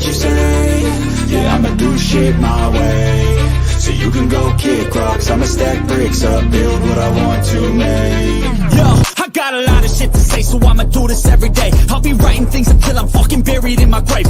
what you say. Yeah, I'ma do shit my way. So you can go kick rocks, I'ma stack bricks up, build what I want to make. Yo, I got a lot of shit to say, so I'ma do this every day. I'll be writing things until I'm fucking buried in my grave.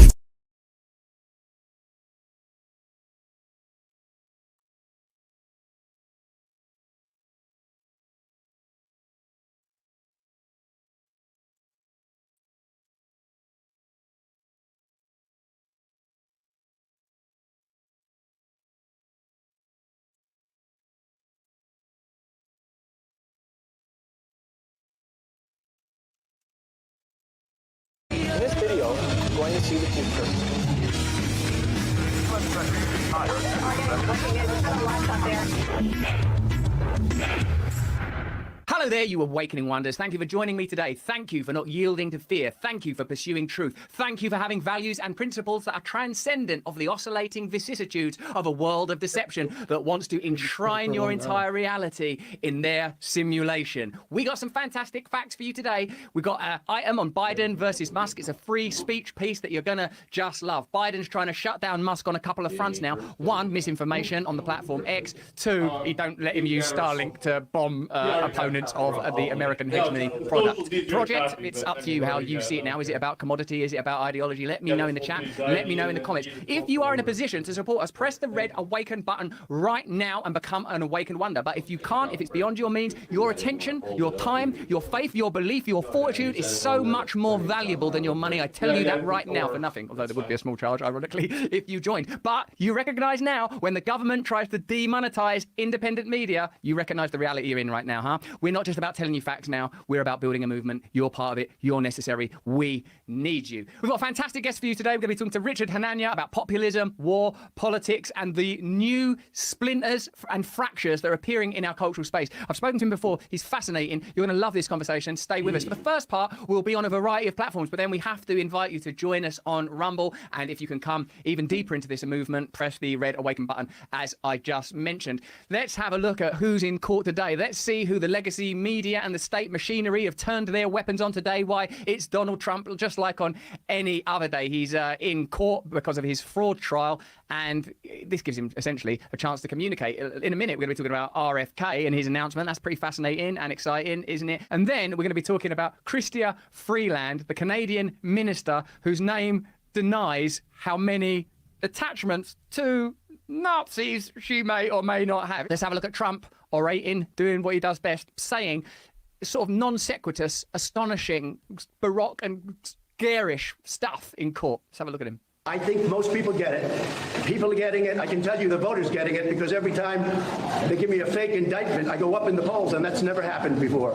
In this video, you're going to see the future. Hello there, you awakening wonders. Thank you for joining me today. Thank you for not yielding to fear. Thank you for pursuing truth. Thank you for having values and principles that are transcendent of the oscillating vicissitudes of a world of deception that wants to enshrine your entire reality in their simulation. We got some fantastic facts for you today. We got an item on Biden versus Musk. It's a free speech piece that you're gonna just love. Biden's trying to shut down Musk on a couple of fronts now. One, misinformation on the platform X. Two, he don't let him use Starlink to bomb opponents of the American hegemony project. It's up to you how you see it now. Is it about commodity? Is it about ideology? Let me know in the chat. Let me know in the comments. If you are in a position to support us, press the red awaken button right now and become an awakened wonder. But if you can't, if it's beyond your means, your attention, your time, your faith, your belief, your fortitude is so much more valuable than your money. I tell you that right now for nothing, although there would be a small charge, ironically, if you joined. But you recognize now, when the government tries to demonetize independent media, you recognize the reality you're in right now, huh? We're not just about telling you facts now. We're about building a movement. You're part of it. You're necessary. We need you. We've got a fantastic guest for you today. We're going to be talking to Richard Hanania about populism, war, politics, and the new splinters and fractures that are appearing in our cultural space. I've spoken to him before. He's fascinating. You're going to love this conversation. Stay with us. For the first part, we'll be on a variety of platforms, but then we have to invite you to join us on Rumble. And if you can come even deeper into this movement, press the red awaken button, as I just mentioned. Let's have a look at who's in court today. Let's see who the legacy media and the state machinery have turned their weapons on today. Why? It's Donald Trump, just like on any other day. He's in court because of his fraud trial, and this gives him essentially a chance to communicate. In a minute, we're going to be talking about RFK and his announcement. That's pretty fascinating and exciting, isn't it? And then we're going to be talking about Chrystia Freeland, the Canadian minister whose name denies how many attachments to Nazis she may or may not have. Let's have a look at Trump orating, doing what he does best, saying sort of non sequitous, astonishing, baroque and garish stuff in court. Let's have a look at him. I think most people get it. People are getting it. I can tell you the voters getting it, because every time they give me a fake indictment, I go up in the polls, and that's never happened before.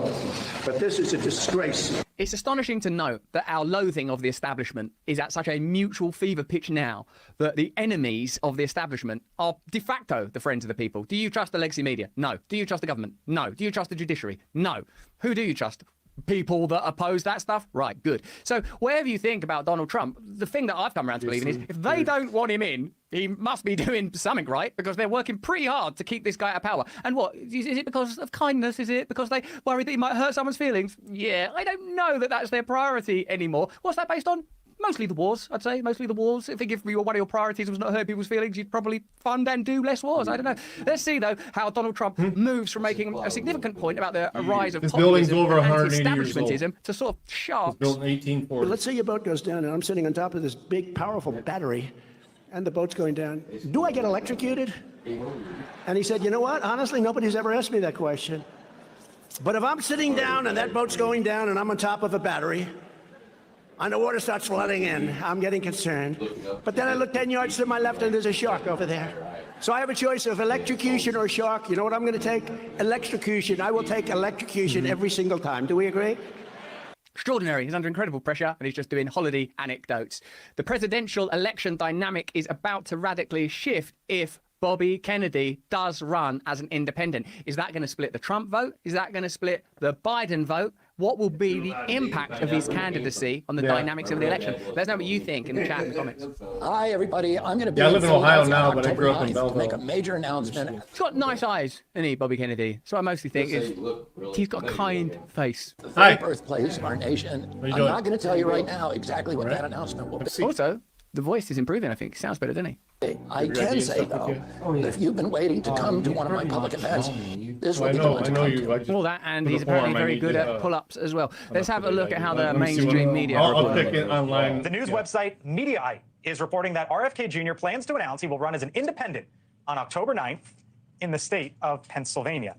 But this is a disgrace. It's astonishing to note that our loathing of the establishment is at such a mutual fever pitch now that the enemies of the establishment are de facto the friends of the people. Do you trust the legacy media? No. Do you trust the government? No. Do you trust the judiciary? No. Who do you trust? People that oppose that stuff? Right, good. So whatever you think about Donald Trump, the thing that I've come around to believing is if they don't want him in, he must be doing something right, because they're working pretty hard to keep this guy out of power. And what? Is it because of kindness? Is it because they worry that he might hurt someone's feelings? Yeah, I don't know that that's their priority anymore. What's that based on? Mostly the wars, I'd say. Mostly the wars. I think if one of your priorities was not hurt people's feelings, you'd probably fund and do less wars. I don't know. Let's see, though, how Donald Trump moves from making a significant point about the rise of populism and anti-establishmentism to sort of sharks. Built in 1840. Let's say your boat goes down, and I'm sitting on top of this big, powerful battery, and the boat's going down. Do I get electrocuted? And he said, you know what? Honestly, nobody's ever asked me that question. But if I'm sitting down and that boat's going down and I'm on top of a battery, and the water starts flooding in, I'm getting concerned. But then I look 10 yards to my left and there's a shark over there. So I have a choice of electrocution or shark. You know what I'm going to take? Electrocution. I will take electrocution every single time. Do we agree? Extraordinary. He's under incredible pressure and he's just doing holiday anecdotes. The presidential election dynamic is about to radically shift if Bobby Kennedy does run as an independent. Is that going to split the Trump vote? Is that going to split the Biden vote? What will be the impact of his candidacy on the dynamics of the election? Let us know what you think in the chat and comments. Hi, everybody. I'm going to be I live in Ohio now, but I grew up in to make a Belleville. major announcement. He's got nice eyes, isn't he, Bobby Kennedy? So I mostly think is he's got a kind face. The birthplace of our nation. I'm doing? not going to tell you right now exactly what that announcement will be. Also, The voice is improving, I think. Sounds better, doesn't he? I can say, though, that if you've been waiting to come to one of my public events, this will be the one to come to. All that, and he's apparently very good at pull-ups as well. Let's have a look at how the mainstream media I'll report. click it online. The news website Mediaite is reporting that RFK Jr. plans to announce he will run as an independent on October 9th in the state of Pennsylvania.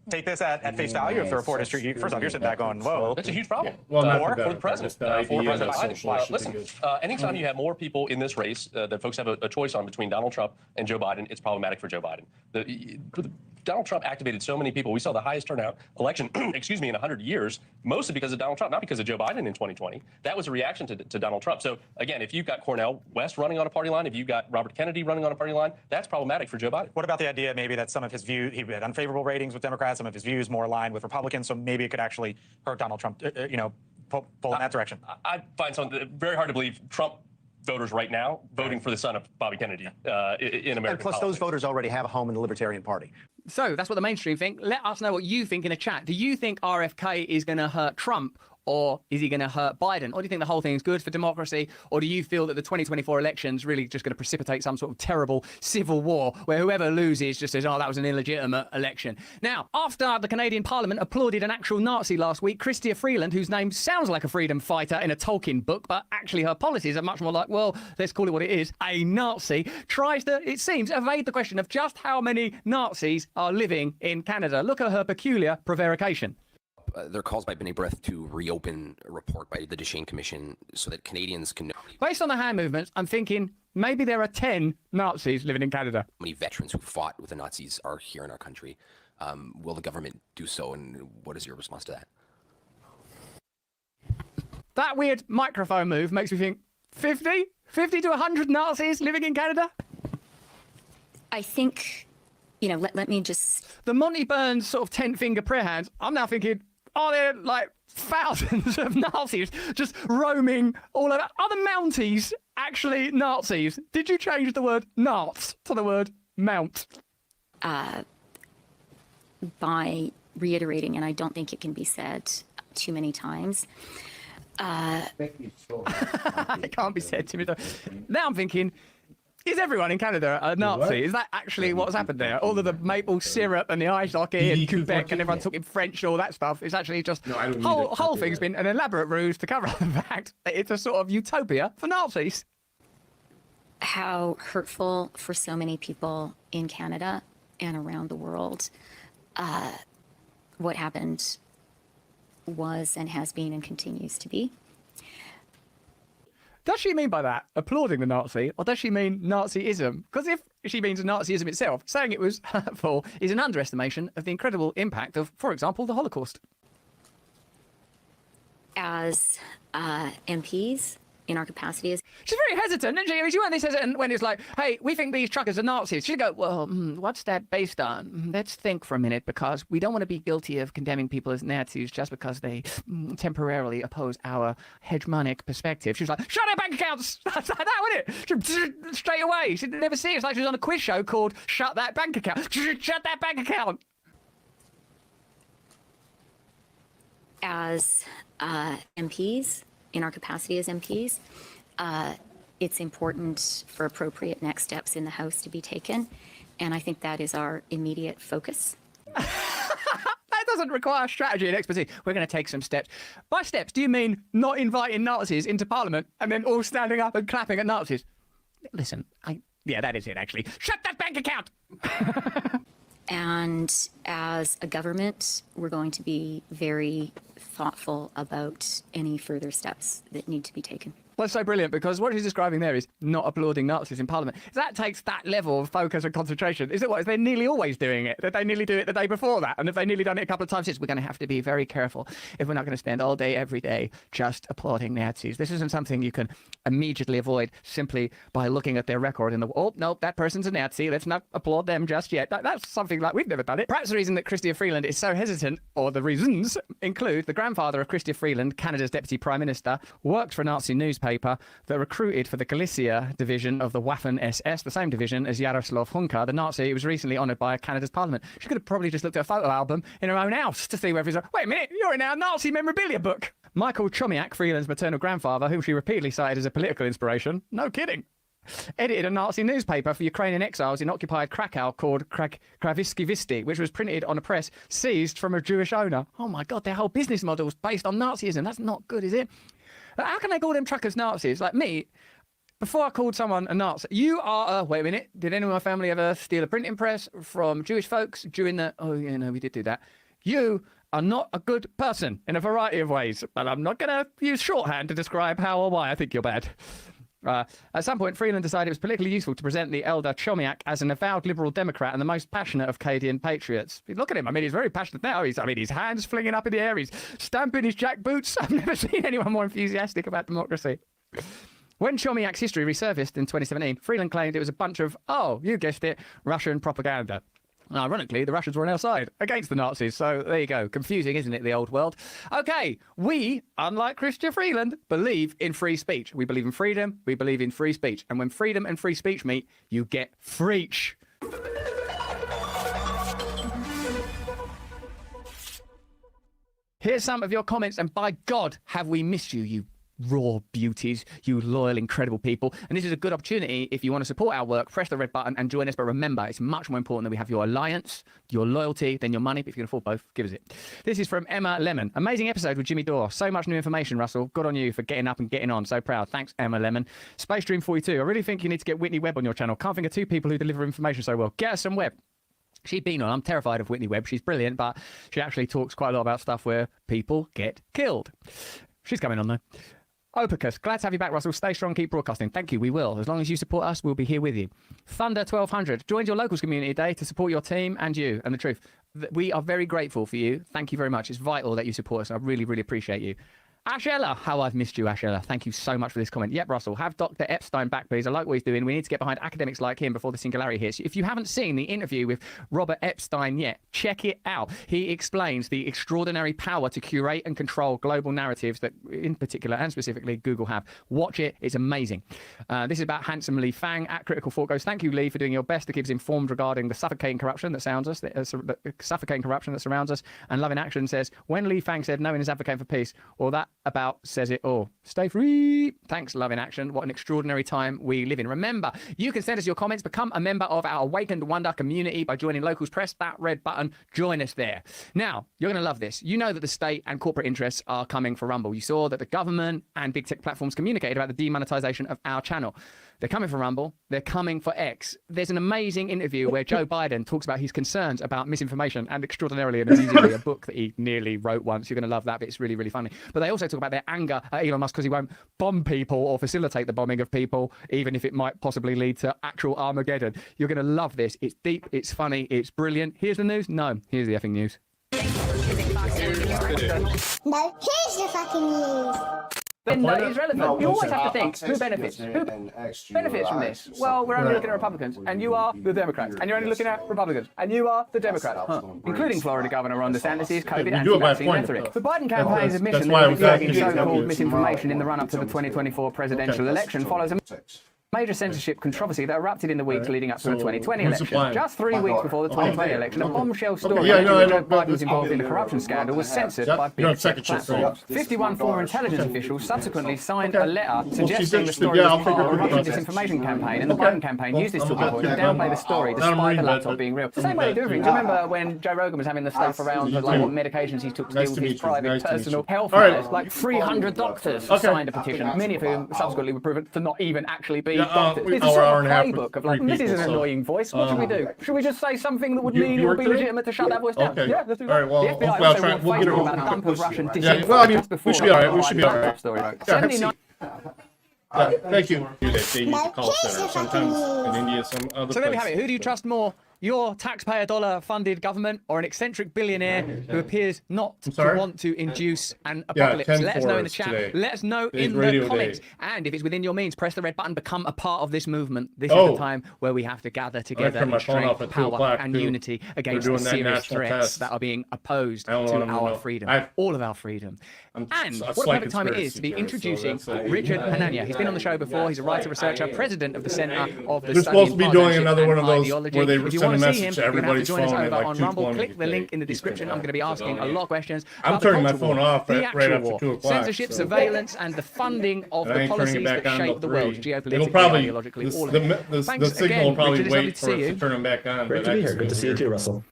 Take this at face value. If the report is true, first off, you're sitting back going, whoa. That's a huge problem. Well, not for for the president. For President Biden. Biden. Listen, anytime you have more people in this race that folks have a choice on between Donald Trump and Joe Biden, it's problematic for Joe Biden. Donald Trump activated so many people. We saw the highest turnout election, excuse me, in 100 years, mostly because of Donald Trump, not because of Joe Biden in 2020. That was a reaction to Donald Trump. So, again, if you've got Cornel West running on a party line, if you've got Robert Kennedy running on a party line, that's problematic for Joe Biden. What about the idea maybe that some of his views, he had unfavorable ratings with Democrats, some of his views more aligned with Republicans, so maybe it could actually hurt Donald Trump, pull in that direction? I find something very hard to believe Trump voters right now voting for the son of Bobby Kennedy in American And plus, politics. those voters already have a home in the Libertarian Party. So that's what the mainstream think. Let us know what you think in a chat. Do you think RFK is going to hurt Trump, or is he going to hurt Biden? Or do you think the whole thing is good for democracy? Or do you feel that the 2024 election's really just going to precipitate some sort of terrible civil war where whoever loses just says, oh, that was an illegitimate election? Now, after the Canadian Parliament applauded an actual Nazi last week, Chrystia Freeland, whose name sounds like a freedom fighter in a Tolkien book, but actually her policies are much more like, well, let's call it what it is, a Nazi, tries to, it seems, evade the question of just how many Nazis are living in Canada. Look at her peculiar prevarication. There are calls by B'nai B'rith to reopen a report by the Duchesne Commission so that Canadians can know Based on the hand movements, I'm thinking maybe there are 10 Nazis living in Canada. how many veterans who fought with the Nazis are here in our country. Will the government do so, and what is your response to that? That weird microphone move makes me think 50? 50 to 100 Nazis living in Canada? I think, let me just... The Monty Burns sort of 10-finger prayer hands, I'm now thinking, are there like thousands of Nazis just roaming all over? Are the Mounties actually Nazis? Did you change the word Nazi to the word Mount? By reiterating, and I don't think it can be said too many times. It can't be said to me. Now I'm thinking, is everyone in Canada a Nazi? Is that actually what's happened there? All of the maple syrup and the ice hockey and Quebec and everyone talking French and all that stuff is actually just whole thing's been an elaborate ruse to cover up the fact that it's a sort of utopia for Nazis. How hurtful for so many people in Canada and around the world what happened was and has been and continues to be. Does she mean by that applauding the Nazi, or does she mean Nazism? Because if she means Nazism itself, saying it was hurtful is an underestimation of the incredible impact of, for example, the Holocaust. As MPs, in our capacity as... She's very hesitant, isn't she? I mean, she wasn't this hesitant when it's like, hey, we think these truckers are Nazis. She'd go, well, what's that based on? Let's think for a minute, because we don't want to be guilty of condemning people as Nazis just because they temporarily oppose our hegemonic perspective. She was like, shut their bank accounts! That's like that, wasn't it? Straight away. She'd never see it. It's like she was on a quiz show called Shut That Bank Account. Shut that bank account! As MPs, in our capacity as MPs, it's important for appropriate next steps in the House to be taken, and I think that is our immediate focus. That doesn't require strategy and expertise. We're going to take some steps. By steps, do you mean not inviting Nazis into Parliament and then all standing up and clapping at Nazis? Listen, yeah, that is it, actually. Shut that bank account! And as a government, we're going to be very thoughtful about any further steps that need to be taken. That's so brilliant, because what she's describing there is not applauding Nazis in Parliament. That takes that level of focus and concentration. Is it what? Is they nearly always doing it? Did they nearly do it the day before that? And if they nearly done it a couple of times since, we're going to have to be very careful if we're not going to spend all day, every day, just applauding Nazis. This isn't something you can immediately avoid simply by looking at their record in the, oh, no, that person's a Nazi. Let's not applaud them just yet. That's something like we've never done it. Perhaps the reason that Chrystia Freeland is so hesitant, or the reasons, include the grandfather of Chrystia Freeland, Canada's Deputy Prime Minister, worked for a Nazi newspaper that recruited for the Galicia division of the Waffen-SS, the same division as Jaroslav Hunka, the Nazi who was recently honoured by Canada's Parliament. She could have probably just looked at a photo album in her own house to see whether he's like, wait a minute, you're in our Nazi memorabilia book. Michael Chomiak, Freeland's maternal grandfather, whom she repeatedly cited as a political inspiration. No kidding. Edited a Nazi newspaper for Ukrainian exiles in occupied Krakow called Kravisky Visti, which was printed on a press seized from a Jewish owner. Oh my God, their whole business model is based on Nazism. That's not good, is it? How can they call them truckers Nazis? Like me, before I called someone a Nazi, you are wait a minute, did anyone in my family ever steal a printing press from Jewish folks during the, oh yeah, no, we did do that. You are not a good person in a variety of ways, but I'm not going to use shorthand to describe how or why I think you're bad. At some point, Freeland decided it was politically useful to present the elder Chomiak as an avowed liberal Democrat and the most passionate of Cadian patriots. Look at him. I mean, he's very passionate now. His hands flinging up in the air. He's stamping his jack boots. I've never seen anyone more enthusiastic about democracy. When Chomiak's history resurfaced in 2017, Freeland claimed it was a bunch of, oh, you guessed it, Russian propaganda. And ironically, the Russians were on our side against the Nazis. So there you go. Confusing, isn't it, the old world? Okay, we, unlike Christian Freeland, believe in free speech. We believe in freedom. We believe in free speech. And when freedom and free speech meet, you get freech. Here's some of your comments, and by God, have we missed you, you raw beauties, you loyal, incredible people. And this is a good opportunity if you want to support our work. Press the red button and join us. But remember, it's much more important that we have your alliance, your loyalty, than your money. But if you can afford both, give us it. This is from Emma Lemon. Amazing episode with Jimmy Dore. So much new information, Russell. Good on you for getting up and getting on. So proud. Thanks, Emma Lemon. Space Dream 42. I really think you need to get Whitney Webb on your channel. Can't think of two people who deliver information so well. Get us some Webb. She's been on. I'm terrified of Whitney Webb. She's brilliant, but she actually talks quite a lot about stuff where people get killed. She's coming on though. Opicus, glad to have you back, Russell. Stay strong, keep broadcasting. Thank you, we will. As long as you support us, we'll be here with you. Thunder 1200, joined your locals community today to support your team and you. And the truth, we are very grateful for you. Thank you very much. It's vital that you support us. I really, really appreciate you. Ashella, how I've missed you, Ashella. Thank you so much for this comment. Yep, Russell, have Dr. Epstein back, please. I like what he's doing. We need to get behind academics like him before the singularity hits. If you haven't seen the interview with Robert Epstein yet, check it out. He explains the extraordinary power to curate and control global narratives that, in particular and specifically, Google have. Watch it. It's amazing. This is about handsome Lee Fang at Critical Thought goes, thank you, Lee, for doing your best to keep us informed regarding the suffocating corruption that surrounds us. And Love in Action says, when Lee Fang said no one is advocating for peace, or that about says it all. Stay free. Thanks, Love in Action. What an extraordinary time we live in. Remember, you can send us your comments, become a member of our Awakened Wonder community by joining Locals. Press that red button. Join us there. Now, you're going to love this. You know that the state and corporate interests are coming for Rumble. You saw that the government and big tech platforms communicated about the demonetization of our channel. They're coming for Rumble. They're coming for X. There's an amazing interview where Joe Biden talks about his concerns about misinformation and extraordinarily and amusingly a book that he nearly wrote once. You're going to love that, but it's really, really funny. But they also talk about their anger at Elon Musk because he won't bomb people or facilitate the bombing of people, even if it might possibly lead to actual Armageddon. You're going to love this. It's deep. It's funny. It's brilliant. Here's the news. No, here's the effing news. No, here's the fucking news. Then that is relevant. You always have to think, who benefits? Who benefits from this? Well, we're only looking at Republicans, and you are the Democrats. And you're only looking at Republicans, and you are the Democrats. Including Florida Governor Ron DeSantis' COVID anti-vaccine rhetoric. The Biden campaign's admission that spreading so-called misinformation in the run-up to the 2024 presidential election follows a major censorship controversy that erupted in the weeks leading up to the 2020 election. Just 3 weeks before the 2020 election, a bombshell story that Joe Biden was involved in a corruption scandal was censored by big tech platforms. 51 former intelligence officials subsequently signed a letter suggesting the story was part of a Russian disinformation campaign, and the Biden campaign used this talking point to downplay the story despite the laptop being real. The same way they do everything. Do you remember when Joe Rogan was having the stuff around like what medications he took to deal with his private personal health matters? Like 300 doctors signed a petition, many of whom subsequently were proven to not even actually be doctors. It's a sort of playbook of like, this is an annoying voice. What should we do? Should we just say something that would mean it would be legitimate to shut that voice down? Yeah, let's do that. All right, well, the FBI also warned Facebook about a dump of Russian disinformation just before we should be all right. We should be all right. Story. Thank you. They use the call center sometimes in India, some other So there we have it. Who do you trust more? Your taxpayer dollar funded government or an eccentric billionaire who appears not to want to induce an apocalypse? Let us know in the chat. Today. Let us know in the comments. And if it's within your means, press the red button, become a part of this movement. This is the time where we have to gather together in strength, power and unity against the serious threats that are being opposed to our freedom. All of our freedom. And what a perfect time it is to be introducing Richard Hanania. He's been on the show before. He's a writer, researcher, president of the Center of the They're supposed to be doing another one of those where they want a to see message him, to you're going to have to everybody's join us phone at over like on 2:20 Rumble. Click the today. link in the description. I'm going to be asking a lot of questions. I'm about the turning my culture phone war, off the right actual after war, 2 o'clock. censorship, So. surveillance, and the funding of And I the ain't turning policies it back that on shape till the world 3. geopolitically, It'll probably, ideologically, all of the it. Thanks signal again, will probably Richard. It's lovely wait to for see us you. to turn them back on. Great but to be I here. can Good to still see you hear too, Russell.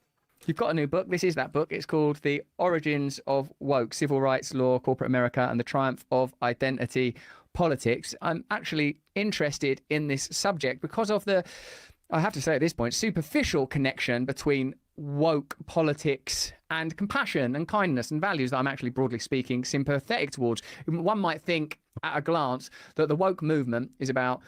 You've got a new book. This is that book. It's called The Origins of Woke, Civil Rights Law, Corporate America, and the Triumph of Identity Politics. I'm actually interested in this subject because of the, I have to say at this point, superficial connection between woke politics and compassion and kindness and values that I'm actually, broadly speaking, sympathetic towards. One might think at a glance that the woke movement is about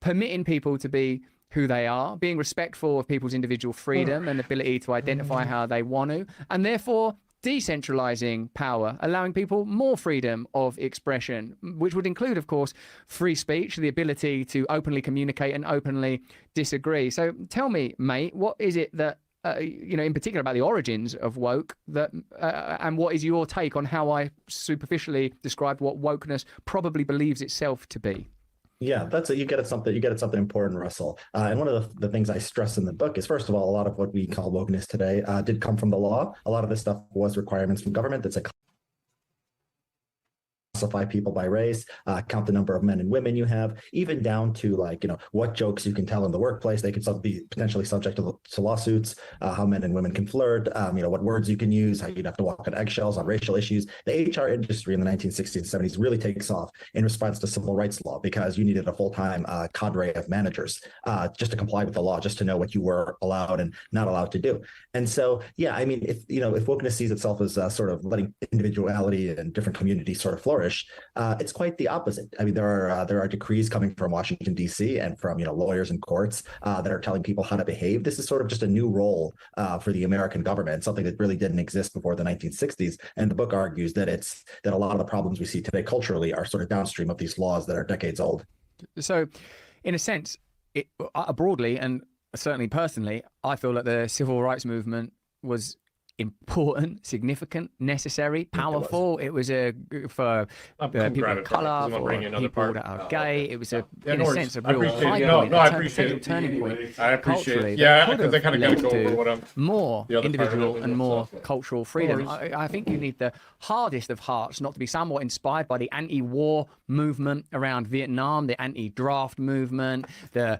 permitting people to be who they are, being respectful of people's individual freedom and ability to identify how they want to, and therefore decentralizing power, allowing people more freedom of expression, which would include, of course, free speech, the ability to openly communicate and openly disagree. So tell me, mate, what is it that, in particular about the origins of woke, that, and what is your take on how I superficially described what wokeness probably believes itself to be? Yeah, that's it. You get at something important, Russell. And one of the things I stress in the book is, first of all, a lot of what we call wokeness today did come from the law. A lot of this stuff was requirements from government that said classify people by race, count the number of men and women you have, even down to what jokes you can tell in the workplace. They could be potentially subject to lawsuits, how men and women can flirt, what words you can use, how you'd have to walk on eggshells on racial issues. The HR industry in the 1960s and 70s really takes off in response to civil rights law because you needed a full-time cadre of managers just to comply with the law, just to know what you were allowed and not allowed to do. And so, yeah, I mean, if wokeness sees itself as sort of letting individuality and different communities sort of flourish, it's quite the opposite. I mean, there are decrees coming from Washington, D.C. and from lawyers and courts that are telling people how to behave. This is sort of just a new role for the American government, something that really didn't exist before the 1960s. And the book argues that a lot of the problems we see today culturally are sort of downstream of these laws that are decades old. So, in a sense, broadly and certainly personally, I feel that the civil rights movement was important, significant, necessary, powerful. It was for people of colour, for people that are gay. It was in a sense a real high point, a potential turning point. I appreciate culturally, it. Yeah, because I kind of got to go over what I'm more individual and more cultural freedom. I think you need the hardest of hearts not to be somewhat inspired by the anti-war movement around Vietnam, the anti-draft movement, the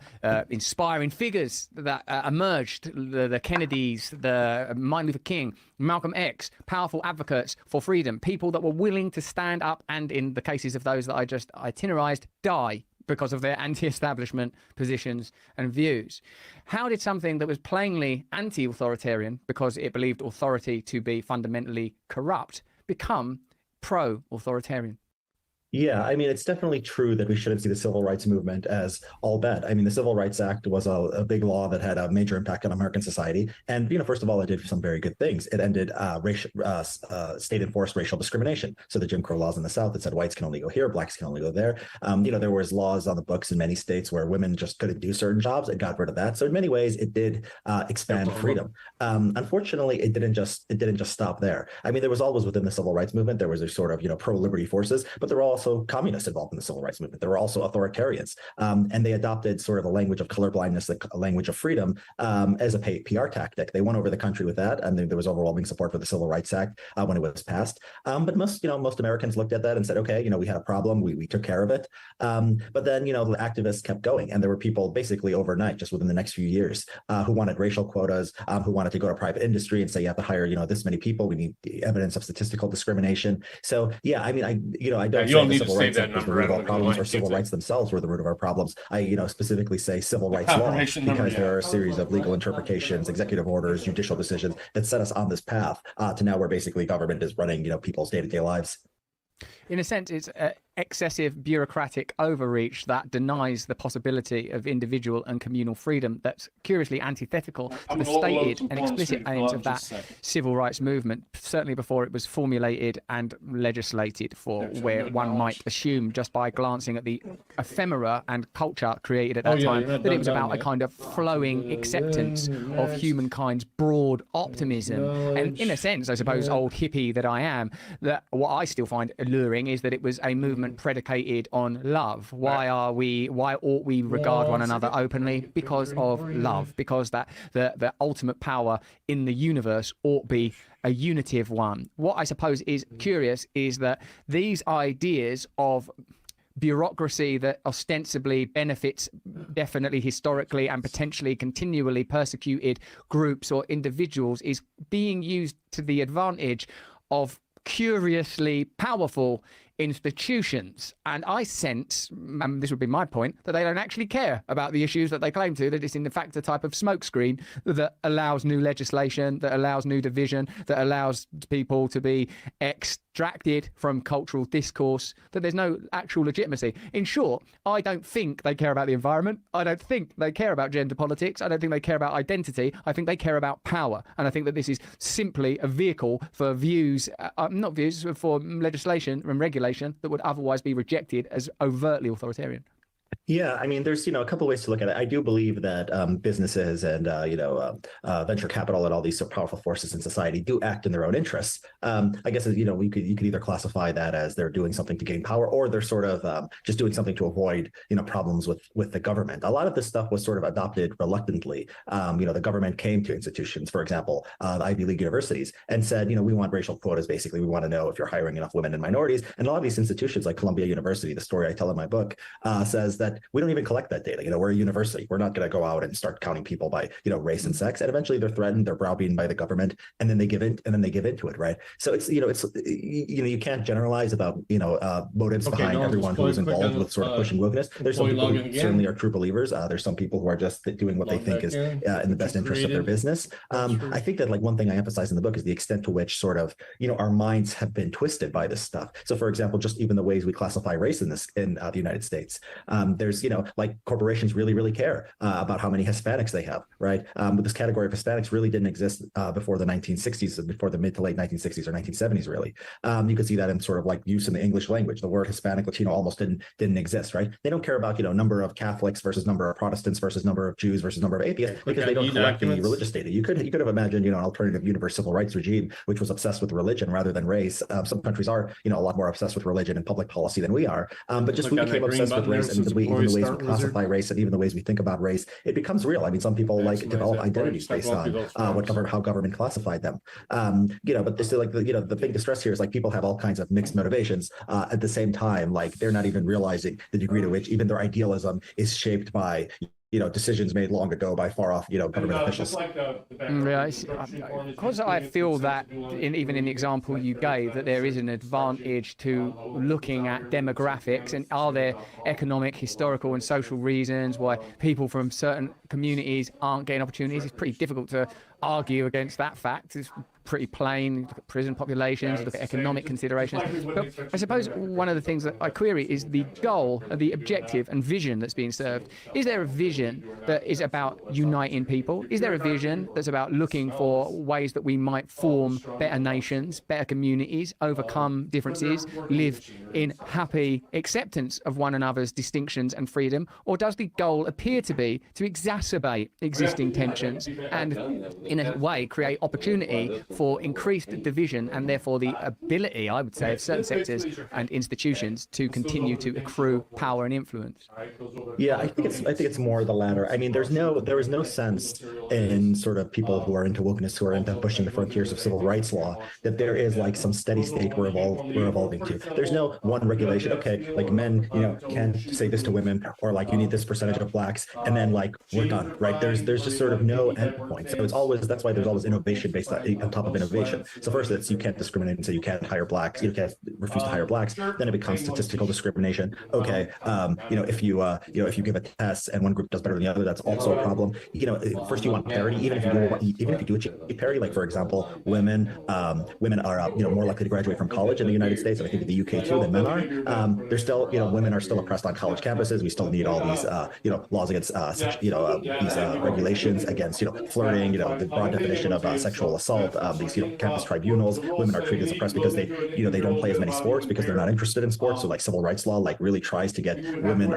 inspiring figures that emerged, the Kennedys, the Martin Luther King, Malcolm X, powerful advocates for freedom, people that were willing to stand up and, in the cases of those that I just itinerized, die because of their anti-establishment positions and views. How did something that was plainly anti-authoritarian, because it believed authority to be fundamentally corrupt, become pro-authoritarian? Yeah, I mean, it's definitely true that we shouldn't see the civil rights movement as all bad. I mean, the Civil Rights Act was a big law that had a major impact on American society. And, first of all, it did some very good things. It ended state-enforced racial discrimination. So the Jim Crow laws in the South that said whites can only go here, blacks can only go there. There was laws on the books in many states where women just couldn't do certain jobs. It got rid of that. So in many ways, it did expand freedom. Unfortunately, it didn't just stop there. I mean, there was always within the civil rights movement, there was a sort of, pro-liberty forces, but there were also communists involved in the civil rights movement. There were also authoritarians, and they adopted sort of the language of colorblindness, the language of freedom, as a PR tactic. They went over the country with that, and there was overwhelming support for the Civil Rights Act when it was passed. But most Americans looked at that and said, okay, we had a problem, we took care of it. But then, the activists kept going, and there were people basically overnight, just within the next few years, who wanted racial quotas, who wanted to go to private industry and say you have to hire, this many people. We need evidence of statistical discrimination. So yeah, I mean, I don't say the Civil Rights Act was the root of our problems, or civil rights themselves were the root of our problems. I specifically say civil rights law because there are a series of legal interpretations, executive orders, judicial decisions that set us on this path to now where basically government is running people's day-to-day lives. In a sense, it's excessive bureaucratic overreach that denies the possibility of individual and communal freedom that's curiously antithetical to the stated and explicit aims of that civil rights movement, certainly before it was formulated and legislated for, where one might assume just by glancing at the ephemera and culture created at that time that it was about a kind of flowing acceptance of humankind's broad optimism. And in a sense, I suppose, old hippie that I am, that what I still find alluring hearing is that it was a movement predicated on love. Why ought we regard one another openly? Because of love, because that the ultimate power in the universe ought be a unitive one. What I suppose is curious is that these ideas of bureaucracy that ostensibly benefits definitely historically and potentially continually persecuted groups or individuals is being used to the advantage of curiously powerful institutions. And I sense, and this would be my point, that they don't actually care about the issues that they claim to, that it's in fact a type of smokescreen that allows new legislation, that allows new division, that allows people to be extracted from cultural discourse, that there's no actual legitimacy. In short, I don't think they care about the environment. I don't think they care about gender politics. I don't think they care about identity. I think they care about power. And I think that this is simply a vehicle for for legislation and regulation that would otherwise be rejected as overtly authoritarian. Yeah, I mean, there's a couple ways to look at it. I do believe that businesses and venture capital and all these powerful forces in society do act in their own interests. I guess you could either classify that as they're doing something to gain power, or they're sort of just doing something to avoid problems with the government. A lot of this stuff was sort of adopted reluctantly. The government came to institutions, for example, the Ivy League universities, and said, we want racial quotas. Basically, we want to know if you're hiring enough women and minorities. And a lot of these institutions, like Columbia University, the story I tell in my book, says that we don't even collect that data. We're a university. We're not going to go out and start counting people by, race and sex. And eventually they're threatened, they're browbeaten by the government, and then they give in, into it, right? So it's, you can't generalize about, motives behind everyone who is involved with sort of pushing wokeness. There's some people who certainly are true believers. There's some people who are just doing what they think is in the best interest of their business. I think that one thing I emphasize in the book is the extent to which sort of, our minds have been twisted by this stuff. So for example, just even the ways we classify race in the United States, there's, corporations really care about how many Hispanics they have, right? But this category of Hispanics really didn't exist before the 1960s, before the mid to late 1960s or 1970s, really. You could see that in sort of use in the English language. The word Hispanic, Latino almost didn't exist, right? They don't care about, number of Catholics versus number of Protestants versus number of Jews versus number of atheists, because they don't collect the religious data. You could have imagined, an alternative universe civil rights regime, which was obsessed with religion rather than race. Some countries are, a lot more obsessed with religion and public policy than we are. But just we became obsessed with race, and even the ways we classify race and even the ways we think about race, it becomes real. I mean, some people develop identities based on how government classified them. But this is the big distress here is people have all kinds of mixed motivations at the same time. They're not even realizing the degree to which even their idealism is shaped by decisions made long ago by far off, government officials. Because I feel that even in the example you gave, that there is an advantage to looking at demographics, and are there economic, historical and social reasons why people from certain communities aren't getting opportunities? It's pretty difficult to argue against that fact. It's pretty plain. Look at prison populations, look at economic considerations. But I suppose one of the things that I query is the goal, the objective and vision that's being served. Is there a vision that is about uniting people? Is there a vision that's about looking for ways that we might form better nations, better communities, overcome differences, live in happy acceptance of one another's distinctions and freedom? Or does the goal appear to be to exacerbate existing tensions and in a way create opportunity for increased division and therefore the ability, I would say, of certain sectors and institutions to continue to accrue power and influence? Yeah, I think it's more the latter. I mean, there is no sense in sort of people who are into wokeness, who are into pushing the frontiers of civil rights law, that there is some steady state we're evolving to. There's no one regulation. Okay, men, can't say this to women, or you need this percentage of blacks, and then we're done, right? There's just sort of no end point. So it's always, that's why there's always innovation based on top of innovation. So first, it's you can't discriminate and say you can't hire blacks, you can't refuse to hire blacks. Then it becomes statistical discrimination. Okay, if you give a test and one group does better than the other, that's also a problem. First you want parity, even if you do achieve parity. For example, women are more likely to graduate from college in the United States, and I think in the UK too, than men are. There's still women are still oppressed on college campuses. We still need all these laws against these regulations against flirting, the broad definition of sexual assault, these, campus tribunals. Women are treated as oppressed because they don't play as many sports because they're not interested in sports. So like civil rights law, like really tries to get women,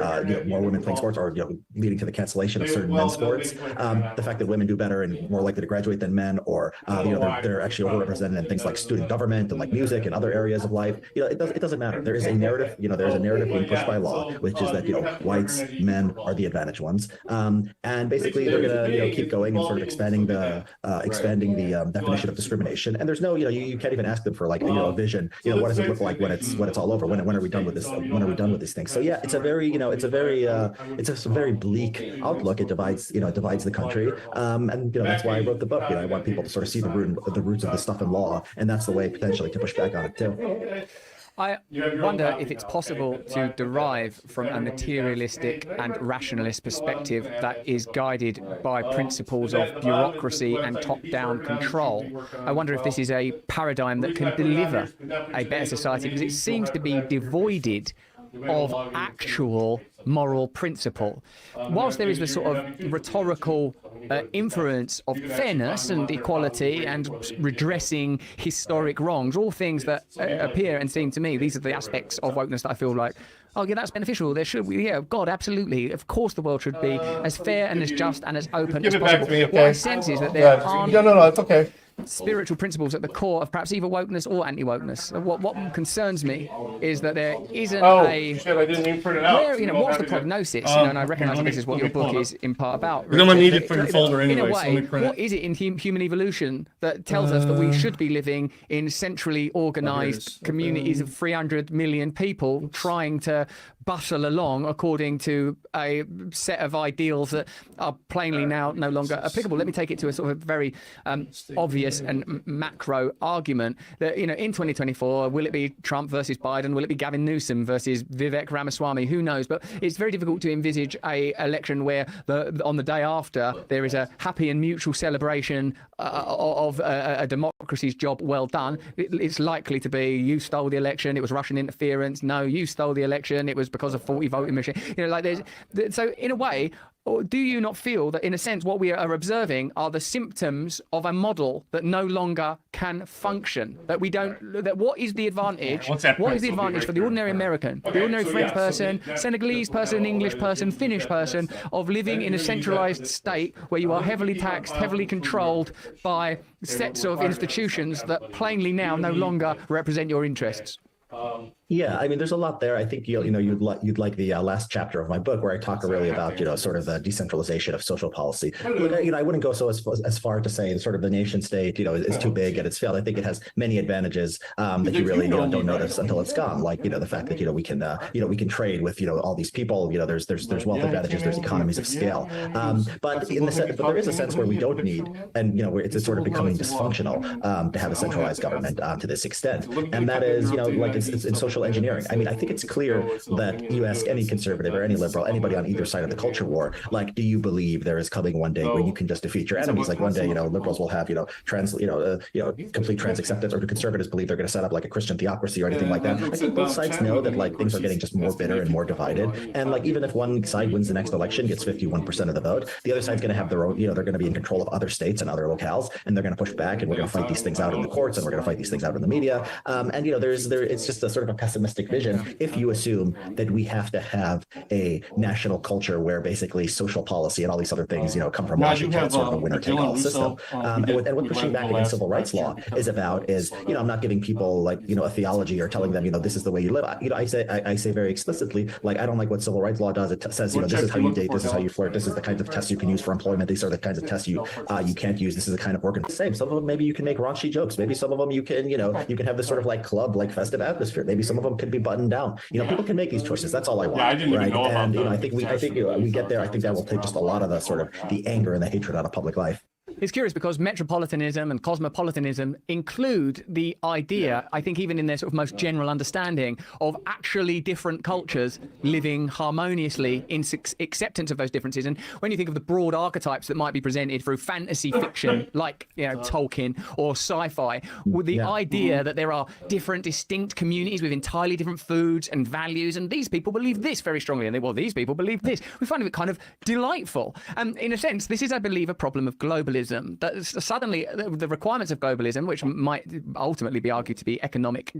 more women playing sports, or leading to the cancellation of certain men's sports. The fact that women do better and more likely to graduate than men, or they're actually overrepresented in things like student government and like music and other areas of life. It doesn't matter. There is a narrative. There's a narrative being pushed by law, which is that whites, men are the advantaged ones, and basically they're gonna keep going and sort of expanding the definition of discrimination. And there's no you can't even ask them for like a vision. What does it look like when it's all over? When are we done with this? When are we done with these things? So yeah, it's a very it's a very bleak outlook. It divides the country, and that's why I wrote the book. I want people to sort of see the roots of this stuff in law, and that's the way potentially to push back on it too. I wonder if it's possible to derive from a materialistic and rationalist perspective that is guided by principles of bureaucracy and top-down control. I wonder if this is a paradigm that can deliver a better society, because it seems to be devoided of actual moral principle. Whilst there is the sort of rhetorical inference of fairness and equality and redressing historic wrongs, all things that appear and seem to me, these are the aspects of wokeness that I feel like, oh yeah, that's beneficial. There should be, God, absolutely. Of course the world should be as fair and as just and as open as possible. Back to me, okay? What I sense is that there aren't it's okay. spiritual principles at the core of perhaps either wokeness or anti-wokeness. What concerns me is that there isn't I didn't even print it out. What's the prognosis? And I recognise that this is what your book is in part about. We're going to need it for your folder anyway. In a way, so what is it in human evolution that tells us that we should be living in centrally organised communities of 300 million people trying to bustle along according to a set of ideals that are plainly now no longer applicable? Let me take it to a sort of very obvious and macro argument that, in 2024, will it be Trump versus Biden? Will it be Gavin Newsom versus Vivek Ramaswamy? Who knows? But it's very difficult to envisage a election where on the day after there is a happy and mutual celebration of a democracy's job well done. It's likely to be, you stole the election, it was Russian interference. No, you stole the election, it was because of faulty voting machine. So in a way, or do you not feel that, in a sense, what we are observing are the symptoms of a model that no longer can function? That we don't. That what is the advantage? What is the advantage for the ordinary American, the ordinary French person, Senegalese person, English person, Finnish person, of living in a centralized state where you are heavily taxed, heavily controlled by sets of institutions that plainly now no longer represent your interests? Yeah, I mean, there's a lot there. I think you'd like the last chapter of my book where I talk really about sort of the decentralization of social policy. I wouldn't go as far to say sort of the nation state is too big and it's failed. I think it has many advantages that you really don't notice until it's gone. Like the fact that we can trade with all these people. There's wealth advantages, there's economies of scale. But there is a sense where we don't need, and where it's sort of becoming dysfunctional to have a centralized government to this extent. And that is it's social engineering. I mean, I think it's clear that you ask any conservative or any liberal, anybody on either side of the culture war, like, do you believe there is coming one day when you can just defeat your enemies? Like one day, liberals will have, complete trans acceptance, or do conservatives believe they're going to set up like a Christian theocracy or anything like that? I think both sides know that like things are getting just more bitter and more divided. And like, even if one side wins the next election, gets 51% of the vote, the other side's going to have their own, they're going to be in control of other states and other locales, and they're going to push back, and we're going to fight these things out in the courts, and we're going to fight these things out in the media. And it's just a sort of a pessimistic vision if you assume that we have to have a national culture where basically social policy and all these other things, come from Washington, sort of a winner-take-all system. And what pushing back against civil rights law is about is, I'm not giving people like, a theology or telling them, this is the way you live. I say very explicitly, like, I don't like what civil rights law does. It says, this is how you date, this is how you flirt, this is the kinds of tests you can use for employment, these are the kinds of tests you can't use, this is the kind of work. And the same, some of them maybe you can make raunchy jokes, maybe some of them you can, you can have this sort of like club, like festive atmosphere. Maybe some of them could be buttoned down. People can make these choices. That's all I want. I didn't even know about that. I think we get there. I think that will take just a lot of the sort of the anger and the hatred out of public life. It's curious because metropolitanism and cosmopolitanism include the idea, I think even in their sort of most general understanding, of actually different cultures living harmoniously in acceptance of those differences. And when you think of the broad archetypes that might be presented through fantasy fiction, like Tolkien or sci-fi, with the idea that there are different distinct communities with entirely different foods and values, and these people believe this very strongly, and these people believe this. We find it kind of delightful. And in a sense, this is, I believe, a problem of globalism globalism, that suddenly the requirements of globalism, which might ultimately be argued to be economic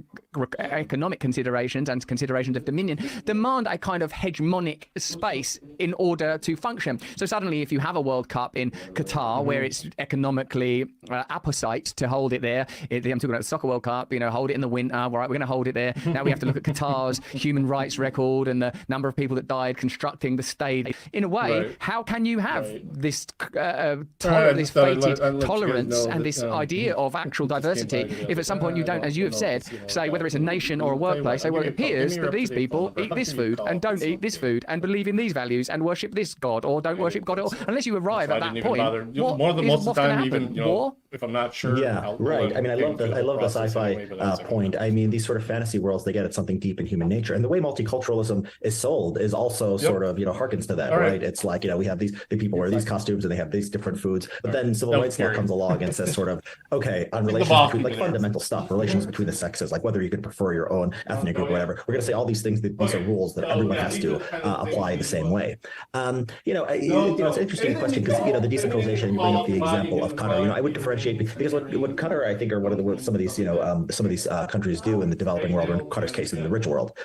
considerations and considerations of dominion, demand a kind of hegemonic space in order to function. So suddenly, if you have a World Cup in Qatar, where it's economically apposite to hold it there, I'm talking about the Soccer World Cup, hold it in the winter, all right, we're going to hold it there. Now we have to look at Qatar's human rights record and the number of people that died constructing the stadium. In a way, how can you have this this fated tolerance and this idea of actual diversity if at some point you don't, as you have said, say whether it's a nation or a workplace, say, well, it appears that these people eat this food and don't eat this food and believe in these values and worship this God or don't worship God at all. Unless you arrive at that point, most of the time, even war? If I'm not sure. Yeah, right. I mean, I love the sci-fi point. I mean, these sort of fantasy worlds, they get at something deep in human nature, and the way multiculturalism is sold is also sort of harkens to that, right? It's like we have the people wear these costumes and they have these different foods, but then civil rights law comes along and says sort of, okay, on relations between, like fundamental stuff, relations between the sexes, like whether you can prefer your own ethnic group or whatever. We're going to say all these things, that these are rules that everyone has to apply the same way. It's an interesting question because the decentralization, you bring up the example of Qatar. I would differentiate because what Qatar, I think, or what some of these countries do in the developing world, or in Qatar's case in the rich world,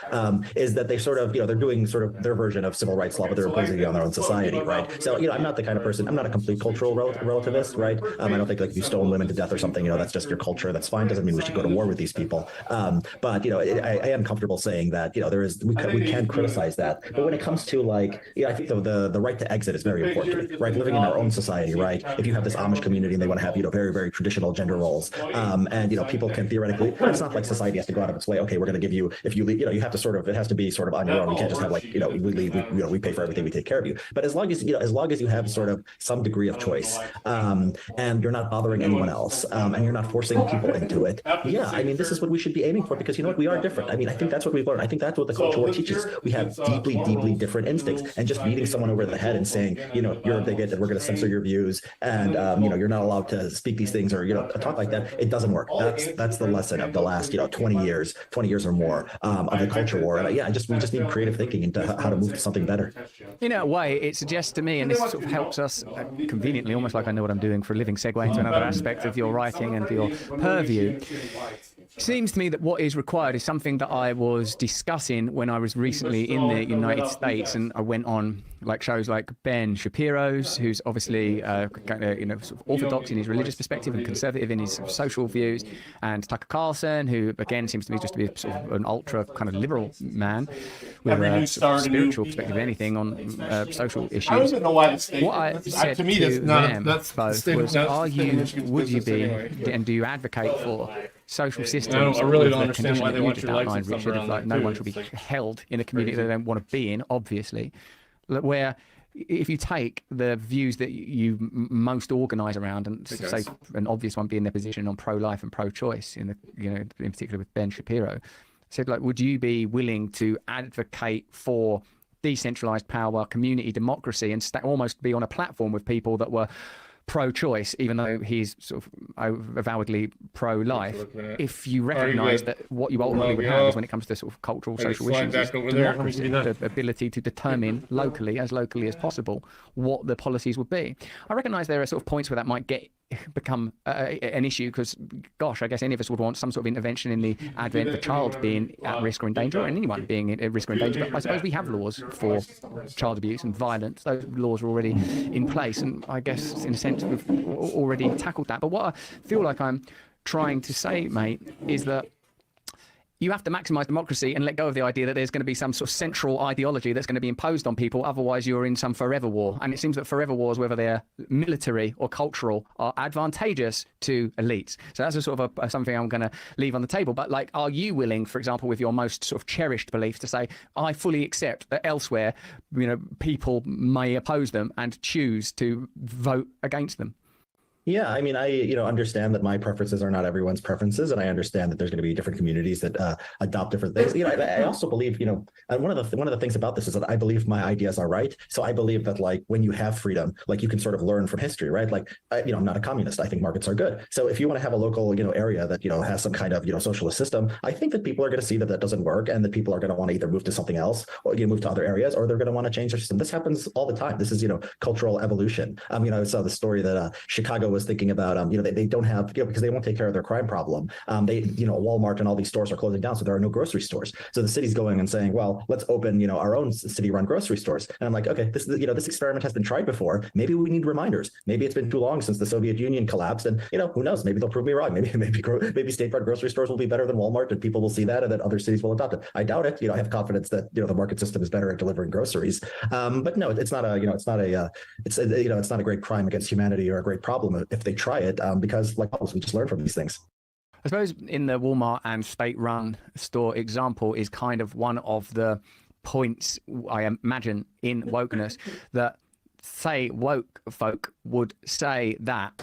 is that they sort of they're doing sort of their version of civil rights law, but they're imposing it on their own society, right? So I'm not the kind of person, I'm not a complete cultural relativist, right? I don't think like if you stone women to death or something, that's just your culture, that's fine. Doesn't mean we should go to war with these people. But I am comfortable saying that we can criticize that. But when it comes to I think the right to exit is very important, right? Living in our own society, right? If you have this Amish community and they want to have very, very traditional gender roles, and people can theoretically, it's not like society has to go out of its way. Okay, we're going to give you, if you leave, you have to it has to be sort of on your own. You can't just have we leave, we pay for everything, we take care of you. But as long as you have sort of some degree of choice, and you're not bothering anyone else, and you're not forcing people into it, this is what we should be aiming for, because we are different. I think that's what we've learned. I think that's what the culture war teaches. We have deeply, deeply different instincts, and just beating someone over the head and saying, you're a bigot and we're going to censor your views, and you're not allowed to speak these things or talk like that, it doesn't work. That's the lesson of the last 20 years or more of the culture war. And we just need creative thinking into how to move to something better. In a way, it suggests to me, and this sort of helps us conveniently, almost like I know what I'm doing for a living, segue into another aspect of your writing and your purview. It seems to me that what is required is something that I was discussing when I was recently in the United States, and I went on shows like Ben Shapiro's, who's obviously sort of orthodox in his religious perspective and conservative in his social views, and Tucker Carlson, who again seems to me just to be sort of an ultra kind of liberal man with a sort of spiritual perspective of anything on social issues. I don't even know why the state. What I said to them both was, would you be, and do you advocate for social systems? I really don't understand why they want your life Richard, no one should be held in a community they don't want to be in, obviously, where if you take the views that you most organise around, and say an obvious one being their position on pro-life and pro-choice, in particular with Ben Shapiro, said would you be willing to advocate for decentralised power, community democracy, and almost be on a platform with people that were pro-choice, even though he's sort of avowedly pro-life, if you recognise that what you ultimately would have is, when it comes to sort of cultural, social issues, is democracy, the ability to determine locally as possible what the policies would be. I recognise there are sort of points where that might become an issue, because gosh, I guess any of us would want some sort of intervention in the advent of a child being at risk or in danger, or anyone being at risk or in danger. But I suppose we have laws for child abuse and violence. Those laws are already in place, and I guess in a sense we've already tackled that. But what I feel like I'm trying to say, mate, is that you have to maximise democracy and let go of the idea that there's going to be some sort of central ideology that's going to be imposed on people. Otherwise, you're in some forever war. And it seems that forever wars, whether they're military or cultural, are advantageous to elites. So that's a sort of something I'm going to leave on the table. But are you willing, for example, with your most sort of cherished beliefs, to say, I fully accept that elsewhere, people may oppose them and choose to vote against them? Yeah, I mean, I understand that my preferences are not everyone's preferences, and I understand that there's going to be different communities that adopt different things. I also believe, one of the things about this is that I believe my ideas are right. So I believe that when you have freedom, you can sort of learn from history, right? I'm not a communist. I think markets are good. So if you want to have a local, area that has some kind of socialist system, I think that people are going to see that that doesn't work, and that people are going to want to either move to something else, or move to other areas, or they're going to want to change their system. This happens all the time. This is cultural evolution. I saw the story that Chicago was thinking about, they don't have, because they won't take care of their crime problem. Walmart and all these stores are closing down, so there are no grocery stores. So the city's going and saying, well, let's open, our own city-run grocery stores. And I'm like, okay, this experiment has been tried before. Maybe we need reminders. Maybe it's been too long since the Soviet Union collapsed, and who knows? Maybe they'll prove me wrong. Maybe state-run grocery stores will be better than Walmart, and people will see that, and then other cities will adopt it. I doubt it. I have confidence that the market system is better at delivering groceries. But no, it's not a great crime against humanity or a great problem if they try it, because like always, we just learn from these things. I suppose in the Walmart and state-run store example is kind of one of the points, I imagine, in wokeness that, say, woke folk would say that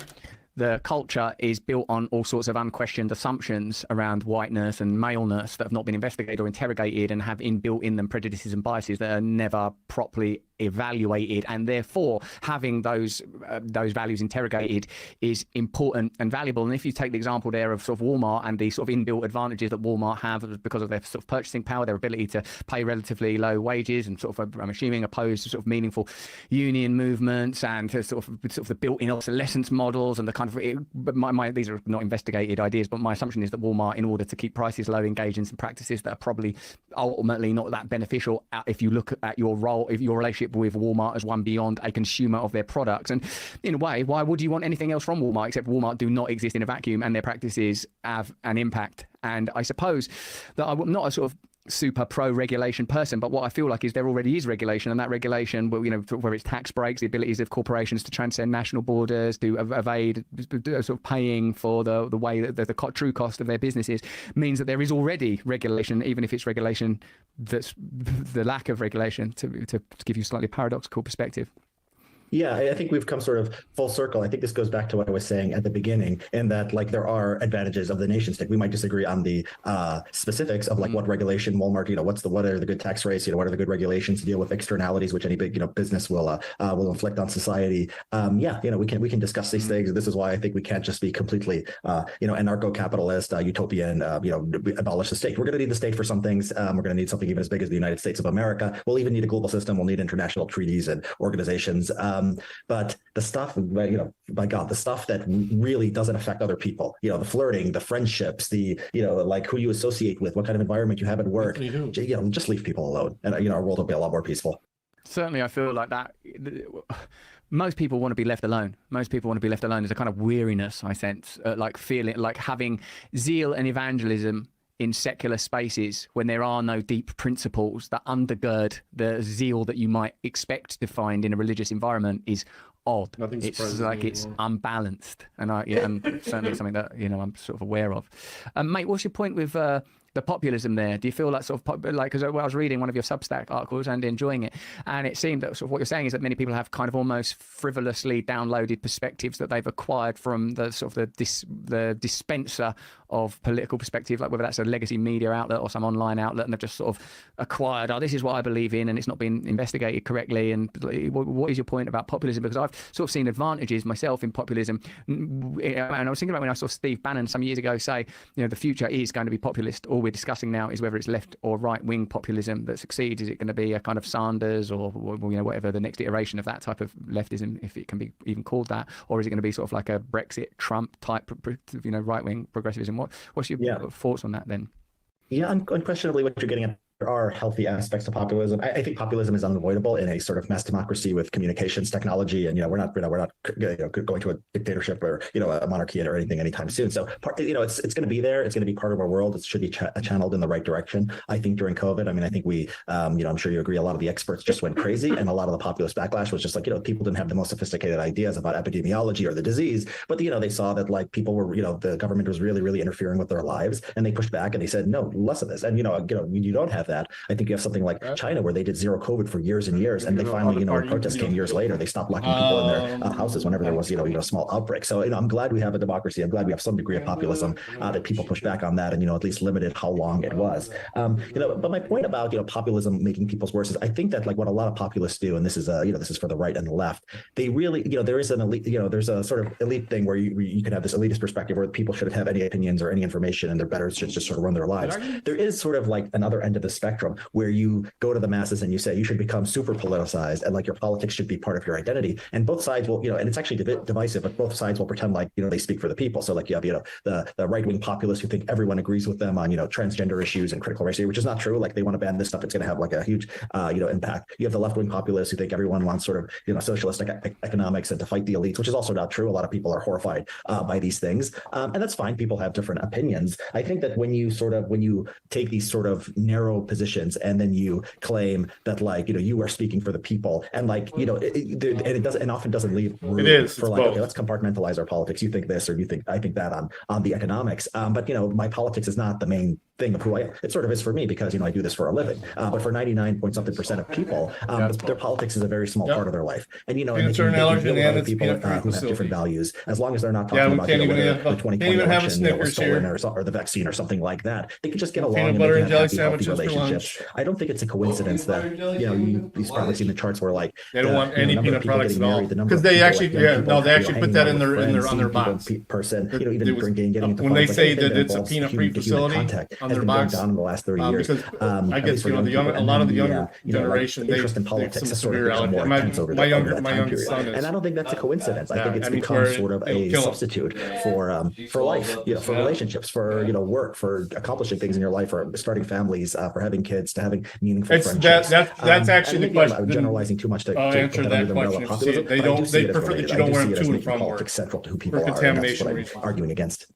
the culture is built on all sorts of unquestioned assumptions around whiteness and maleness that have not been investigated or interrogated and have inbuilt in them prejudices and biases that are never properly evaluated, and therefore having those values interrogated is important and valuable. And if you take the example there of sort of Walmart and the sort of inbuilt advantages that Walmart have because of their sort of purchasing power, their ability to pay relatively low wages, and sort of, I'm assuming, opposed to sort of meaningful union movements, and to sort of the built-in obsolescence models and the kind of these are not investigated ideas, but my assumption is that Walmart, in order to keep prices low, engage in some practices that are probably ultimately not that beneficial if you look at your role, if your relationship with Walmart as one beyond a consumer of their products. And in a way, why would you want anything else from Walmart, except Walmart do not exist in a vacuum and their practices have an impact? And I suppose that I'm not a sort of super pro-regulation person, but what I feel like is there already is regulation, and that regulation, whether it's tax breaks, the abilities of corporations to transcend national borders, to evade sort of paying for the way that the true cost of their businesses, means that there is already regulation, even if it's regulation that's the lack of regulation, to give you a slightly paradoxical perspective. Yeah, I think we've come sort of full circle. I think this goes back to what I was saying at the beginning, in that like there are advantages of the nation state. We might disagree on the specifics of like what regulation Walmart, what are the good tax rates, what are the good regulations to deal with externalities which any big business will inflict on society. We can discuss these things. This is why I think we can't just be completely anarcho-capitalist, utopian, abolish the state. We're going to need the state for some things. We're going to need something even as big as the United States of America. We'll even need a global system. We'll need international treaties and organizations. But the stuff, by God, the stuff that really doesn't affect other people, the flirting, the friendships, the, like who you associate with, what kind of environment you have at work, just leave people alone. And, our world will be a lot more peaceful. Certainly, I feel like that. Most people want to be left alone. Most people want to be left alone. There's a kind of weariness, I sense, like feeling like having zeal and evangelism in secular spaces when there are no deep principles that undergird the zeal that you might expect to find in a religious environment is odd. It's like it's unbalanced, and certainly something that I'm sort of aware of. Mate, what's your point with the populism there? Do you feel like sort of because I was reading one of your Substack articles and enjoying it, and it seemed that sort of what you're saying is that many people have kind of almost frivolously downloaded perspectives that they've acquired from the sort of the dispenser of political perspective, like whether that's a legacy media outlet or some online outlet, and they've just sort of acquired, this is what I believe in, and it's not been investigated correctly. And what is your point about populism? Because I've sort of seen advantages myself in populism, and I was thinking about when I saw Steve Bannon some years ago say, the future is going to be populist. All we're discussing now is whether it's left or right wing populism that succeeds. Is it going to be a kind of Sanders or whatever the next iteration of that type of leftism, if it can be even called that, or is it going to be sort of like a Brexit Trump type right wing progressivism? What's your thoughts on that then? Yeah, unquestionably what you're getting at. There are healthy aspects to populism. I think populism is unavoidable in a sort of mass democracy with communications technology, and we're not going to a dictatorship or a monarchy or anything anytime soon. So it's going to be there. It's going to be part of our world. It should be channeled in the right direction. I think during COVID, I think we, I'm sure you agree, a lot of the experts just went crazy, and a lot of the populist backlash was just like people didn't have the most sophisticated ideas about epidemiology or the disease, but they saw that like people were the government was really interfering with their lives, and they pushed back and they said no, less of this. And you don't have that. I think you have something like China where they did zero COVID for years and years, and they finally, when protests came years later, they stopped locking people in their houses whenever there was, a small outbreak. So, I'm glad we have a democracy. I'm glad we have some degree of populism that people push back on that, and at least limited how long it was. But my point about populism making people's worse is I think that like what a lot of populists do, and this is this is for the right and the left, they really there is an elite, there's a sort of elite thing where you can have this elitist perspective where people shouldn't have any opinions or any information, and they're better should just sort of run their lives. There is sort of like another end of the spectrum spectrum where you go to the masses and you say you should become super politicized and like your politics should be part of your identity. And both sides will, and it's actually divisive, but both sides will pretend like, they speak for the people. So like you have, the right-wing populists who think everyone agrees with them on, transgender issues and critical race theory, which is not true. Like they want to ban this stuff. It's going to have like a huge, impact. You have the left-wing populists who think everyone wants sort of, socialist economics and to fight the elites, which is also not true. A lot of people are horrified by these things. And that's fine. People have different opinions. I think that when you take these sort of narrow positions and then you claim that like, you are speaking for the people and like, it often doesn't leave room for like, okay, let's compartmentalize our politics. You think this or you think, I think that on the economics. But, my politics is not the main thing of who I am. It sort of is for me because, I do this for a living. But for 99% of people, their politics is a very small part of their life. And, and people who have different values, as long as they're not talking about the 2020 election was stolen or the vaccine or something like that, they can just get along and they can have healthy relationships. I don't think it's a coincidence that, these products in the charts were like, they don't want any peanut products at all. Because they actually, they actually put that in on their box. Person, even drinking, getting into when they say that it's a peanut-free facility on their box, down in the last 30 years. Because I guess, a lot of the younger generation, interest in politics has sort of become more intense over that time period. And I don't think that's a coincidence. I think it's become sort of a substitute for life, for relationships, for, work, for accomplishing things in your life, for starting families, for having kids, to having meaningful friendships. That's actually the question. I'm generalizing too much to answer that question. They prefer that you don't wear them to and from work. Central to who people are. And that's what I'm arguing against.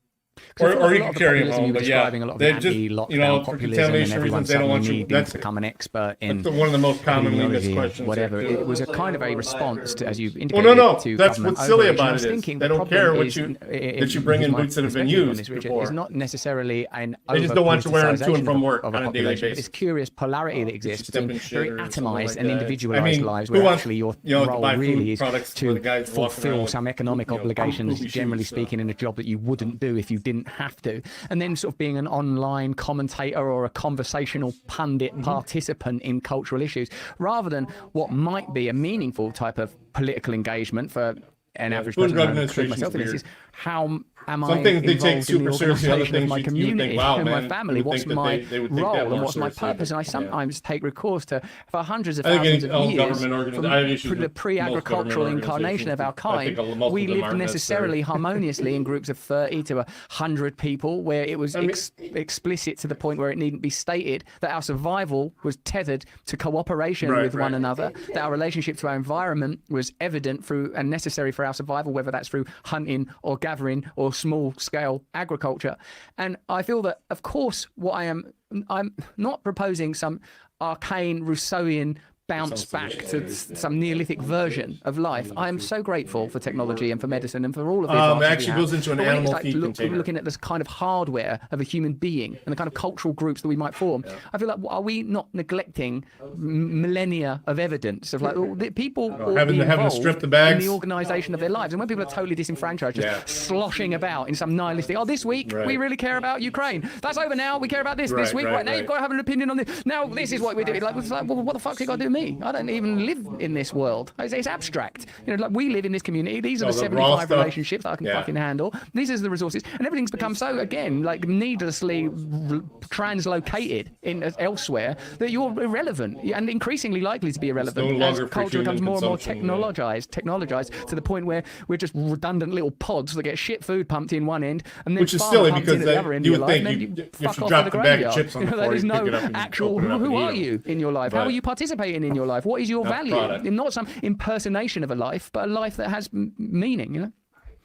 Or you can carry them home, but yeah, they just, for contamination reasons, they don't want you. That's become an expert in one of the most commonly missed questions. Whatever. It was a kind of a response to, as you've indicated. Well, no. To that's what's silly about it is they don't care that you bring in boots that have been used before. It's not necessarily an. They just don't want you wearing to and from work on a daily basis. This curious polarity that exists between very atomized and individualized lives, where actually your role really is to fulfill some economic obligations, generally speaking, in a job that you wouldn't do if you didn't have to. And then sort of being an online commentator or a conversational pundit participant in cultural issues, rather than what might be a meaningful type of political engagement for an average person, including myself, is how am I involved in the organisation of my community and my family? What's my role and what's my purpose? And I sometimes take recourse to, for hundreds of thousands of years, from the pre-agricultural incarnation of our kind, we lived necessarily harmoniously in groups of 30 to 100 people, where it was explicit to the point where it needn't be stated that our survival was tethered to cooperation with one another, that our relationship to our environment was evident through and necessary for our survival, whether that's through hunting or gathering or small-scale agriculture. And I feel that, of course, I'm not proposing some arcane Rousseauian bounce back to some Neolithic version of life. I am so grateful for technology and for medicine and for all of the it actually goes into an animal feed container. We're looking at this kind of hardware of a human being and the kind of cultural groups that we might form. I feel like, are we not neglecting millennia of evidence of like people having to strip the bags in the organisation of their lives? And when people are totally disenfranchised, just sloshing about in some nihilistic, this week we really care about Ukraine. That's over now. We care about this week. Right now you've got to have an opinion on this. Now this is what we're doing. Well, what the fuck's it got to do with me? I don't even live in this world. It's abstract. We live in this community. These are the 75 relationships that I can fucking handle. These are the resources, and everything's become so needlessly translocated in elsewhere that you're irrelevant and increasingly likely to be irrelevant as culture becomes more and more technologized to the point where we're just redundant little pods that get shit food pumped in one end and then which is silly because you would think you should drop the bag of chips on the floor. There's no actual. Who are you in your life? How are you participating in your life? What is your value? Not some impersonation of a life, but a life that has meaning,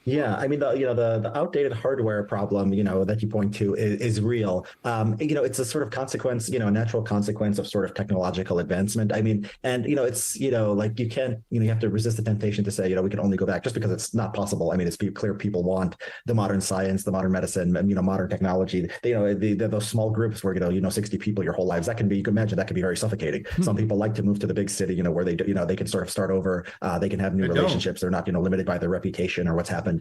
Yeah, I mean, the outdated hardware problem, that you point to is real. It's a sort of consequence, a natural consequence of sort of technological advancement. I mean, and, it's, like you can't, you have to resist the temptation to say, we can only go back just because it's not possible. I mean, it's clear people want the modern science, the modern medicine, and, modern technology. Those small groups where, 60 people your whole lives, you can imagine that can be very suffocating. Some people like to move to the big city, where they, they can sort of start over. They can have new relationships. They're not, limited by their reputation or what's happened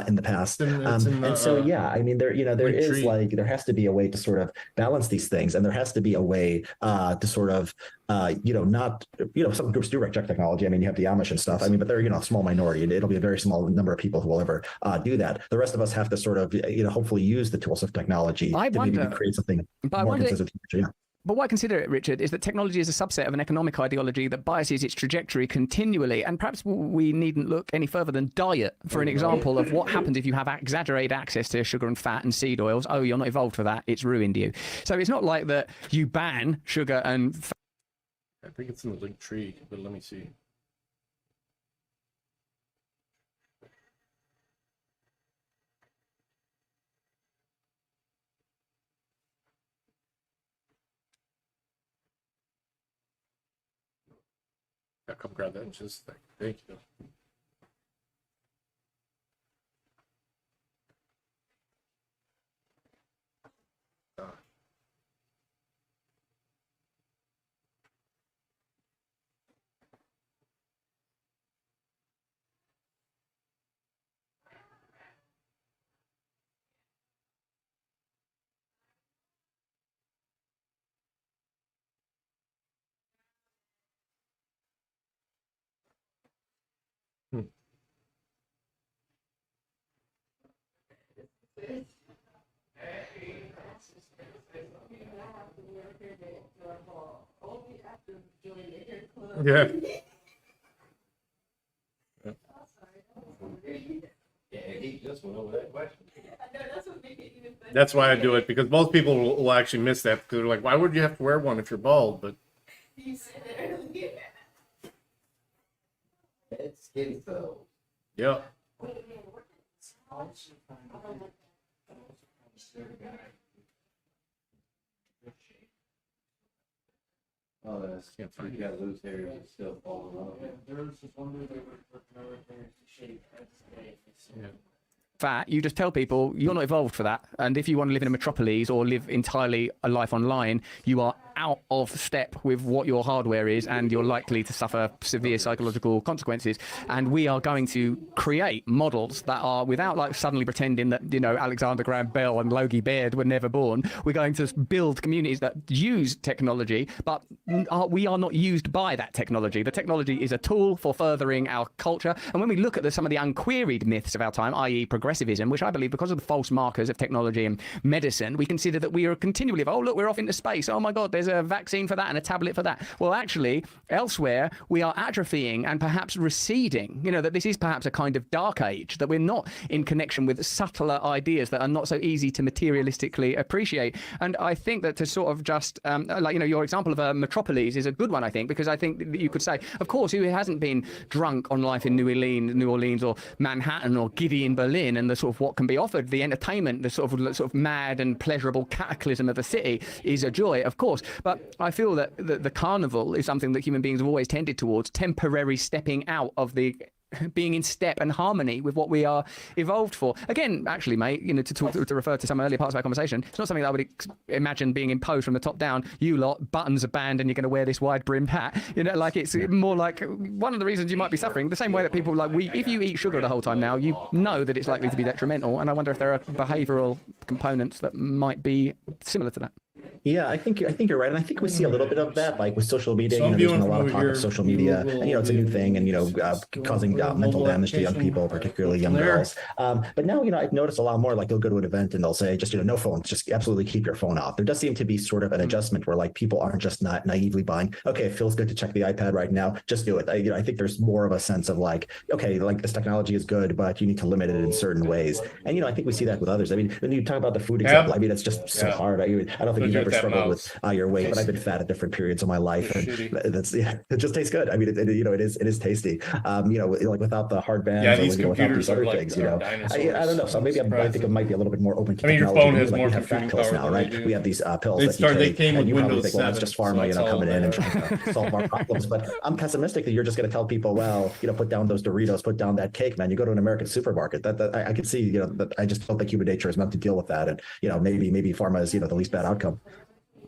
in the past. And so, I mean, there is there has to be a way to sort of balance these things. And there has to be a way to sort of, not, some groups do reject technology. I mean, you have the Amish and stuff. I mean, but they're, a small minority, and it'll be a very small number of people who will ever do that. The rest of us have to sort of, hopefully use the tools of technology to maybe create something more consistent. But what I consider it, Richard, is that technology is a subset of an economic ideology that biases its trajectory continually. And perhaps we needn't look any further than diet for an example of what happens if you have exaggerated access to sugar and fat and seed oils. Oh, you're not evolved for that. It's ruined you. So it's not like that you ban sugar and fat. I think it's in the link tree, but let me see. Yeah, come grab that in just a sec. Thank you. Yeah. That's why I do it, because most people will actually miss that because they're like, why would you have to wear one if you're bald? But yeah. Oh, that's you got loose hair and still falling off. Fat, you just tell people you're not evolved for that, and if you want to live in a metropolis or live entirely a life online, you are out of step with what your hardware is, and you're likely to suffer severe psychological consequences. And we are going to create models that are, without like suddenly pretending that, you know, Alexander Graham Bell and Logie Baird were never born, we're going to build communities that use technology, but we are not used by that technology. The technology is a tool for furthering our culture. And when we look at some of the unqueried myths of our time, i.e. progressivism, which I believe because of the false markers of technology and medicine, we consider that we are continually, oh, look, we're off into space. Oh my God, there's a vaccine for that and a tablet for that. Well, actually, elsewhere, we are atrophying and perhaps receding. You know, that this is perhaps a kind of dark age, that we're not in connection with subtler ideas that are not so easy to materialistically appreciate. And I think that to sort of just, like, you know, your example of a metropolis is a good one, I think, because I think that you could say, of course, who hasn't been drunk on life in New Orleans or Manhattan or giddy in Berlin, and the sort of what can be offered, the entertainment, the sort of mad and pleasurable cataclysm of the city is a joy, of course. But I feel that the carnival is something that human beings have always tended towards, temporary stepping out of the being in step and harmony with what we are evolved for. Again, actually, mate, you know, to refer to some earlier parts of our conversation, it's not something that I would imagine being imposed from the top down. You lot, buttons are banned and you're going to wear this wide brimmed hat. You know, like it's more like one of the reasons you might be suffering, the same way that people like if you eat sugar the whole time now, you know that it's likely to be detrimental. And I wonder if there are behavioural components that might be similar to that. Yeah, I think you're right, and I think we see a little bit of that, like with social media. You know, there's been a lot of talk of social media, and you know, it's a new thing, and you know, causing mental damage to young people, particularly young girls. But now, you know, I've noticed a lot more. Like, you'll go to an event and they'll say, just, you know, no phones, just absolutely keep your phone off. There does seem to be sort of an adjustment where like people aren't just not naively buying, okay, it feels good to check the iPad right now, just do it. You know, I think there's more of a sense of like, okay, like this technology is good, but you need to limit it in certain ways. And you know, I think we see that with others. I mean, when you talk about the food example, I mean, it's just so hard. I don't think you've ever struggled with your weight, but I've been fat at different periods of my life, and that's it just tastes good. I mean, you know, it is tasty. You know, like without the hard bands, or, you know, without these other things, you know, I don't know. So maybe I think it might be a little bit more open to technology. Your phone has like more we have fat pills now, right? We have these pills that they came and with you probably Windows think, well, it's just pharma, you know, coming in and trying to solve our problems. But I'm pessimistic that you're just going to tell people, well, you know, put down those Doritos, put down that cake, man. You go to an American supermarket. That I can see, you know, that I just don't think human nature is meant to deal with that. And you know, maybe pharma is, you know, the least bad outcome.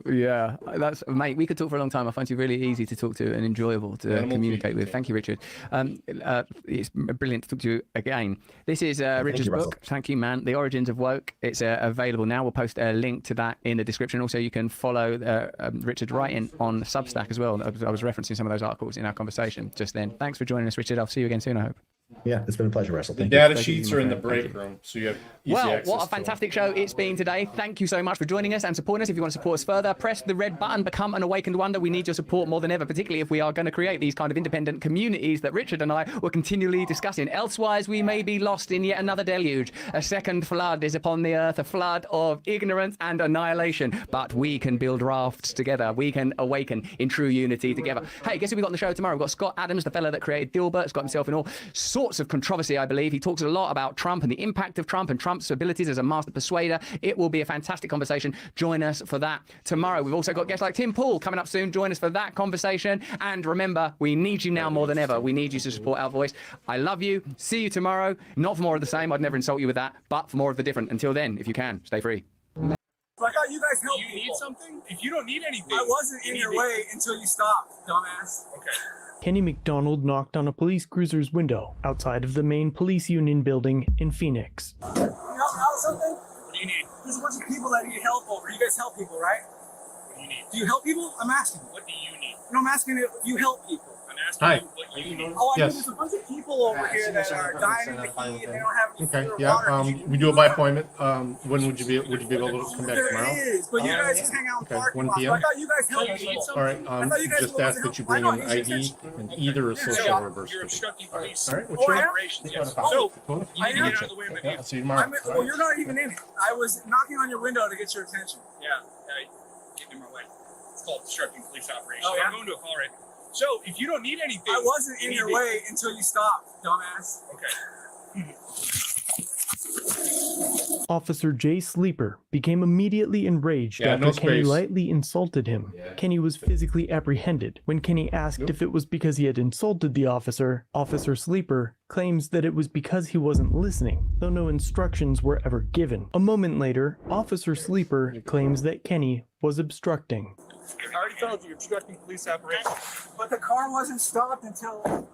Yeah, that's, mate, we could talk for a long time. I find you really easy to talk to and enjoyable to communicate with. Thank you, Richard. It's brilliant to talk to you again. This is Richard's book. Thank you, man. The Origins of Woke. It's available now. We'll post a link to that in the description. Also, you can follow Richard's writing on Substack as well. I was referencing some of those articles in our conversation just then. Thanks for joining us, Richard. I'll see you again soon, I hope. Yeah, it's been a pleasure, Russell. The Thank data you. sheets are in the break room, so you have easy Well, access what a to them. fantastic show it's been today. Thank you so much for joining us and supporting us. If you want to support us further, press the red button, become an awakened wonder. We need your support more than ever, particularly if we are going to create these kind of independent communities that Richard and I were continually discussing. Elsewise, we may be lost in yet another deluge. A second flood is upon the earth, a flood of ignorance and annihilation. But we can build rafts together. We can awaken in true unity together. Hey, guess who we got on the show tomorrow? We've got Scott Adams, the fella that created Dilbert. It's got himself in all sorts of controversy, I believe. He talks a lot about Trump and the impact of Trump and Trump's abilities as a master persuader. It will be a fantastic conversation. Join us for that tomorrow. We've also got guests like Tim Pool coming up soon. Join us for that conversation. And remember, we need you now more than ever. We need you to support our voice. I love you. See you tomorrow. Not for more of the same. I'd never insult you with that, but for more of the different. Until then, if you can, stay free. Like how you guys help. You need something? If you don't need anything, I wasn't in your way until you stopped, dumbass. Okay. Kenny McDonald knocked on a police cruiser's window outside of the main police union building in Phoenix. Can you help me out with something? What do you need? There's a bunch of people that need help over. You guys help people, right? What do you need? Do you help people? I'm asking you. What do you need? No, I'm asking if you help people. I'm asking you what you need. Oh, I mean, there's a bunch of people over here that are dying in the heat and they don't have any Okay, food or yeah. water. We do it by appointment. When would you be able to come back tomorrow? There is, but you guys just hang out in Okay, parking 1 lots. p.m. I thought you guys helped me. All right. Just ask that you bring an ID and either a social reverse. You're obstructing police All right, what's your name? operations. Yes. So, I You am. need to- I'll see you tomorrow. Well, you're not even in it. I was knocking on your window to get your attention. Yeah, get in my way. It's called obstructing police operations. Oh, yeah? I'm going to a call right now. So, if you don't need anything... I wasn't in your way until you stopped, dumbass. Okay. Officer Jay Sleeper became immediately enraged after Kenny lightly insulted him. Kenny was physically apprehended. When Kenny asked if it was because he had insulted the officer, Officer Sleeper claims that it was because he wasn't listening, though no instructions were ever given. A moment later, Officer Sleeper claims that Kenny was obstructing. I already told you, obstructing police operations. But the car wasn't stopped until...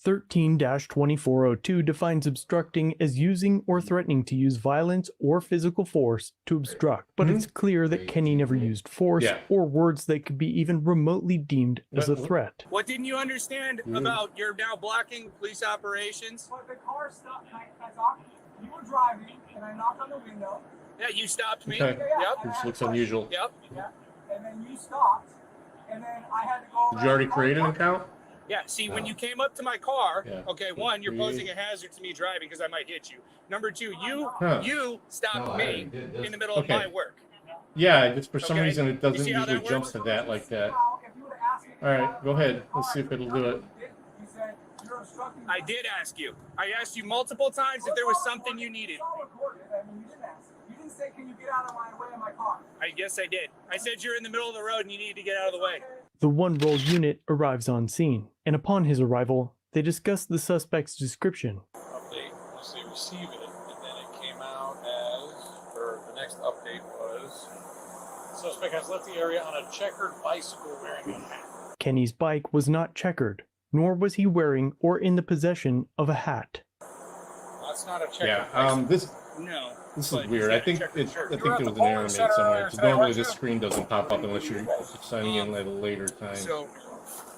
13-2402 defines obstructing as using or threatening to use violence or physical force to obstruct, but it's clear that Kenny never used force or words that could be even remotely deemed as a threat. What didn't you understand about you're now blocking police operations? But the car stopped. I talked. You were driving, and I knocked on the window. Yeah, you stopped me. Okay. Yep. This looks unusual. Yep. Yeah. And then you stopped, and then I had to go. Did you already create an account? Yeah, see, when you came up to my car, okay, one, you're posing a hazard to me driving because I might hit you. Number two, you stopped me in the middle of my work. Yeah, just for some reason it doesn't usually jump to that like that. All right, go ahead. Let's see if it'll do it. I did ask you. I asked you multiple times if there was something you needed. You didn't say, can you get out of my way of my car? I guess I did. I said you're in the middle of the road and you need to get out of the way. The one-rolled unit arrives on scene, and upon his arrival, they discuss the suspect's description. Update, you say receive it, and then it came out as, or the next update was, suspect has left the area on a checkered bicycle wearing a hat. Kenny's bike was not checkered, nor was he wearing or in the possession of a hat. That's not a checkered bicycle. This is weird. I think there was an error made somewhere. Because normally this screen doesn't pop up unless you're signing in at a later time. So,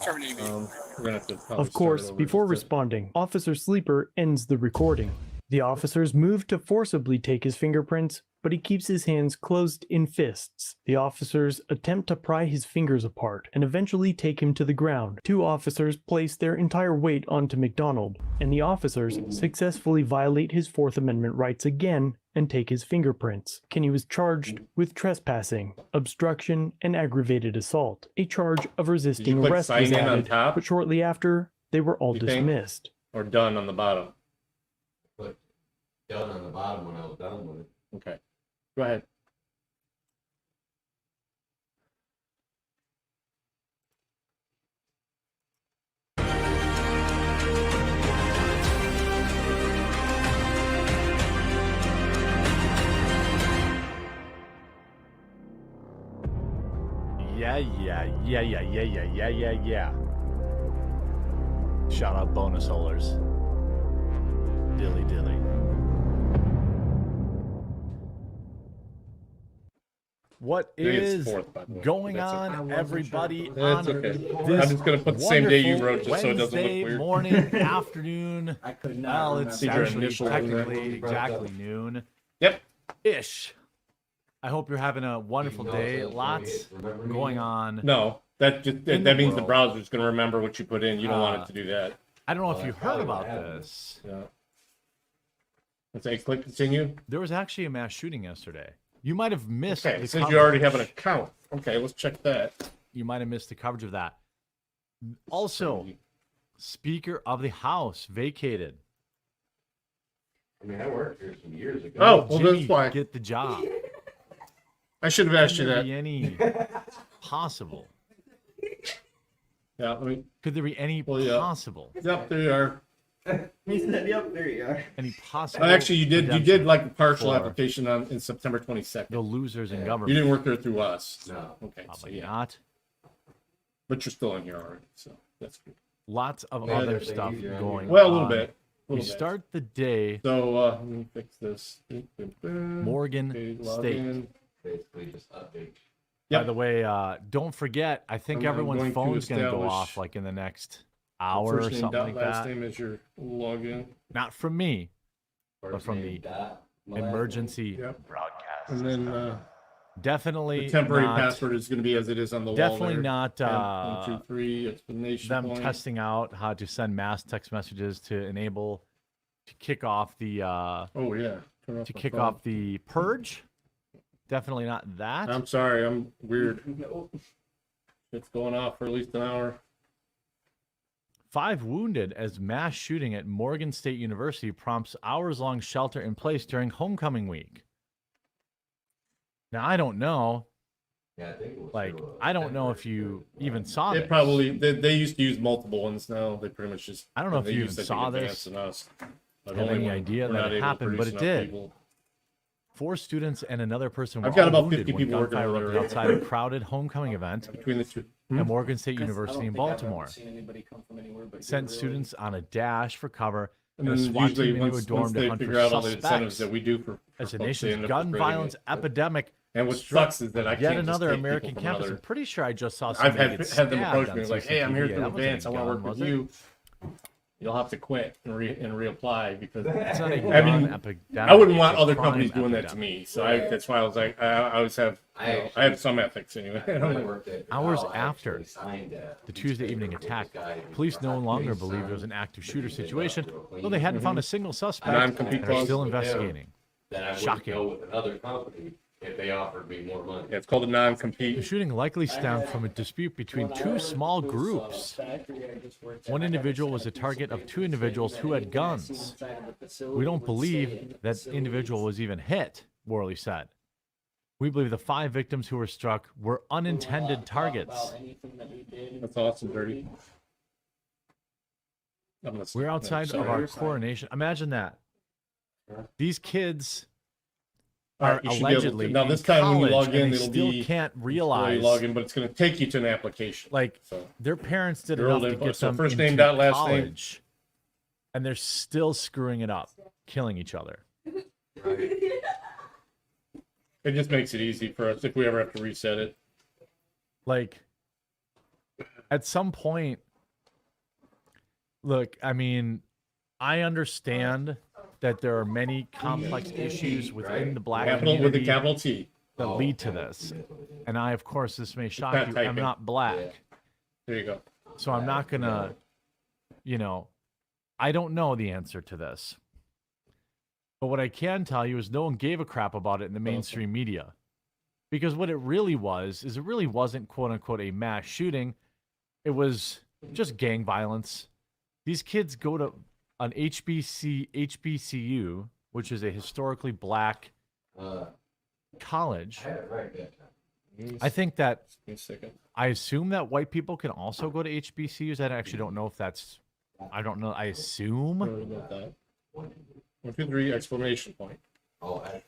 terminate me. We're gonna have to Of course, before responding, Officer Sleeper ends the recording. The officers move to forcibly take his fingerprints, but he keeps his hands closed in fists. The officers attempt to pry his fingers apart and eventually take him to the ground. Two officers place their entire weight onto McDonald, and the officers successfully violate his Fourth Amendment rights again and take his fingerprints. Kenny was charged with trespassing, obstruction, and aggravated assault. A charge of resisting arrest was added, but shortly after, they were all dismissed. Or done on the bottom. But done on the bottom when I was done with it. Okay. Go ahead. Yeah. Shout out bonus holders. Dilly. What I think it's is 4th, by the way. going That's on, okay. everybody? That's on okay. this I'm just gonna put the same day you wrote, wonderful just so it doesn't look Wednesday weird. morning, afternoon. I could not Well, remember. it's Need your actually initials in there. technically exactly noon. Yep. Ish. I hope you're having a wonderful day. Lots going on. No, that In that the means the world. browser's going to remember what you put in. You don't want it to do that. I don't know if you heard about this. Yeah. Let's say click continue. There was actually a mass shooting yesterday. You might have missed Okay, the it says you already have an coverage. account. Okay, let's check that. You might have missed the coverage of that. Also, Speaker of the House vacated. I mean, I worked here some years ago. Oh, well, Jimmy that's why. get the job. I should have asked you Could there that. be any possible? Yeah, let me. Could there be any yeah. possible? Yep, there you are. He said, "Yep, there you are." Any possible? Actually, you did redemption like a partial for application in September 22nd. the losers in You government? didn't work there through us. No. Okay. So, Probably yeah. not. But you're still in here already, so that's good. Lots of Yeah, other they stuff use your going Well, a on. little bit. We start the day So let me fix this. Morgan Okay, log State. in. Basically, just update. By the way, don't forget, I think I'm everyone's going to phone's going to go establish off like in the next hour or First name something dot like last that. name is your login. Not from me, but First from name the dot my last emergency Yep. broadcast. And then Definitely the temporary not, password is going to be as it is on the wall. definitely there. not 1, 2, 3 explanation them point. testing out how to send mass text messages to enable to kick off the Oh yeah. Turn off to my kick phone. off the purge. Definitely not that. I'm sorry, I'm weird. It's going off for at least an hour. 5 wounded as mass shooting at Morgan State University prompts hours-long shelter in place during homecoming week. Now I don't know. Yeah, I think it was Like through, I don't know if you even saw They this. probably they used to use multiple ones. Now they pretty much just. I don't know if they you use, even I think, saw advanced this, than us. But have only any when idea we're that not it able to happened, but produce it enough did. people. 4 students and another person were I've got all about wounded 50 when people working gunfire over erupted there. outside a crowded homecoming event Between the two. at Morgan State University in Baltimore. Sent students on a dash for cover And and a then SWAT usually team into a once dorm to they hunt figure for out all the incentives suspects that we do for as the folks, they nation's end up gun spreading violence it. epidemic. And what struck sucks is that I yet can't just another take American people from campus. other- I'm pretty sure I just saw I've somebody had get them stabbed approach on me like, social "Hey, I'm here media. through That wasn't advance. a I want to gun, work with was it? you. You'll have to quit and reapply because It's not a I gun mean, epidemic, I wouldn't it's want a other crime companies doing that to epidemic. me. So that's why I was like, I always have, I have some ethics anyway. Hours after the Tuesday evening attack, police no longer believed it was an active shooter situation, though they hadn't found a single suspect Non-compete and are still clause. investigating. Then I would Shocking. go with another company if they offered me more money. Yeah, it's called a non-compete. The shooting likely stemmed from a dispute between 2 small groups. One individual was the target of 2 individuals who had guns. We don't believe that individual was even hit, Worley said. We believe the 5 victims who were struck were unintended targets. That's awesome, Dirty. We're outside of our coronation. Imagine that. These kids All are right, you should be able to- allegedly now in this time when you college, log in, and they it'll still be can't before realize you log in, but it's going to take you to an application. like So their parents did your enough old to info. get So them first into name dot last name. college, and they're still screwing it up, killing each other. It just makes it easy for us if we ever have to reset it. Like, at some point, look, I mean, I understand that there are many complex issues within the black Capital with community a capital T. that lead to this. And I, of course, this may shock not you, I'm typing. not black. There you go. So I'm not gonna, I don't know the answer to this. But what I can tell you is no one gave a crap about it in the mainstream media. Because what it really was, is it really wasn't quote unquote a mass shooting. It was just gang violence. These kids go to an HBCU, which is a historically black college. I think that I assume that white people can also go to HBCUs. I actually don't know if that's. I don't know. I assume. 1, 2, 3 exclamation point.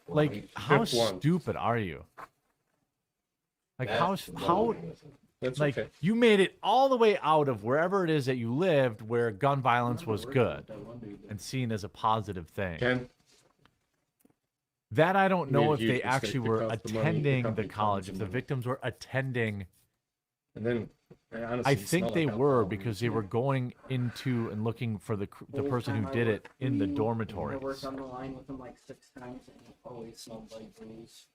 Like, how Fifth one. stupid are you? Like, how That's like okay. you made it all the way out of wherever it is that you lived, where gun violence was good and seen as a positive thing. Ken? That I don't know if Made a they huge actually mistake to were cost the money, the attending the company college. cost If the the money. victims were attending, And then honestly, I it think smelled they like were alcohol. because they were going into and looking for the person who did it in the I dormitories. worked on the line with him like 6 times, and he always smelled like booze.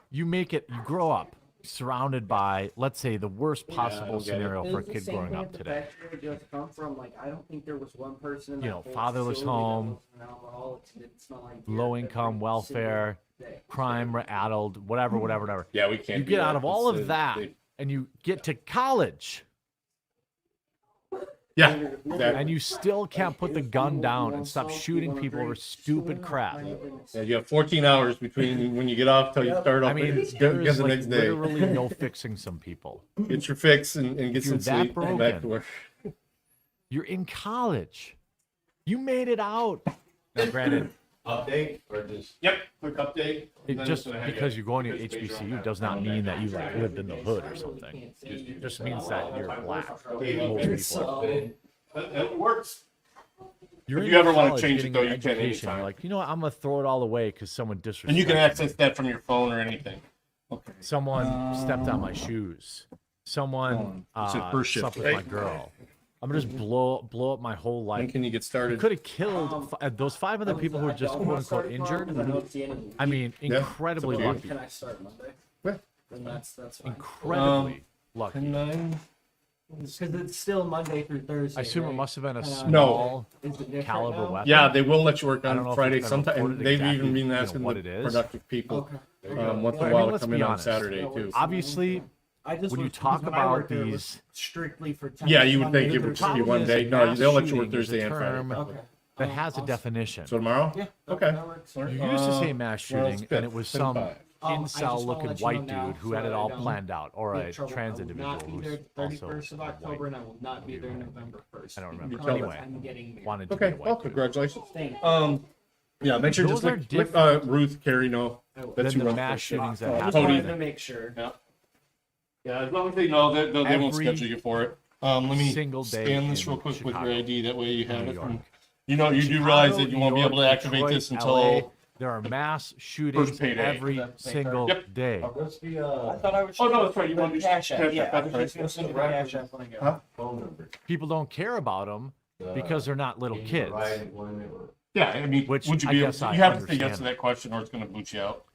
You grow up surrounded by, let's say, the worst possible scenario for a kid growing up today. Just come from, like, I don't think there was one person in You that know, whole fatherless facility that home, was an alcoholic and didn't smell like beer low income, every welfare, single day. crime addled, whatever. Yeah, we can't. You do get that. out of all It's, of that, and you get to college. Yeah, exactly. And you still can't put the gun down and stop shooting people over stupid crap. Yeah, you have 14 hours between when you get off till you start up. I mean, get there's the like next day. literally no fixing some people. Get your fix and get If you're some that sleep and back to broken, work. You're in college. You made it out. Now, granted, Update or just quick update. just because you're going to HBCU does not mean that you like lived in the hood or something. It just means that you're black. Most people. It works. You're If in you ever want to college change it getting though, an you can education. anytime. You're like, you know what? I'm gonna throw it all away because someone disrespected And you can me. access that from your phone or anything. Okay. Someone stepped on my shoes. Someone It's a first shift, slept with right? my girl. I'm gonna just blow up my whole life. When can you get started? Could have killed those 5 other people who were just quote unquote injured. I mean, incredibly Yeah. lucky. Can I start Monday? Yeah. Then that's fine. Incredibly lucky. 10-9. Because it's still Monday through Thursday. I assume it right? must have been a No. small Is it different caliber now? weapon. Yeah, they will let you work I don't on know if Friday. it's been Sometimes reported they've exactly, even been you know, asking what the it is. productive people Okay. once in I a mean, while to let's come be in on honest. Saturday too. Obviously, I just when you was- talk when I about worked there, it was these, strictly for 10 Yeah, you would Monday think it through would just be Thursday. one day. No, they'll let you work Thursday and Friday. term probably. that has a definition. So tomorrow? Yeah. Okay. That works. You used to say mass well, shooting, it's and it was some 10-5. I just wanna incel-looking let you know white now dude who so had it that I all don't planned out, or get a in trouble. trans I will individual not be who's there also 31st of white. October, and I will not be there November 1st. I don't remember. tell Anyway, I'm getting married. wanted to Okay. be a white Well, dude. congratulations. Thank Yeah, make sure Those just are let different Ruth, Carrie know. than That's who the wrote mass that. shootings that I just happened. wanted to make sure. Yeah. Yeah, as long as they know that they won't Every schedule you for it. Let me single day scan this in real quick with Chicago, your ID. That way you have New it. York. And you know, you do Chicago, realize that you won't be New able to York, activate Detroit, this LA, until. there are mass shootings First payday. every single Yep. day. I thought I was. Oh, no, that's right. You want to do Cash App. Cash App, Yeah, I that's was just right. gonna send you the Cash App when I get Huh? People don't care about them because they're not little kids. Yeah, I mean, Which would you I be able guess to? I You have to say yes understand. to that question, or it's going to boot you out.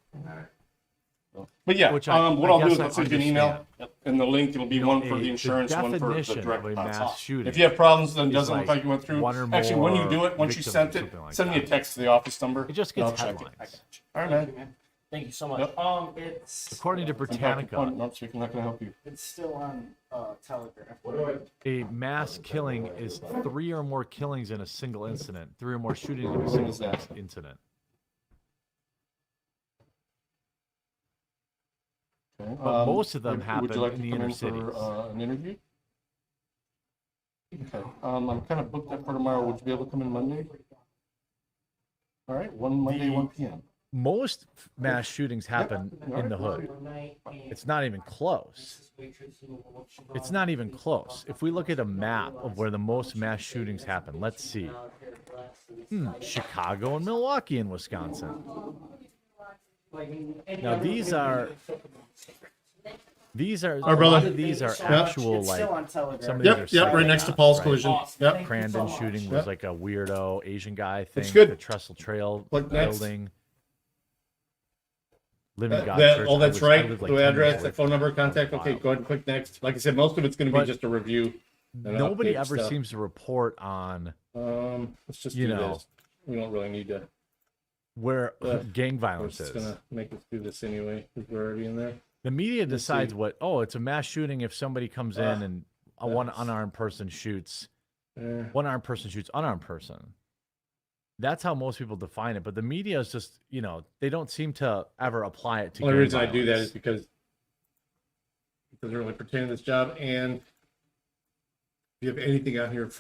But yeah, Which what I I'll do guess is I I'll send you an email, understand. and the link it'll be one for the The insurance, one for the definition direct of a deposit. mass shooting If you have problems, then it is doesn't look like like you went through. one or Actually, when you more do it, once you victims sent or it, something like send me a that. text to the office number. It just and gets I'll check it. headlines. All right, man. Thank you so much. Yep. It's According to Britannica, No, so I'm not going to help you. it's still on Telegraph. a mass killing is 3 or more killings in a single incident, 3 or more shootings in a single is that? incident. Okay. But most of them would happen you like in to the come inner in for, cities. an interview? Okay. I'm kind of booked up for tomorrow. Would you be able to come in Monday? All right, Monday, 1 p.m. Most mass shootings happen in the hood. It's not even close. It's not even close. If we look at a map of where the most mass shootings happen, let's see. Chicago and Milwaukee and Wisconsin. Now these are Our brother. a lot of these are actual It's like still on Telegraph. some of these are Yep, right next to Paul's psychopaths, Collision. right? Yep. Crandon shooting was like a weirdo Asian guy thing. It's good. The Trestle Trail Click next. building. Living God Church. Oh, that's I right. lived, like, The 10 address, minutes the away phone from number, it. It was contact. Okay, wild. go ahead and click next. Like I said, most of it's going to be But just a review. and Nobody update ever stuff. seems to report on Let's just you do know, this. We don't really need to. where gang We're violence just is. gonna make us do this anyway because we're already in there. The media Let's decides see. what. Oh, it's a mass shooting if somebody comes in and one unarmed person shoots. One armed person shoots unarmed person. That's how most people define it. But the media is just, they don't seem to ever apply it to. The only gang reason I do that violence. is because it doesn't really pertain to this job. And if you have anything out here,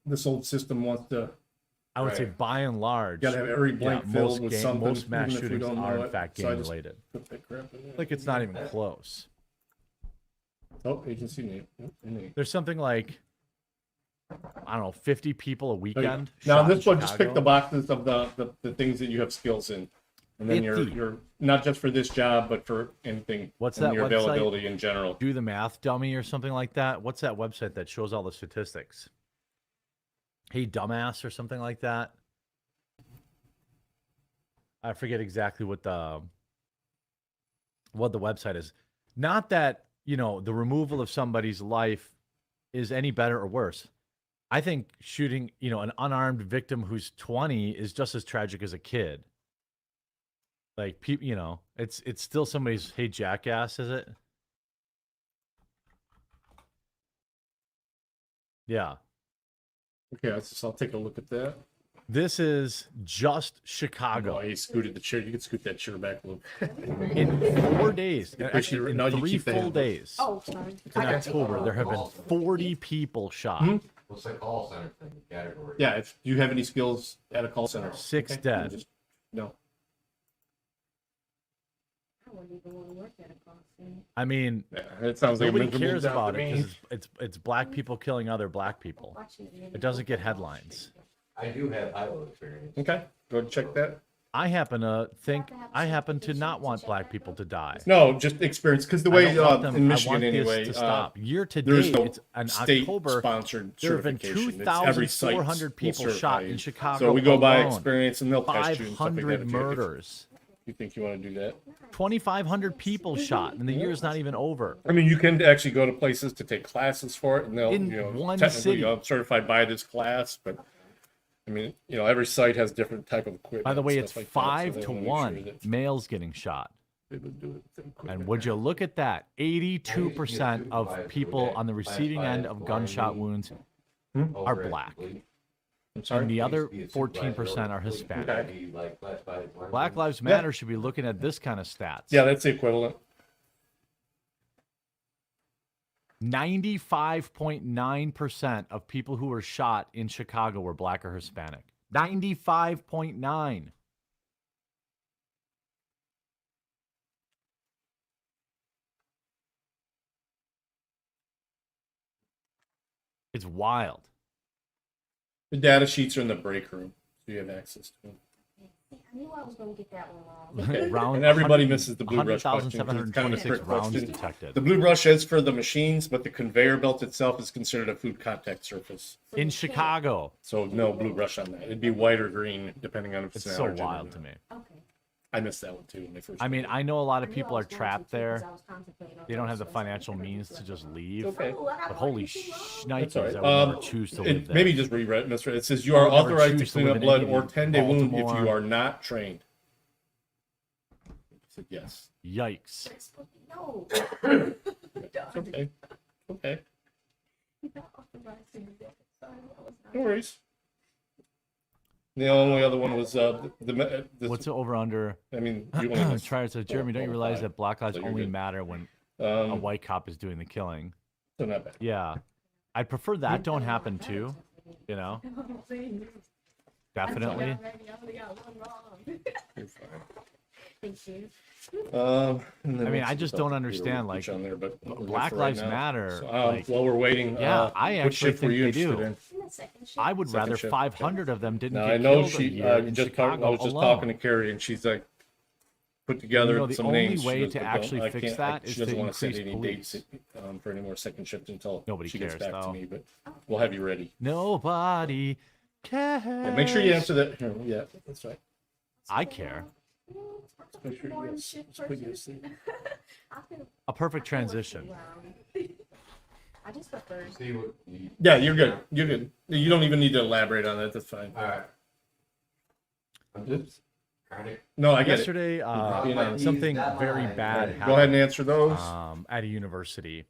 this old system wants to. I would say by and large, You gotta have every blank filled with something, most mass even if we shootings don't are know in it. fact So I gang just related. put that crap in there. Like it's not even close. Oh, agency name. Yep, name. There's something like I don't know, 50 people a weekend. Now shot this in one, just pick the Chicago. boxes of the things that you have skills in, and then 50. you're not just for this job, but for anything. What's and that your website? availability in general. Do the Math Dummy or something like that. What's that website that shows all the statistics? Hey Dumbass or something like that. I forget exactly what the website is. Not that, you know, the removal of somebody's life is any better or worse. I think shooting, you know, an unarmed victim who's 20 is just as tragic as a kid. Like, you know, it's still somebody's, hey, jackass, is it? Yeah. Okay, I'll take a look at that. This is just Chicago. Oh, he scooted the chair. You can scoot that chair back a little. In 4 days, You actually, in no, you 3 keep the full handle. days. Oh, sorry. In October, there have been 40 people shot. Hmm? What's that call center thing category? Yeah, if you have any skills at a call center. 6 okay? dead. Just, no. I wouldn't even want to work at a call center. I mean, Yeah, it sounds like a nobody miserable cares job about to it me. because it's black people killing other black people. It doesn't get headlines. I do have IO experience. Okay, go and check that. I happen to not want black people to die. No, just experience, because the I way don't want them- in I Michigan want this anyway, to stop. Year to there's date, no it's an October, state-sponsored there have been certification. It's every site 2,400 will people certify shot you. in Chicago. So we go by alone. experience, and they'll test you and stuff like that. 500 if you- murders. You think you want to do that? 2,500 people shot, and the year's not even over. I mean, you can actually go to places to take classes for it, and they'll, In you know, one technically city. Certified by this class, but I mean, you know, every site has different type of equipment. By the way, and it's stuff like that, so 5 they to wanna make 1 sure that males getting shot. they would do it with And would you look at that? 82% of people on the receiving end of gunshot wounds are black. I'm sorry? And the other 14% are Hispanic. Okay. Black Lives Matter should be looking at this kind of stats. Yeah, that's the equivalent. 95.9% of people who were shot in Chicago were black or Hispanic. 95.9. It's wild. The data sheets are in the break room, so you have access to them. I knew I was going to get that one wrong. Round And everybody 100 misses the blue brush question. 'Cause it's kind of a 100,726 trick rounds question. detected. The blue brush is for the machines, but the conveyor belt itself is considered a food contact surface. In Chicago. So no blue brush on that. It'd be white or green, depending on if it's It's an so allergen or wild not. to me. Okay. I missed that one too when they first. I mean, I know a lot of people are trapped there. I was contemplating on They don't have the those, financial means to just leave. Okay. But holy shnikes, That's all I right. would never choose to live there. Maybe just reread it, misread. It says you I are would never authorized to choose to clean live up in blood any or 10-day wound if Baltimore. you are not trained. I said yes. Yikes. No. It's okay. Okay. You're not authorized to do that. Sorry, I was not. No worries. The only other one was the What's it over under? I mean, you only missed Trier says, Jeremy, don't you realize that black lives So you're only good. matter when a white cop is doing the killing? So not bad. Yeah. I'd prefer that don't happen too, you know? Definitely. Thank you. And then I mean, let's I see just if don't can understand, reach like, on there, but we're good Black for right Lives now. Matter, So, like- while we're waiting, Yeah, what I actually shift were think you they interested do. in? I would Second rather shift. 500 of them didn't Now, get I know killed a she year in just Chicago I was just alone. talking to Carrie, and she's like put together You know, the some only names. She way goes, to "But actually I fix can't- that she is doesn't to want to set increase any police. dates for any more second shift until Nobody she cares, gets back though. to me. But we'll have you ready. Nobody cares. Yeah, make sure you answer that. Here, yeah, that's right. I care. Make sure you yes. Just put yes. A perfect transition. I just prefer. Yeah, you're good. You're good. You don't even need to elaborate on that. That's fine. All right. Oops. No, I get Yesterday, it. something very bad happened. Go ahead and answer those. At a university.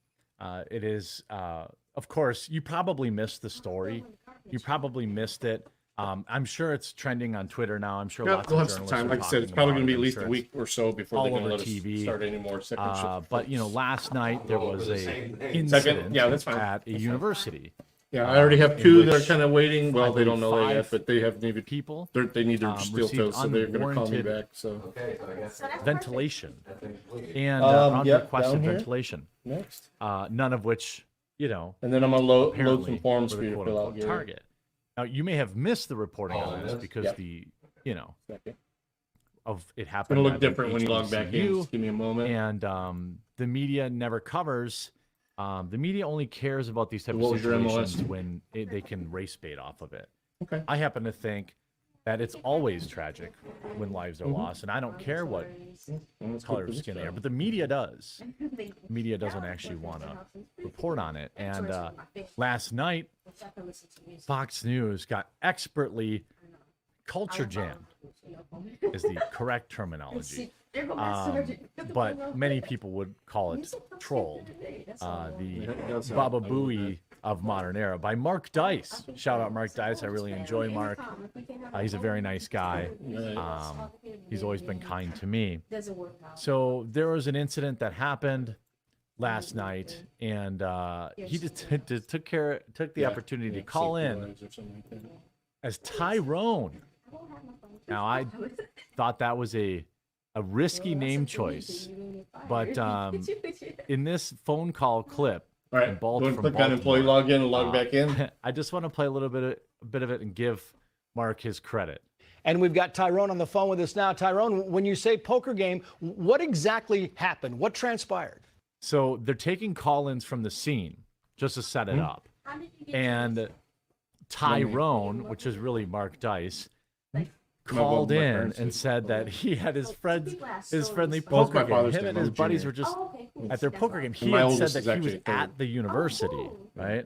It is, of course, you probably missed the story. You probably missed it. I'm sure it's trending on Twitter now. I'm sure Yeah, lots we'll of have some journalists time. are Like I said, it's talking probably about going to be it. at I'm least sure a it's week or so before all they're going to over let TV. us start any more second shift. But you know, last night there was a incident Second, yeah, that's fine. at a university. Yeah, I already have in two that are which kind of waiting. Well, I they don't believe know that yet, 5 but they haven't even people. They need their steel received toes, so they're going to call me unwarranted back. So ventilation and yep, unrequested down here. ventilation. Next. None of which you know, And then I'm gonna load some apparently forms were for the you to fill quote-unquote out. Gary. target. Now, you may have missed the reporting on this yes. because Yep. the, you know, of it It's happened. gonna look at an different when you log back in. HBCU, Just give me a moment. And the media never covers. The media only cares about these type What of was your situations MLS? when they can race bait off of it. Okay. I happen to think that it's always tragic when lives are Mhm. lost, and I don't care what That's color good of for skin this they are, job. but the media does. The media doesn't actually want to report on it. And last night, Fox News got expertly culture jammed, is the correct terminology. But many people would call it trolled. The Baba Booey of modern era by Mark Dice. Shout out Mark Dice. I really enjoy Mark. He's a very nice guy. He's always been kind to me. So there was an incident that happened last night, and he took the opportunity to call in as Tyrone. Now, I thought that was a risky name choice, but in this phone call clip, All right, in go and from click on employee login and log back in. I just want to play a little bit of it and give Mark his credit. And we've got Tyrone on the phone with us now. Tyrone, when you say poker game, what exactly happened? What transpired? So they're taking call-ins from the scene just to set it up. And Tyrone, which is really Mark Dice, called in and said that he had his friendly poker game. Him and his buddies were just at their poker game. He had said that he was at the university, right?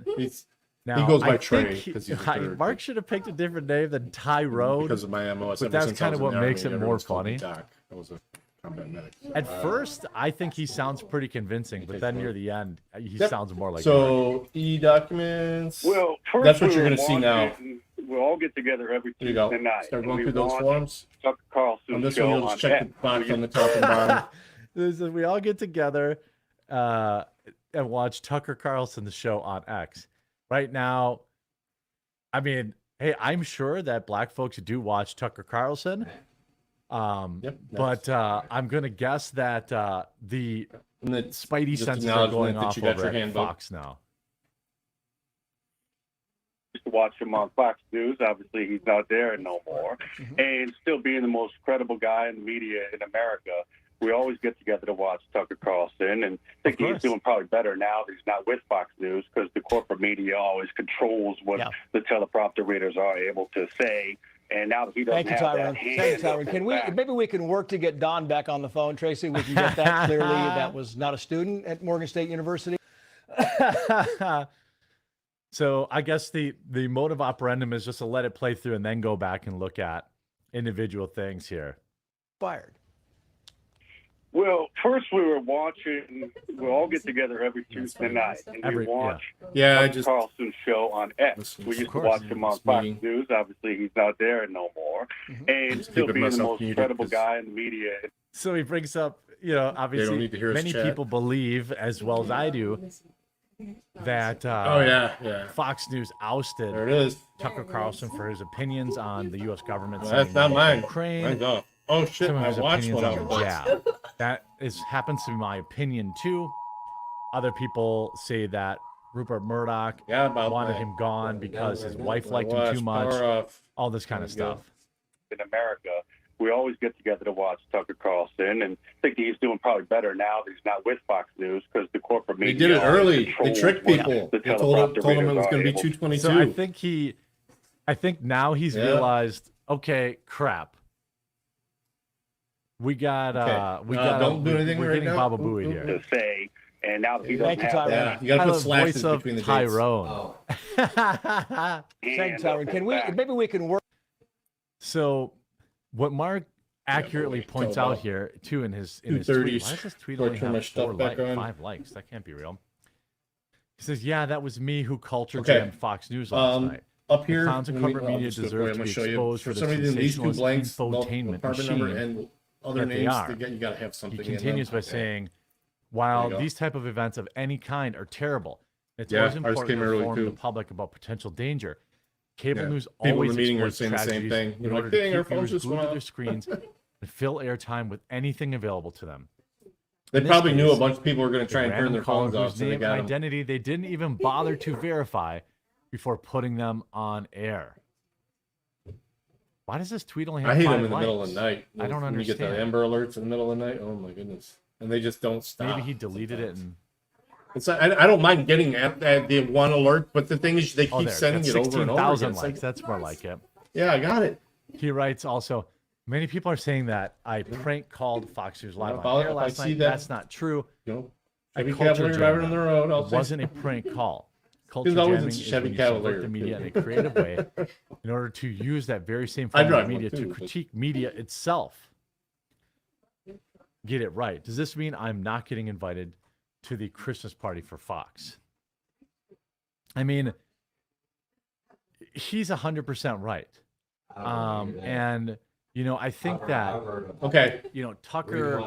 Now, he goes by I Trey think because he's a third. Mark should have picked a different name than Tyrone. Because of my MOS. But that's kind of what makes it more funny. Doc. I was a combat medic. At first, I think he sounds pretty convincing, but then near the end, he sounds more like Mark. So e-documents. Well, first that's what we you're were going to see now. watching- We all get together every There you go. Tuesday night. Start and going we through those watch forms. Tucker Carlson's On this show one, you'll just check X. the box on the top and bottom. We all get together and watch Tucker Carlson's show on X. Right now, I mean, hey, I'm sure that black folks do watch Tucker Carlson. But I'm going to guess that the Spidey senses are going off over at Fox now. Used to watch him on Fox News. Obviously, he's not there no more. And still being the most credible guy in the media in America, we always get together to watch Tucker Carlson. And I think he's doing probably better now that he's not with Fox News because the corporate media always controls what the teleprompter readers are able to say. And now that he doesn't Thank you, have Tyrone. that hand, Thank you, Tyrone. Can we maybe we can work to get Don back on the phone, Tracy? We can get that clearly. That was not a student at Morgan State University. So I guess the mode of operandum is just to let it play through and then go back and look at individual things here. Fired. Well, first we were watching. We all get together every Tuesday night, and we watch Tucker Carlson's show on X. We used to watch him on Fox News. Obviously, he's not there no more, and still being the most credible guy in the media. So he brings up, you know, obviously need to hear us many chat. people believe, as well as I do, that Fox News ousted Tucker Carlson for his opinions on the U.S. government. That's not mine. Ukraine. Mine's off. Oh shit! Some of I his watched opinions what I on was. jab. That happens to be my opinion too. Other people say that Rupert Murdoch wanted him gone because his wife liked him too much. All this kind of stuff. In America, we always get together to watch Tucker Carlson, and I think he's doing probably better now that he's not with Fox News because the corporate media. They did it early. They controls tricked what people. the They told teleprompter them it readers was are going to be able to 222. So I think now he's realized, okay, crap. We got don't do anything we're right getting now. Baba Booey here. to say, and now that he doesn't Thank you, have Tyrone. that, You got to put Voice slashes of between the Tyrone. Thank you, Tyrone. Can we maybe we can work? So, what Mark accurately points out here too in his tweet. Why does this tweet only have 5 likes? That can't be real. He says, "Yeah, that was me who culture jammed Fox News last night. Up here, the clowns and corporate media deserve to be exposed for the sensationalist infotainment machine and other that they names. are." You got to have something. He continues by saying, "While these type of events of any kind are terrible, it's always important to inform the public about potential danger. Cable news People always in the meeting were exploits saying the same tragedies thing. in They're order like, to "Dang, our keep phones viewers just glued went to their off." screens and fill airtime with anything available to them. They In this probably knew case, a bunch of people were going to try and turn random their caller phones off, whose so they name got and 'em. identity they didn't even bother to verify before putting them on air. Why does this tweet only have I hate 5 them in the middle of likes? the night. I don't When you get the understand. Amber Alerts in the middle of the night, oh my goodness. And they just don't stop. Maybe he deleted it and... It's I don't mind getting at the one alert, but the thing is they keep sending it over and over again. 16,000 It's likes. like, That's more like it. yeah, I got it. He writes also, many people are saying that I prank called Fox News Live If on air I last see night. that, That's not true. You know, I Chevy culture Cavalier jammed driving on them. the road. I'll It say. wasn't a prank call. Culture There's always jamming a is Chevy when you subvert Cavalier. the media in a creative way in order to use that very same I form drive of one media too, to but- critique media itself. Get it right. Does this mean I'm not getting invited to the Christmas party for Fox? I mean, he's 100% right. And, you know, I think that, okay, you know, Tucker,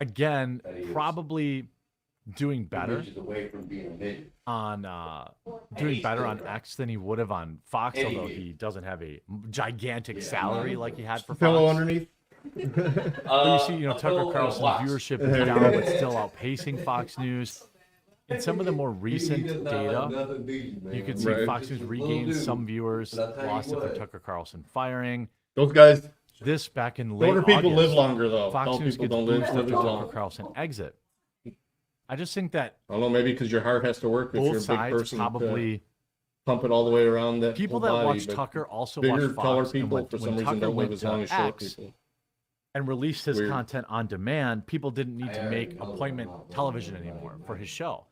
again, probably doing better on doing better on X than he would have on Fox, although he doesn't have a gigantic salary like he had for Fox. Pillow underneath. But you see, you know, Tucker Carlson's viewership is down, but still outpacing Fox News. In some of the more recent data, you can see Right. Fox News regained some viewers, lost it for Tucker Carlson firing. Those guys. This back in late Older people August, live longer though. Fox Tall News people gets don't live boosted as for long. Tucker Carlson exit. I just think that I don't know, maybe because your heart has to work if both you're a big sides person. probably Pump it all the way around that people whole that body, watch but Tucker also bigger, watch taller Fox. And people when, for when some reason Tucker don't live went as long to as short X people. and released his Weird. content on demand, people didn't need to make appointment television anymore for his show.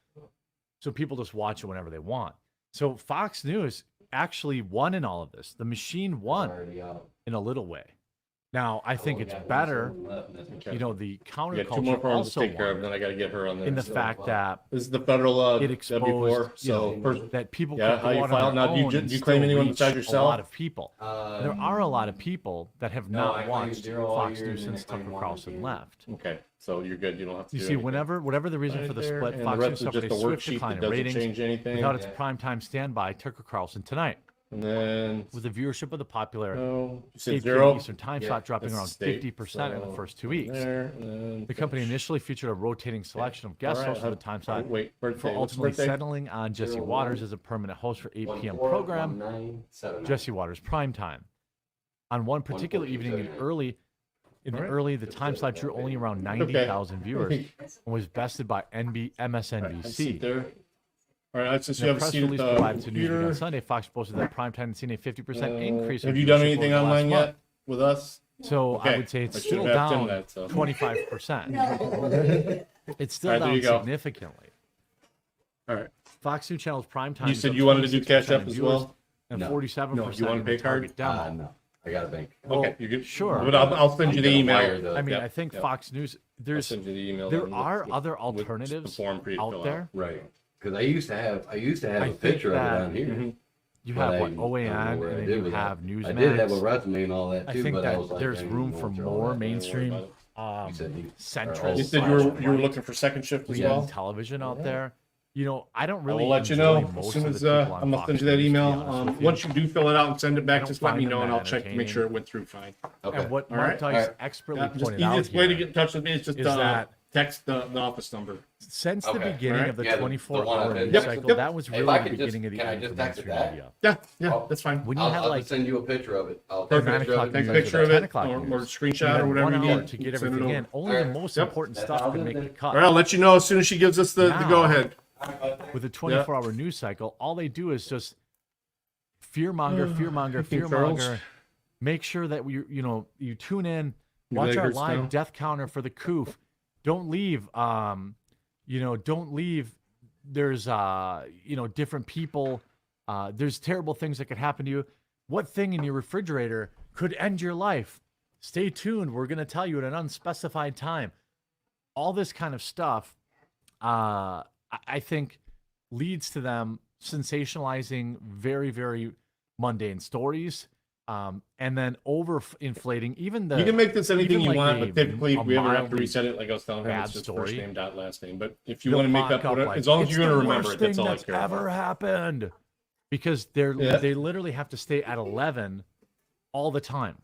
So people just watch it whenever they want. So Fox News actually won in all of this. The machine won in a little way. Now, I think it's better, you know, the We got 2 more counterculture forms to also take care of, won then I got to get her on there. in the so. fact that This is the federal it W4. exposed, you So know, that people yeah, could how go you out file on their now? own Do and you claim still anyone reach besides a yourself? lot of people. There are a lot of people that have not watched Fox News since Tucker Carlson left. Okay, so you're good. You don't have to. You do see, anything. whatever the reason Right for the there, split, and Fox the News rest is suffered a just a swift worksheet decline that in doesn't ratings change anything. without its primetime standby, Tucker Carlson tonight. And then With the viewership of the popular you said 8 p.m. 0 Eastern time Yeah, slot dropping that's around state, 50% in the so first 2 weeks. there, and then The company initially featured a rotating selection of guest All right, hosts for the time slot wait, birthday, before what's ultimately birthday? settling on Jesse Waters as a permanent host for 8 p.m. program, Jesse Waters Primetime. On one particular evening the time slot drew only around 90,000 viewers and was bested by MSNBC. there. All right, let's just In a have a press seat at release the provided to Newsweek computer. on Sunday, Fox posted that Primetime had seen a 50% increase in Have you done viewership anything over the last online month. yet with us? So I Okay, would say it's I should still have asked him down that, so. 25%. It's still All right, there down you go. significantly. All right. Fox News Channel's Primetime. You is said up you wanted to do 26% Cash App in as viewers well? And No. 47% No, you want to in pay the card? target demo. No, I got a bank. Okay, you good? Sure. But I'll send you the email. I mean, Yep, I think yep. Fox News. There send you the email there then with- are with- other with the alternatives form for you to fill out out. there. Right. Because I used to have I a think picture of it that down here. You But have I what don't know OAN, where I and then did you with have that. Newsmax. I did have a resume and all that I too, think but I that was like, there's I ain't room gonna for go through all more that. mainstream said you- centrist. You said you were looking for second shift as well? television out there. You know, I don't really. I'll let you enjoy know as most soon of as the people on I'm gonna Fox send you that News, to be email. honest with Once you do fill it out and send it I back, don't just let find me them know and that I'll check to make sure it went through fine. And what All Mark right? Dice All right. expertly Yeah, just pointed out easiest way to here get in touch with me is just is that text the office number. since the Okay. beginning All of the right. Yeah, the 24-hour one news I've cycle, Yep. that was If really I the could beginning just- of the can I end just for text it mainstream back? media. Yeah, that's fine. When you I'll, had I'll like just send you a picture of it. I'll Perfect. 9 o'clock Take a news. picture of 10 it o'clock or news. screenshot You or whatever had you 1 hour need. to get Send it everything over. in. Only the most Yep. important stuff could make the cut. All right, I'll let you know as soon as she gives us the Now, go ahead. With a 24-hour news cycle, all they do is just fearmonger, Hey, Charles. fearmonger. Make sure that you tune in, Your watch leg our hurts live now? death counter for the COOF. Don't leave. Don't leave. There's different people. There's terrible things that could happen to you. What thing in your refrigerator could end your life? Stay tuned. We're going to tell you at an unspecified time. All this kind of stuff, I think, leads to them sensationalizing very, very mundane stories, and then overinflating even the. You can make this anything you like want, a- but typically a we ever have to mildly reset it. Like I was telling him, bad it's just story. first name dot last name. But if you They'll want to make mock up whatever, like, as long as "It's you're the going to remember worst it, that's thing all I that's care ever about. happened, because Yeah. they literally have to stay at 11 all the time.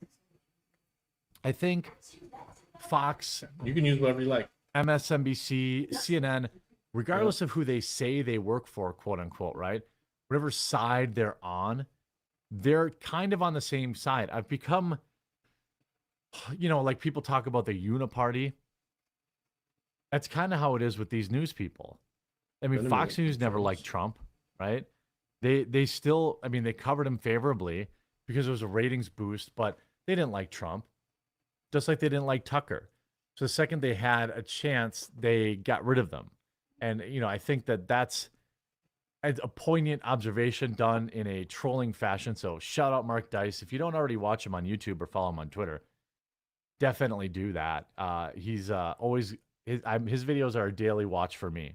I think Fox, You can use whatever you like. MSNBC, CNN, regardless of who they say they work for, quote unquote, right? Whatever side they're on, they're kind of on the same side. I've become, like people talk about the uniparty. That's kind of how it is with these news people. I mean, Fox News never liked Trump, right? They still, they covered him favorably because it was a ratings boost, but they didn't like Trump, just like they didn't like Tucker. So the second they had a chance, they got rid of them. And, I think that's a poignant observation done in a trolling fashion. So shout out Mark Dice. If you don't already watch him on YouTube or follow him on Twitter, definitely do that. He's always, his videos are a daily watch for me.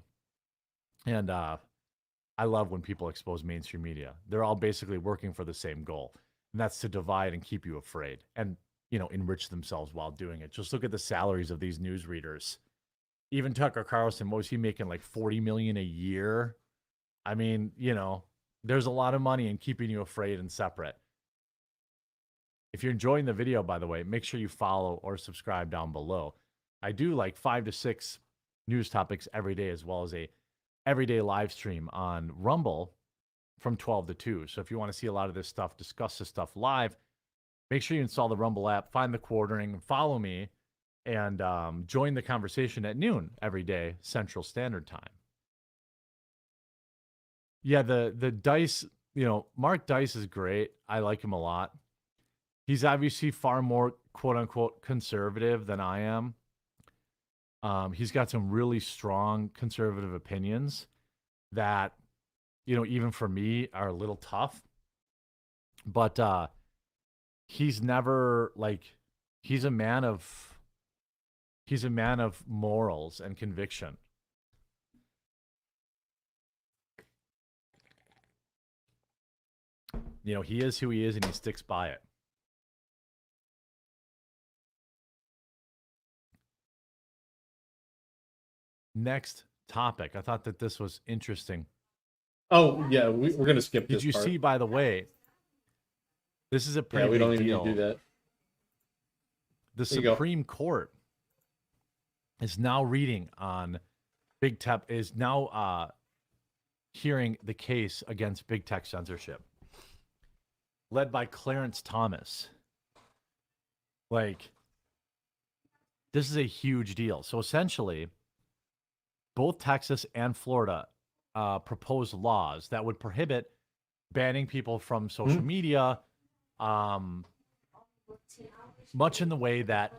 And I love when people expose mainstream media. They're all basically working for the same goal, and that's to divide and keep you afraid and, enrich themselves while doing it. Just look at the salaries of these news readers. Even Tucker Carlson, what was he making, like $40 million a year? There's a lot of money in keeping you afraid and separate. If you're enjoying the video, by the way, make sure you follow or subscribe down below. I do like 5 to 6 news topics every day, as well as a everyday live stream on Rumble from 12 to 2. So if you want to see a lot of this stuff, discuss this stuff live, make sure you install the Rumble app, find the quartering, follow me, and join the conversation at noon every day, Central Standard Time. Yeah, the Dice, Mark Dice is great. I like him a lot. He's obviously far more, quote-unquote, conservative than I am. He's got some really strong conservative opinions that, even for me are a little tough. But he's never he's a man of morals and conviction. He is who he is and he sticks by it. Next topic. I thought that this was interesting. Oh, yeah, we're going to skip this Did you part. see, by the way, this is a pretty we big don't even deal. need to do that. The There you go. Supreme Court is now reading on Big Tech, is now hearing the case against Big Tech censorship, led by Clarence Thomas. This is a huge deal. So essentially, both Texas and Florida proposed laws that would prohibit banning people from social media, much in the way that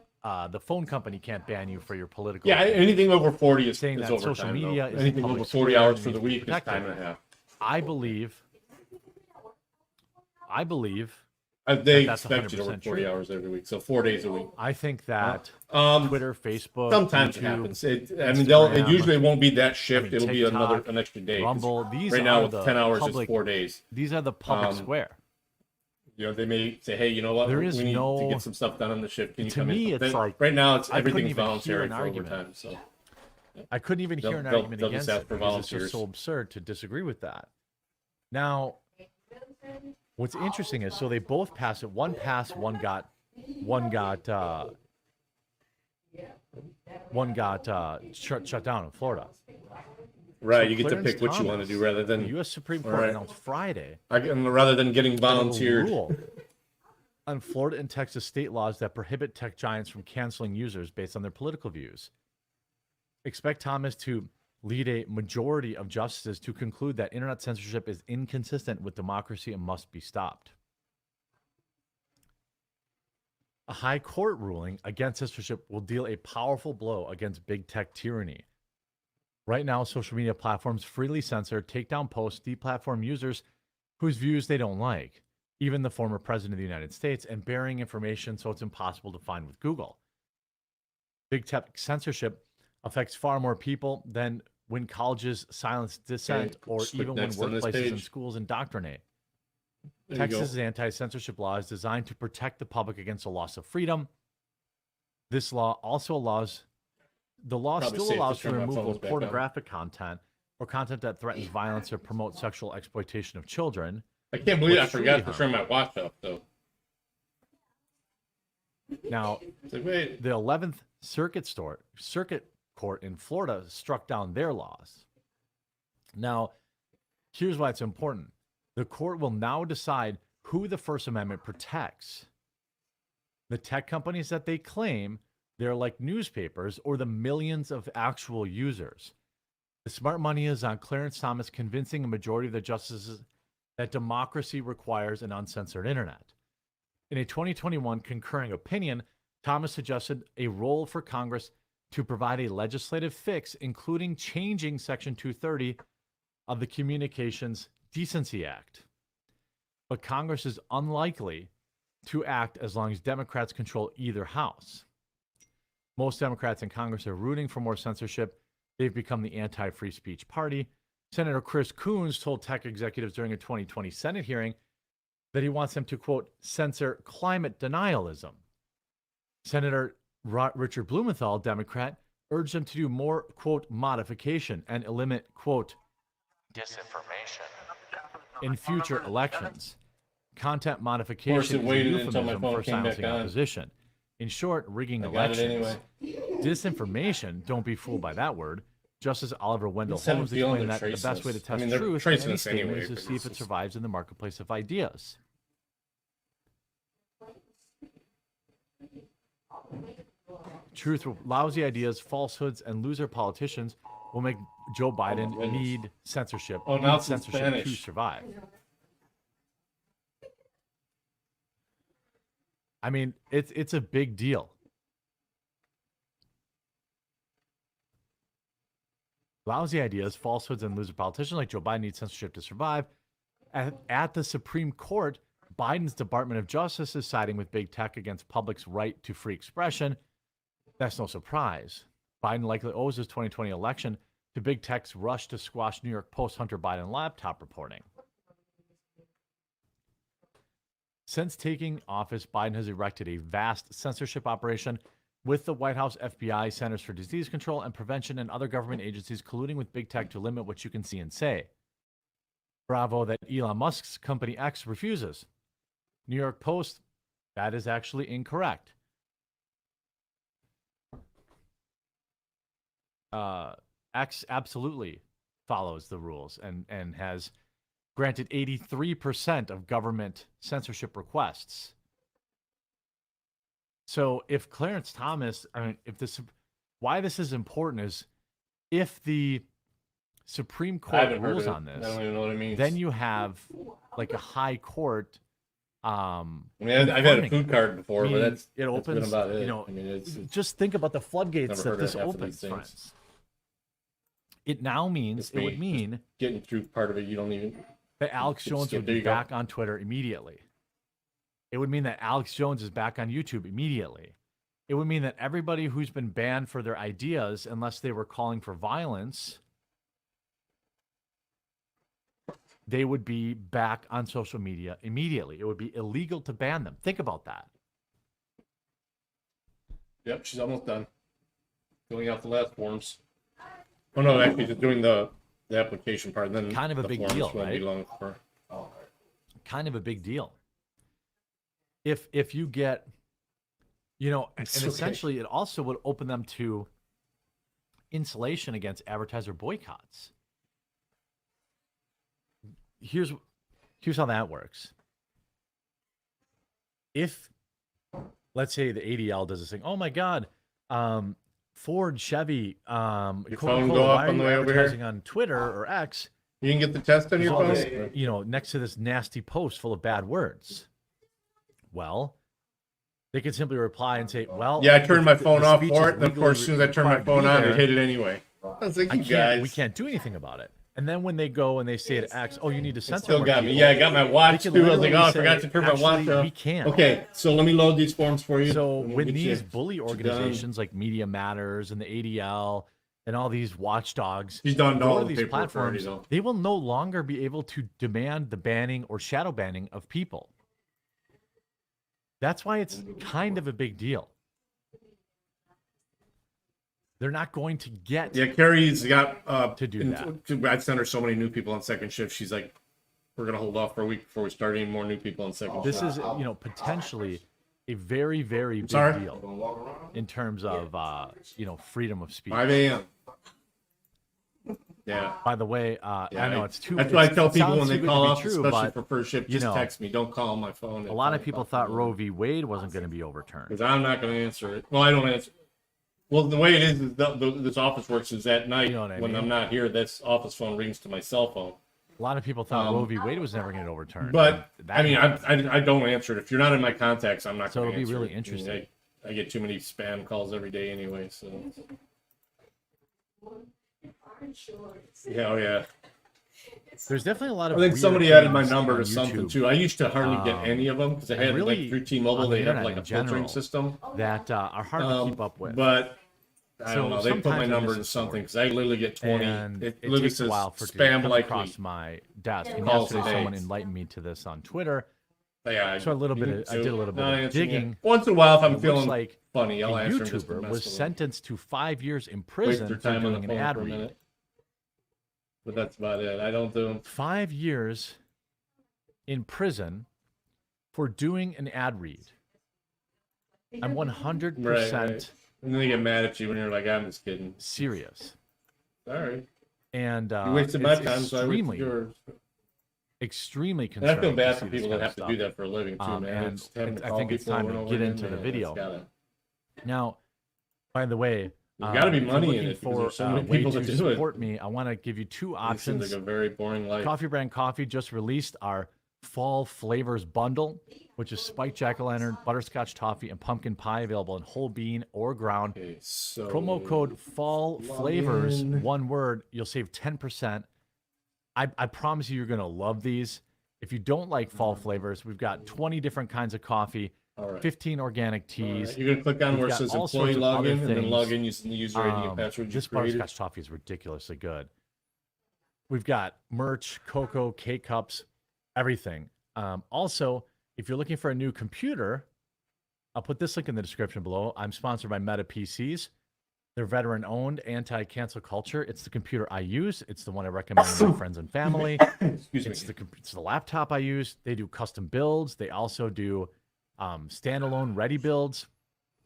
the phone company can't ban you for your political. Yeah, opinion. anything over 40 is Saying that overtime, social media though. is Anything public over 40 square hours and for the needs to be week is protected. time and a half. I believe They that's expect you to 100% work 40 true. hours every week, so 4 days a week. I think that Twitter, Facebook, sometimes it YouTube, happens. It Instagram, usually won't be that shift. It'll be TikTok, an extra day. 'cause Rumble. These right are now, with the 10 hours public, is 4 days. These are the public square. They may say, hey, you know what? There We is need no- to get some stuff done on the shift. Can you To come me, in? it's like right now, it's I couldn't everything's even hear voluntary an for argument. overtime. So I couldn't even hear an They'll- argument they'll just against ask it for because it's just volunteers. so absurd to disagree with that. Now, what's interesting is, so they both passed it. One passed, one got shut down in Florida. Right, So you get to Clarence pick what you want to do rather than the U.S. Supreme Court Right. announced Friday rather than getting that it will volunteered. rule on Florida and Texas state laws that prohibit tech giants from canceling users based on their political views. Expect Thomas to lead a majority of justices to conclude that internet censorship is inconsistent with democracy and must be stopped. A high court ruling against censorship will deal a powerful blow against big tech tyranny. Right now, social media platforms freely censor, take down posts, deplatform users whose views they don't like, even the former president of the United States, and burying information so it's impossible to find with Google. Big tech censorship affects far more people than when colleges silence dissent or just click even when next on this workplaces and page. schools indoctrinate. There you Texas's go. anti-censorship law is designed to protect the public against the loss of freedom. This law also allows, the law Probably still safe to allows for turn my removal phones of back on. pornographic content or content that threatens violence or promotes sexual exploitation of children. I can't believe I which forgot truly to turn my watch off, though. Now, the 11th Circuit Court in Florida struck down their laws. Now, here's why it's important. The court will now decide who the First Amendment protects. The tech companies that they claim they're like newspapers, or the millions of actual users. The smart money is on Clarence Thomas convincing a majority of the justices that democracy requires an uncensored internet. In a 2021 concurring opinion, Thomas suggested a role for Congress to provide a legislative fix, including changing Section 230 of the Communications Decency Act. But Congress is unlikely to act as long as Democrats control either house. Most Democrats in Congress are rooting for more censorship. They've become the anti-free speech party. Senator Chris Coons told tech executives during a 2020 Senate hearing that he wants them to, quote, censor climate denialism. Senator Richard Blumenthal, Democrat, urged them to do more, quote, modification and eliminate, quote, disinformation in future elections. Content modification is a euphemism for silencing opposition. In short, rigging elections. Disinformation, don't be fooled by that word. Justice Oliver Wendell Holmes explained that the best way to test truth in any statement is to see if it survives in the marketplace of ideas. Truth, lousy ideas, falsehoods, and loser politicians will make Joe Biden need censorship, to survive. I mean, it's a big deal. Lousy ideas, falsehoods, and loser politicians like Joe Biden need censorship to survive. At the Supreme Court, Biden's Department of Justice is siding with big tech against public's right to free expression. That's no surprise. Biden likely owes his 2020 election to big tech's rush to squash New York Post Hunter Biden laptop reporting. Since taking office, Biden has erected a vast censorship operation with the White House, FBI, Centers for Disease Control and Prevention, and other government agencies colluding with big tech to limit what you can see and say. Bravo that Elon Musk's company X refuses. New York Post, that is actually incorrect. X absolutely follows the rules and has granted 83% of government censorship requests. So if Clarence Thomas, why this is important is if the Supreme Court rules on this, I don't even know what it means. then you have like a high court. I've had a food card before, but it opens. That's been about it. You know, it's just think about the floodgates that this half of opens, these friends. It now means it would mean getting through part of it. You don't even. That Alex Jones would be back on Twitter immediately. It would mean that Alex Jones is back on YouTube immediately. It would mean that everybody who's been banned for their ideas, unless they were calling for violence, they would be back on social media immediately. It would be illegal to ban them. Think about that. Yep, she's almost done. Filling out the last forms. Oh no, actually, just doing the application part. And then kind of a big deal, right? Oh. Kind of a big deal. If you get, you know, and essentially it also would open them to insulation against advertiser boycotts. Here's how that works. If, let's say the ADL does this thing, oh my God, Ford, Chevy, Coca-Cola, why are you advertising on Twitter or X? You can get the test on your phone? This, you know, next to this nasty post full of bad words. Well, they could simply reply and say, well... Yeah, I turned my phone off for it, and of course, as soon as I turned my phone on, it hit it anyway. I was like, we can't do anything about it. And then when they go and they say to X, oh, you need to censor still got me. Yeah, I got my watch too. I was like, oh, I forgot to turn my watch off. We can't. Okay, so let me load these forms for you. So when these bully organizations like Media Matters and the ADL and all these watchdogs He's done all these platforms, they will no longer be able to demand the banning or shadow banning of people. That's why it's kind of a big deal. They're not going to get. Yeah, Carrie's got to do that. I sent her so many new people on second shift. She's like, we're gonna hold off for a week before we start any more new people on second shift. This is, you know, potentially a very, very big Sorry? deal in terms of, freedom of speech. 5 a.m. Yeah. By the way, I know it's too. That's why I tell people when sounds they too good call to up, be true, especially but, for first shift, just text me. Don't call on my phone. A lot of people thought Roe v. Wade wasn't going to be overturned. Because I'm not going to answer it. Well, I don't answer. Well, the way it is this office works is at night when I'm not here, this office phone rings to my cell phone. A lot of people thought Roe v. Wade was never going to get overturned. But I mean, I don't answer it. If you're not in my contacts, I'm not So going to it'll answer be really it. interesting. I get too many spam calls every day anyway. So yeah, oh yeah. There's definitely a lot of. I think weird somebody added my things number on to something YouTube. too. I used to hardly get any of them because I had really, like through T-Mobile, on the they have like internet a in filtering general system that are hard to keep up with. But I don't know. They put my sometimes I number miss in a something story. because I literally get 20. And it it literally takes a says while for it to spam come likely. across my desk. And Calls yesterday, a someone day. enlightened me to this on Twitter. Yeah, So I did a little bit of digging. Once in a while, if I'm It looks feeling like funny, I'll a answer just to YouTuber mess was with them. sentenced to 5 years in Waste prison their for time on doing the an phone ad for a read. minute. But that's about it. I don't do them. 5 years in prison for doing an ad read. I'm 100% Right. And then they get mad at you when you're like, I'm just kidding. serious. Sorry. And You wasted my it's time, so I wasted yours. Extremely And concerning. I feel bad to for see this people that kind have of to stuff. do that for a living too, man. And Just having to I call think it's people time over to and get over into again, the man, video. it's gotta- Now, by the way, There's gotta be if you're money in looking it because for there's so a many way people to that do it. support me, I want to give you two It options. seems like a very boring life. Coffee Brand Coffee just released our fall flavors bundle, which is spiked jack-o'-lantern, butterscotch toffee, and pumpkin pie, available in whole bean or ground. So Promo code fall flavors, one word, you'll save 10%. I promise you're going to love these. If you don't like fall flavors, we've got 20 different kinds of coffee, All right. 15 organic teas. Right. You're gonna click on We've where it got says all sorts employee of other login and then things. log in using the user ID and password you This created. butterscotch toffee is ridiculously good. We've got merch, cocoa, K-cups, everything. Also, if you're looking for a new computer, I'll put this link in the description below. I'm sponsored by Meta PCs. They're veteran-owned, anti-cancel culture. It's the computer I use. It's the one I recommend to my friends and family. It's the laptop I use. They do custom builds. They also do standalone ready builds.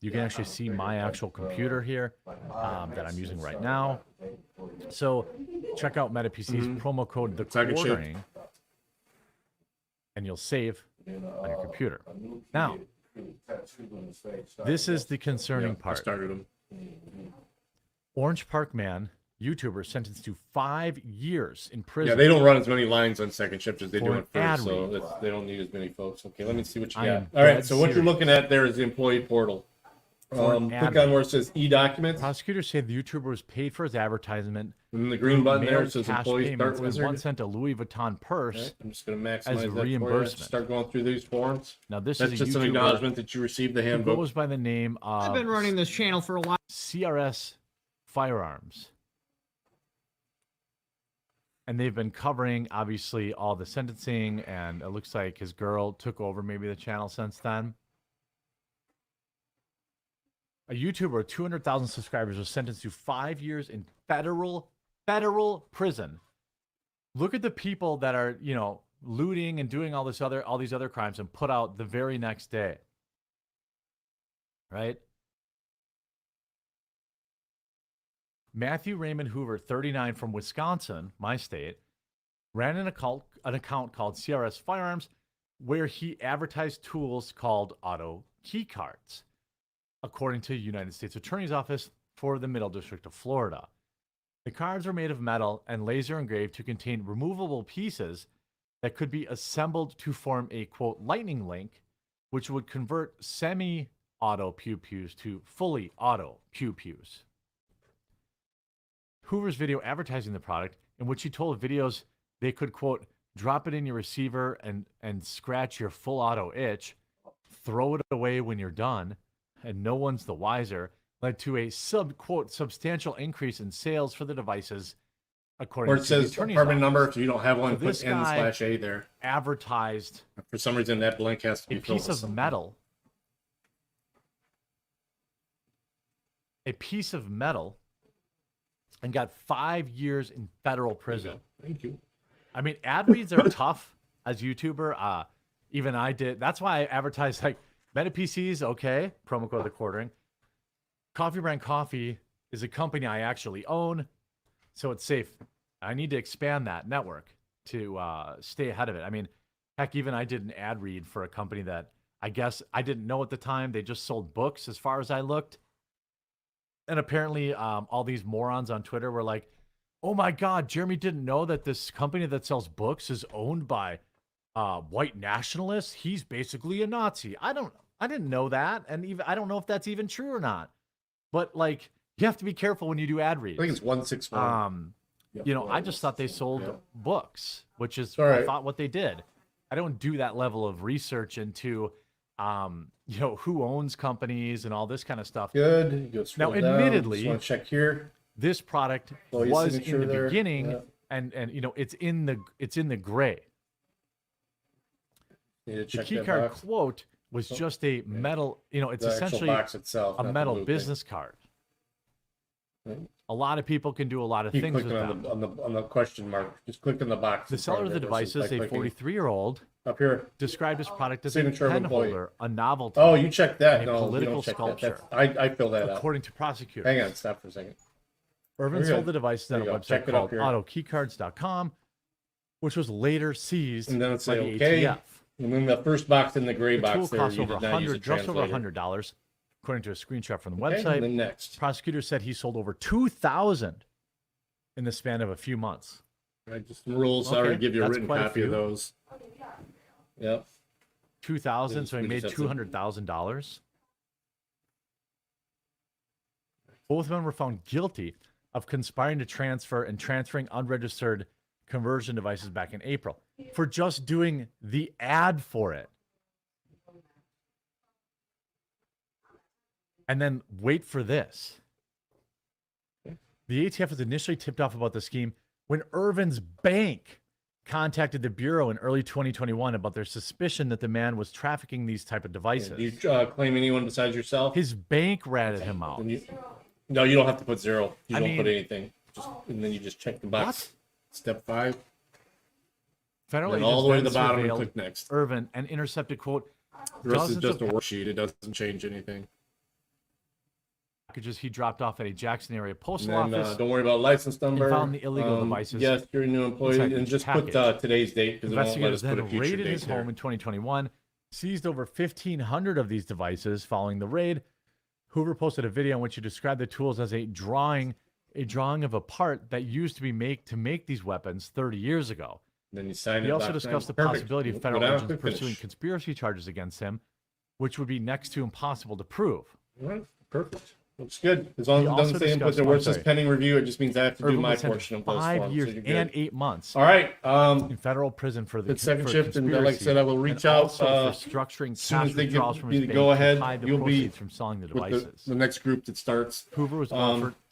You can actually see my actual computer here that I'm using right now. So check out Meta PCs, promo code the Second shift. quartering, and you'll save on your computer. Now, this is the concerning I part. started them. Orange Park Man, YouTuber, sentenced to 5 years in prison. Yeah, they don't run as many lines on second shift as they For do an at ad first, so read. they don't need as many folks. Okay, let me see what you I got. am All right, dead so what you're serious. looking at there is the employee portal. For an ad Click on read. where it says e-documents. Prosecutors say the YouTuber was paid for his advertisement. And the green button there mailed says cash employee start payments, and wizard. one sent a Louis Vuitton purse. Okay, I'm just going to as maximize that for you. reimbursement. Start going through these forms. Now this That's is a just an YouTuber acknowledgement that you received the who handbook. goes by the name of I've been running this channel for a while. CRS Firearms. And they've been covering, obviously, all the sentencing, and it looks like his girl took over maybe the channel since then. A YouTuber with 200,000 subscribers was sentenced to 5 years in federal prison. Look at the people that are, looting and doing all these other crimes and put out the very next day. Right? Matthew Raymond Hoover, 39, from Wisconsin, my state, ran an account called CRS Firearms, where he advertised tools called auto key cards, according to the United States Attorney's Office for the Middle District of Florida. The cards are made of metal and laser engraved to contain removable pieces that could be assembled to form a, quote, lightning link, which would convert semi-auto pew-pews to fully auto pew-pews. Hoover's video advertising the product, in which he told videos they could, quote, drop it in your receiver and scratch your full auto itch, throw it away when you're done, and no one's the wiser, led to a substantial increase in sales for the devices, according Or to it the says attorney's apartment office. number. If you don't have one, So this put guy N/A there. Advertised For some reason, that blank has to be a filled piece with of something. metal. And got 5 years in federal prison. Thank you. I mean, ad reads are tough as YouTuber. Even I did. That's why I advertised, like, Meta PCs, okay. Promo code the quartering. Coffee Brand Coffee is a company I actually own, so it's safe. I need to expand that network to stay ahead of it. I mean, heck, even I did an ad read for a company that I guess I didn't know at the time. They just sold books as far as I looked. And apparently all these morons on Twitter were like, oh my God, Jeremy didn't know that this company that sells books is owned by white nationalists. He's basically a Nazi. I didn't know that. And even I don't know if that's even true or not. But like, you have to be careful when you do ad reads. I think it's 161. You know, I just thought they sold books, which is right. I thought what they did. I don't do that level of research into, you know, who owns companies and all this kind of stuff. Good. You Now, down. admittedly, Just want to check here. This product Your was in signature the there. beginning, Yeah. and you know, it's in the gray. Need to The check key that card box. quote was just a metal, you know, it's The actual essentially box itself, a not the metal blue business card. Right. A lot of people can do a lot of Keep things with clicking them. on the question mark. Just click on the box. The in front seller of the it device versus is by a clicking 43-year-old. Up here. Described his product as Signature a of pen employee. holder, a novelty. Oh, you checked that. and a No, you political don't check that. sculpture. I fill that out. According to prosecutors. Hang on, stop for a second. Irvin Very sold good. the devices There on a you go. website Check it up called here. autokeycards.com, which was later seized And then by it say the okay. ATF. And then the first box in the gray The box tool there, costs you over did not use a just over translator. $100, according to a screenshot from the Okay, website. and then next. Prosecutors said he sold over 2,000 in the span of a few months. Right, just some rules. I Okay, already give you a that's written quite a copy of few. those. Yep. 2,000, so he We made just have to- $200,000. Both men were found guilty of conspiring to transfer and transferring unregistered conversion devices back in April for just doing the ad for it. And then wait for this. The ATF was initially tipped off about the scheme when Irvin's bank contacted the Bureau in early 2021 about their suspicion that the man was trafficking these type of devices. Do you claim anyone besides yourself? His bank ratted him out. No, you don't have to put zero. You I don't mean- put anything. And then you just check the box. Step 5. Federal Then all the way to the agents bottom and surveilled click next. Irvin and intercepted, quote, The rest is dozens just a worksheet. It doesn't change anything. packages he dropped off at a Jackson area postal And then, office. don't worry about license number. And found the illegal devices. Yes, you're a new employee, inside and each just put package. today's date because it won't let us Investigators put a then future raided date his there. home in 2021, seized over 1,500 of these devices. Following the raid, Hoover posted a video in which he described the tools as a drawing of a part that used to be make these weapons 30 years ago. Then you sign He it. also back discussed the down. Perfect. possibility of Go federal down, agents click finish. pursuing conspiracy charges against him, which would be next to impossible to prove. All right, perfect. Looks good. As long as He it also doesn't say input discussed- there where I'm it says sorry. pending review, it just means I have to do Irvin my was sentenced portion of those 5 forms. years so you're good. and 8 months. All right. In federal prison for the Hit second for shift, and like I conspiracy, said, I will reach and out also for structuring as soon as cash they withdrawals give from me his the bank go to ahead. hide the You'll be proceeds from selling the with devices. the next group that starts. Hoover was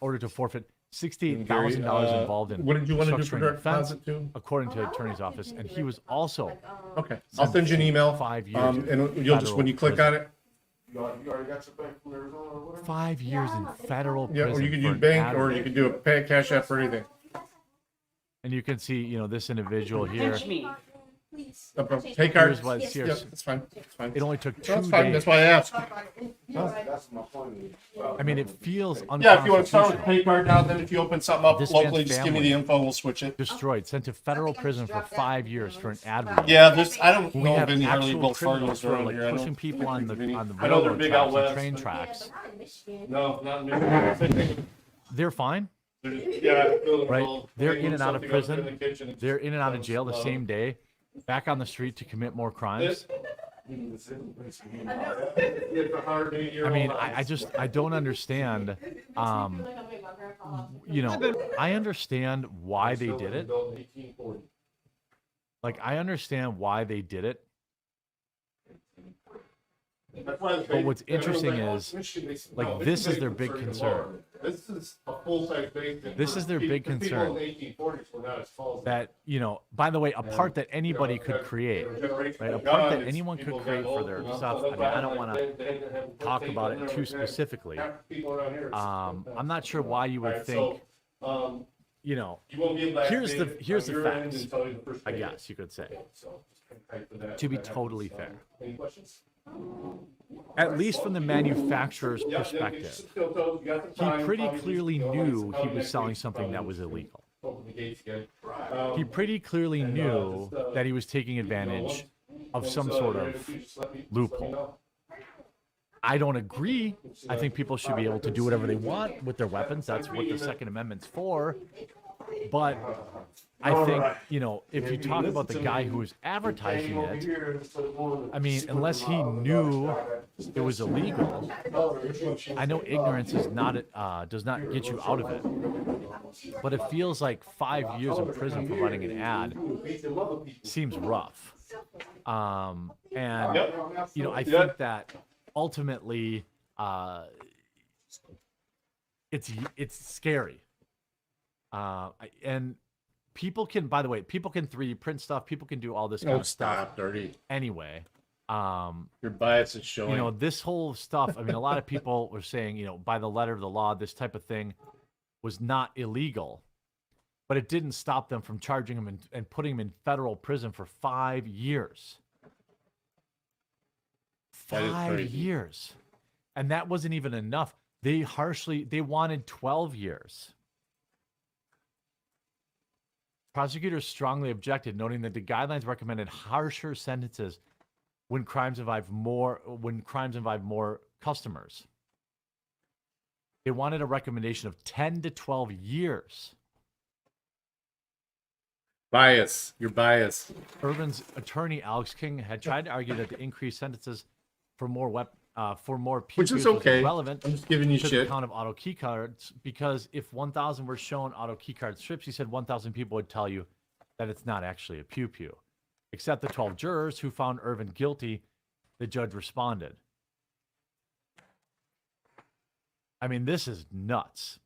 ordered to forfeit $68,000 Gary, involved in what did you want to do for structuring direct the offense, deposit too? according to the attorney's office, and he was also Okay, I'll send you an email. 5 years. And you'll just when you click on it. You already got your bank from Arizona or whatever? 5 years in federal Yeah, prison. or you can for do an bank, ad or raid. you can do a pay cash app or anything. And you can see, this individual here. Pay card. Here's what Yeah, here's- that's fine. That's fine. It only took 2 That's fine. days. That's why I asked. That's my point. I mean, it feels unconstitutional. Yeah, if you want to start with pay card now, then if you open something up This locally, man's just give me family the info and we'll switch it. Destroyed, sent to federal prison for 5 years for an ad read. Yeah, I don't We know have of any hardly actual Wells criminals Fargo's who are around like here. I pushing don't people on the I know they're railroad big tracks out and west. train tracks. No, not in Michigan. They're fine, Yeah, right? They're in and out of something up in the prison. kitchen. They're in and out of jail the same day, back on the street to commit more crimes. I mean, I don't understand. I understand why they did it. Like, I understand why they did it. But what's interesting is, like, this is their big concern. This is a full-size base. This is their big People concern. in the 1840s were not as tall as That, by the way, a part that anybody could create, right? A part that anyone could create for their stuff. I mean, I don't want to talk about it too specifically. I'm not sure why you would think, here's the facts, I guess you could say, to be totally fair. Any questions? at least from the manufacturer's perspective, he pretty clearly knew he was selling something that was illegal. He pretty clearly knew that he was taking advantage of some sort of loophole. I don't agree. I think people should be able to do whatever they want with their weapons. That's what the Second Amendment's for. But I think, you know, if you talk about the guy who was advertising it, I mean, unless he knew it was illegal, I know ignorance is not does not get you out of it. But it feels like 5 years in prison for running an ad seems rough. And, you know, I think that ultimately it's scary. And people can, by the way, people can 3D print stuff. People can do all this kind of stuff. Dirty. Anyway, your bias is showing. You know, this whole stuff. I mean, a lot of people were saying, you know, by the letter of the law, this type of thing was not illegal, but it didn't stop them from charging him and putting him in federal prison for 5 years. 5 years, and that wasn't even enough. They wanted 12 years. Prosecutors strongly objected, noting that the guidelines recommended harsher sentences when crimes involve more customers. They wanted a recommendation of 10 to 12 years. Bias. You're biased. Irvin's attorney, Alex King, had tried to argue that the increased sentences for more which is okay. Relevant. I'm just giving you to shit. The count of auto key cards, because if 1,000 were shown auto key card strips, he said 1,000 people would tell you that it's not actually a pew pew. Except the 12 jurors who found Irvin guilty, the judge responded. I mean, this is nuts.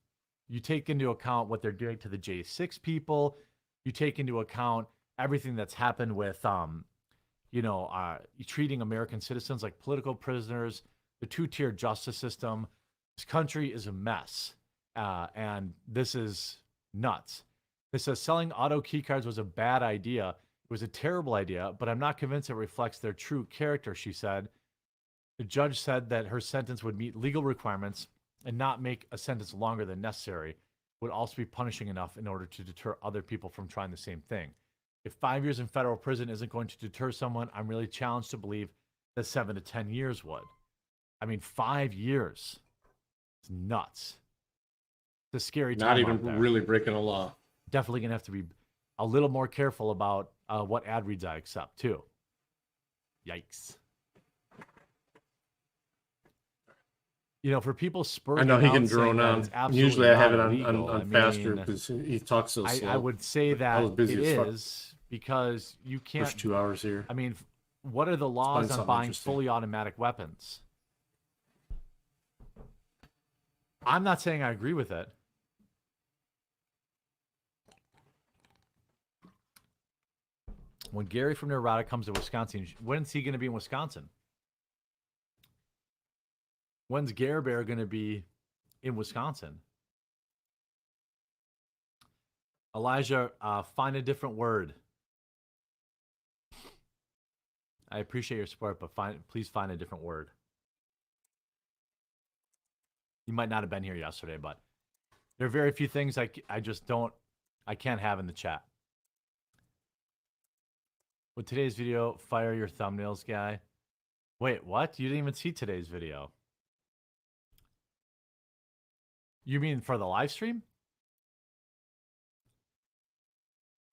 You take into account what they're doing to the J6 people. You take into account everything that's happened with treating American citizens like political prisoners, the two-tier justice system. This country is a mess, and this is nuts. This says selling auto key cards was a bad idea. It was a terrible idea, but I'm not convinced it reflects their true character, she said. The judge said that her sentence would meet legal requirements and not make a sentence longer than necessary, would also be punishing enough in order to deter other people from trying the same thing. If 5 years in federal prison isn't going to deter someone, I'm really challenged to believe that 7 to 10 years would. I mean, 5 years. It's nuts. It's a scary time. Not even really breaking a law. Definitely going to have to be a little more careful about what ad reads I accept, too. Yikes. You know, for people spurring, I know he can drone on. Usually I have it on faster because he talks so slow. I would say that it is because you can't. Push 2 hours here. I mean, what are the laws on buying fully automatic weapons? I'm not saying I agree with it. When Gary from Nevada comes to Wisconsin, when's he going to be in Wisconsin? When's Gare Bear going to be in Wisconsin? Elijah, find a different word. I appreciate your support, but please find a different word. You might not have been here yesterday, but there are very few things I can't have in the chat. With today's video, fire your thumbnails guy. Wait, what? You didn't even see today's video. You mean for the live stream?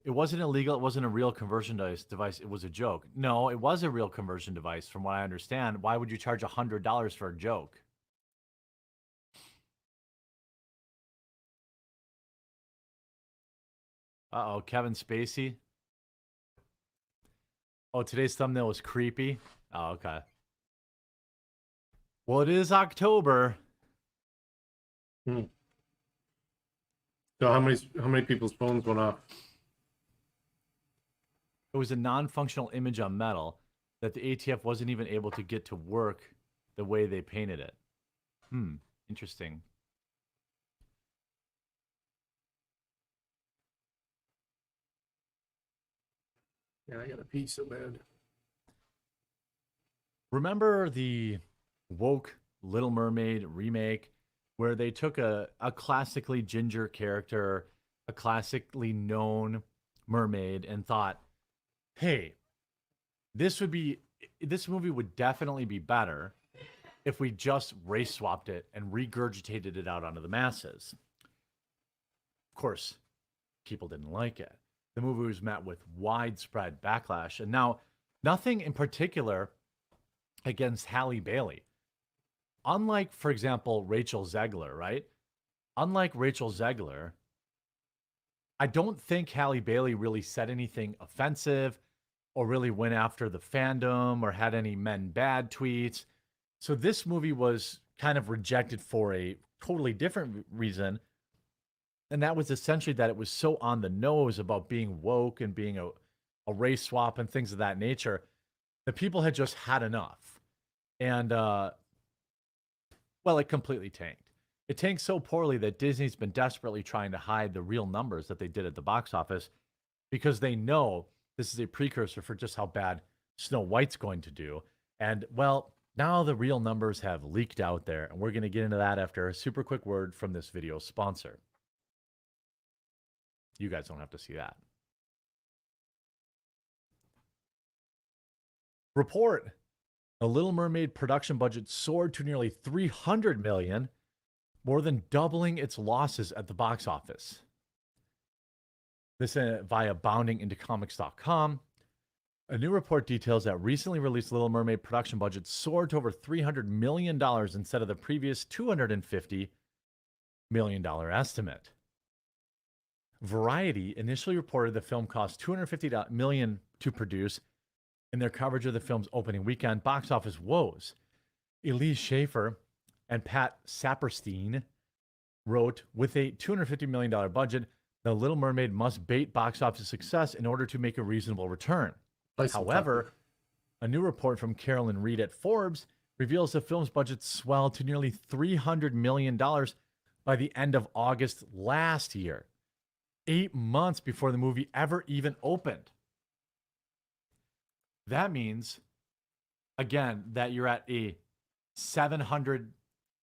It wasn't illegal. It wasn't a real conversion device. It was a joke. No, it was a real conversion device from what I understand. Why would you charge $100 for a joke? Uh-oh, Kevin Spacey. Oh, today's thumbnail was creepy. Oh, okay. Well, it is October. So how many people's phones went off? It was a non-functional image on metal that the ATF wasn't even able to get to work the way they painted it. Interesting. Yeah, I got a pee so bad. Remember the woke Little Mermaid remake where they took a classically ginger character, a classically known mermaid, and thought, hey, this movie would definitely be better if we just race swapped it and regurgitated it out onto the masses. Of course, people didn't like it. The movie was met with widespread backlash. And now, nothing in particular against Halle Bailey. Unlike, for example, Rachel Zegler, right? Unlike Rachel Zegler, I don't think Halle Bailey really said anything offensive or really went after the fandom or had any men bad tweets. So this movie was kind of rejected for a totally different reason. And that was essentially that it was so on the nose about being woke and being a race swap and things of that nature that people had just had enough. And, well, it completely tanked. It tanked so poorly that Disney's been desperately trying to hide the real numbers that they did at the box office because they know this is a precursor for just how bad Snow White's going to do. And, well, now the real numbers have leaked out there, and we're going to get into that after a super quick word from this video's sponsor. You guys don't have to see that. Report. The Little Mermaid production budget soared to nearly $300 million, more than doubling its losses at the box office. This via boundingintocomics.com. A new report details that recently released Little Mermaid production budget soared to over $300 million instead of the previous $250 million estimate. Variety initially reported the film cost $250 million to produce in their coverage of the film's opening weekend box office woes. Elise Schaefer and Pat Saperstein wrote, with a $250 million budget, The Little Mermaid must bait box office success in order to make a reasonable return. However, a new report from Carolyn Reed at Forbes reveals the film's budget swelled to nearly $300 million by the end of August last year, 8 months before the movie ever even opened. That means, again, that you're at a $700,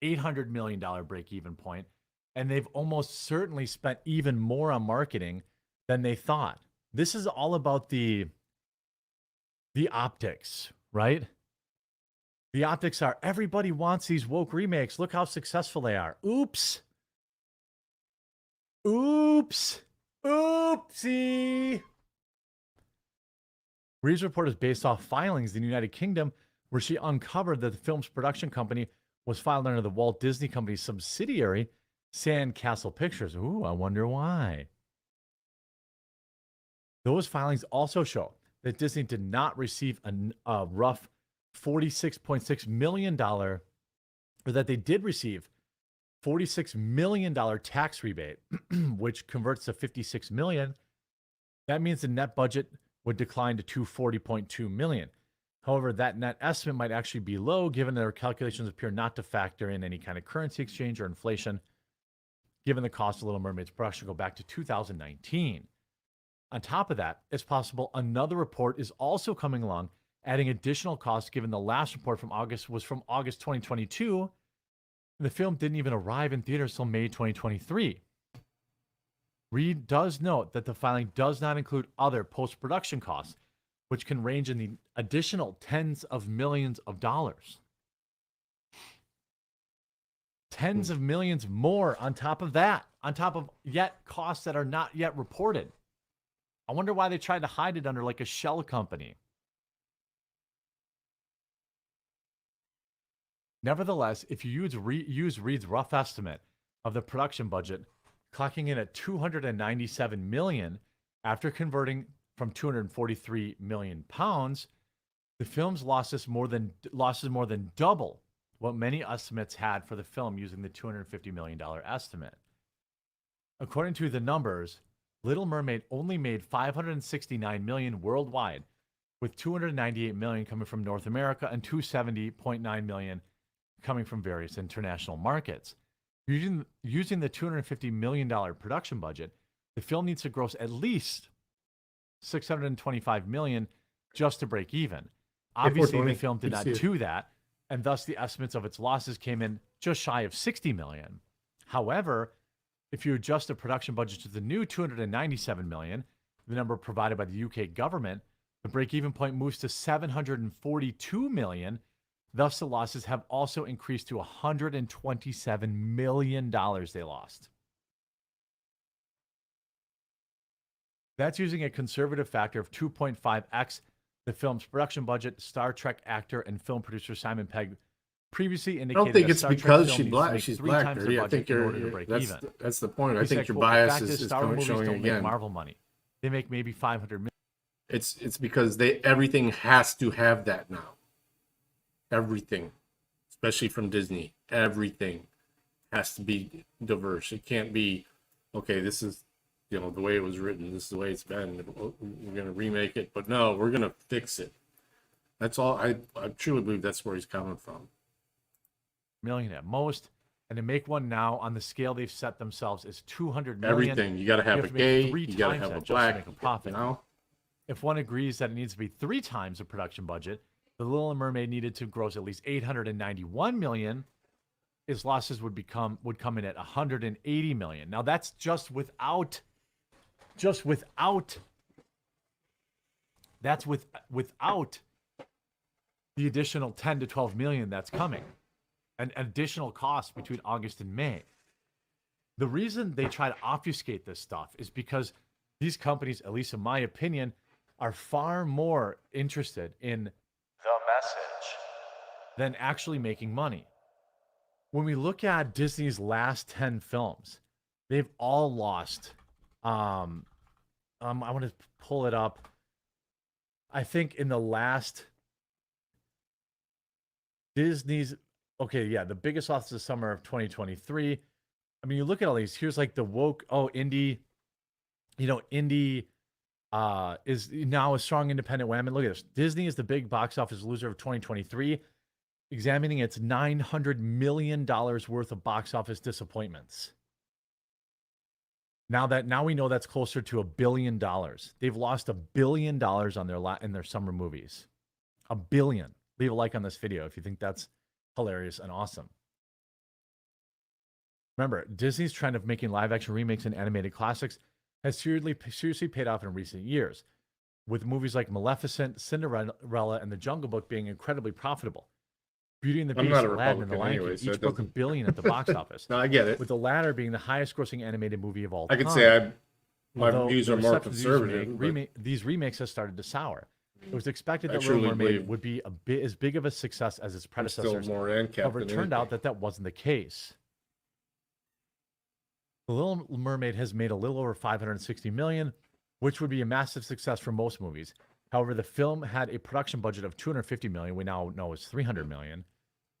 $800 million break-even point, and they've almost certainly spent even more on marketing than they thought. This is all about the optics, right? The optics are, everybody wants these woke remakes. Look how successful they are. Oops. Oops. Oopsie. Reed's report is based off filings in the United Kingdom where she uncovered that the film's production company was filed under the Walt Disney Company's subsidiary, Sandcastle Pictures. Ooh, I wonder why. Those filings also show that Disney did not receive a rough $46.6 million, or that they did receive $46 million tax rebate, which converts to $56 million. That means the net budget would decline to $240.2 million. However, that net estimate might actually be low, given their calculations appear not to factor in any kind of currency exchange or inflation, given the cost of Little Mermaid's production go back to 2019. On top of that, it's possible another report is also coming along, adding additional costs, given the last report from August was from August 2022. And the film didn't even arrive in theaters till May 2023. Reed does note that the filing does not include other post-production costs, which can range in the additional tens of millions of dollars. Tens of millions more on top of that, on top of yet costs that are not yet reported. I wonder why they tried to hide it under like a shell company. Nevertheless, if you use Reed's rough estimate of the production budget, clocking in at $297 million after converting from 243 million pounds, the film's losses more than double what many estimates had for the film using the $250 million estimate. According to the numbers, Little Mermaid only made $569 million worldwide, with $298 million coming from North America and $270.9 million coming from various international markets. Using the $250 million production budget, the film needs to gross at least $625 million just to break even. Obviously, the film did not do that, and thus the estimates of its losses came in just shy of 60 million. However, if you adjust the production budget to the new 297 million, the number provided by the UK government, the break-even point moves to 742 million. Thus, the losses have also increased to $127 million they lost. That's using a conservative factor of 2.5x the film's production budget. Star Trek actor and film producer Simon Pegg previously indicated I don't think that it's Star Trek because film she's needs to black. make She's 3 black. times Dirty. their I think budget in order to break even. that's the point. I He think said, your quote, "The bias fact is Star Wars movies showing don't make again. Marvel money. They make maybe 500 million. It's because everything has to have that now. Everything, especially from Disney, everything has to be diverse. It can't be, okay, this is, the way it was written. This is the way it's been. We're going to remake it, but no, we're going to fix it. That's all. I truly believe that's where he's coming from. Million at most. And to make one now on the scale they've set themselves is 200 million. Everything. You got to have a gay, you got to have a black, to make a profit. If one agrees that it needs to be 3 times the production budget, The Little Mermaid needed to gross at least 891 million. Its losses would come in at 180 million. Now that's without the additional 10 to 12 million that's coming. An additional cost between August and May. The reason they try to obfuscate this stuff is because these companies, at least in my opinion, are far more interested in the message than actually making money. When we look at Disney's last 10 films, they've all lost. I want to pull it up. I think in the last Disney's, the biggest loss of the summer of 2023. I mean, you look at all these. Here's like the woke. Indie. Indie is now a strong independent woman. Look at this. Disney is the big box office loser of 2023, examining its $900 million worth of box office disappointments. Now we know that's closer to $1 billion. They've lost $1 billion on in their summer movies. $1 billion. Leave a like on this video if you think that's hilarious and awesome. Remember, Disney's trend of making live-action remakes and animated classics has seriously paid off in recent years, with movies like Maleficent, Cinderella, and The Jungle Book being incredibly profitable. Beauty and the Beast, Aladdin, and The Lion King each broke $1 billion at the box office. No, I get it. With the latter being the highest-grossing animated movie of all time. I could say my views are more conservative. These remakes have started to sour. It was expected that Little Mermaid would be as big of a success as its predecessors. However, it turned out that wasn't the case. The Little Mermaid has made a little over 560 million, which would be a massive success for most movies. However, the film had a production budget of 250 million. We now know it's 300 million,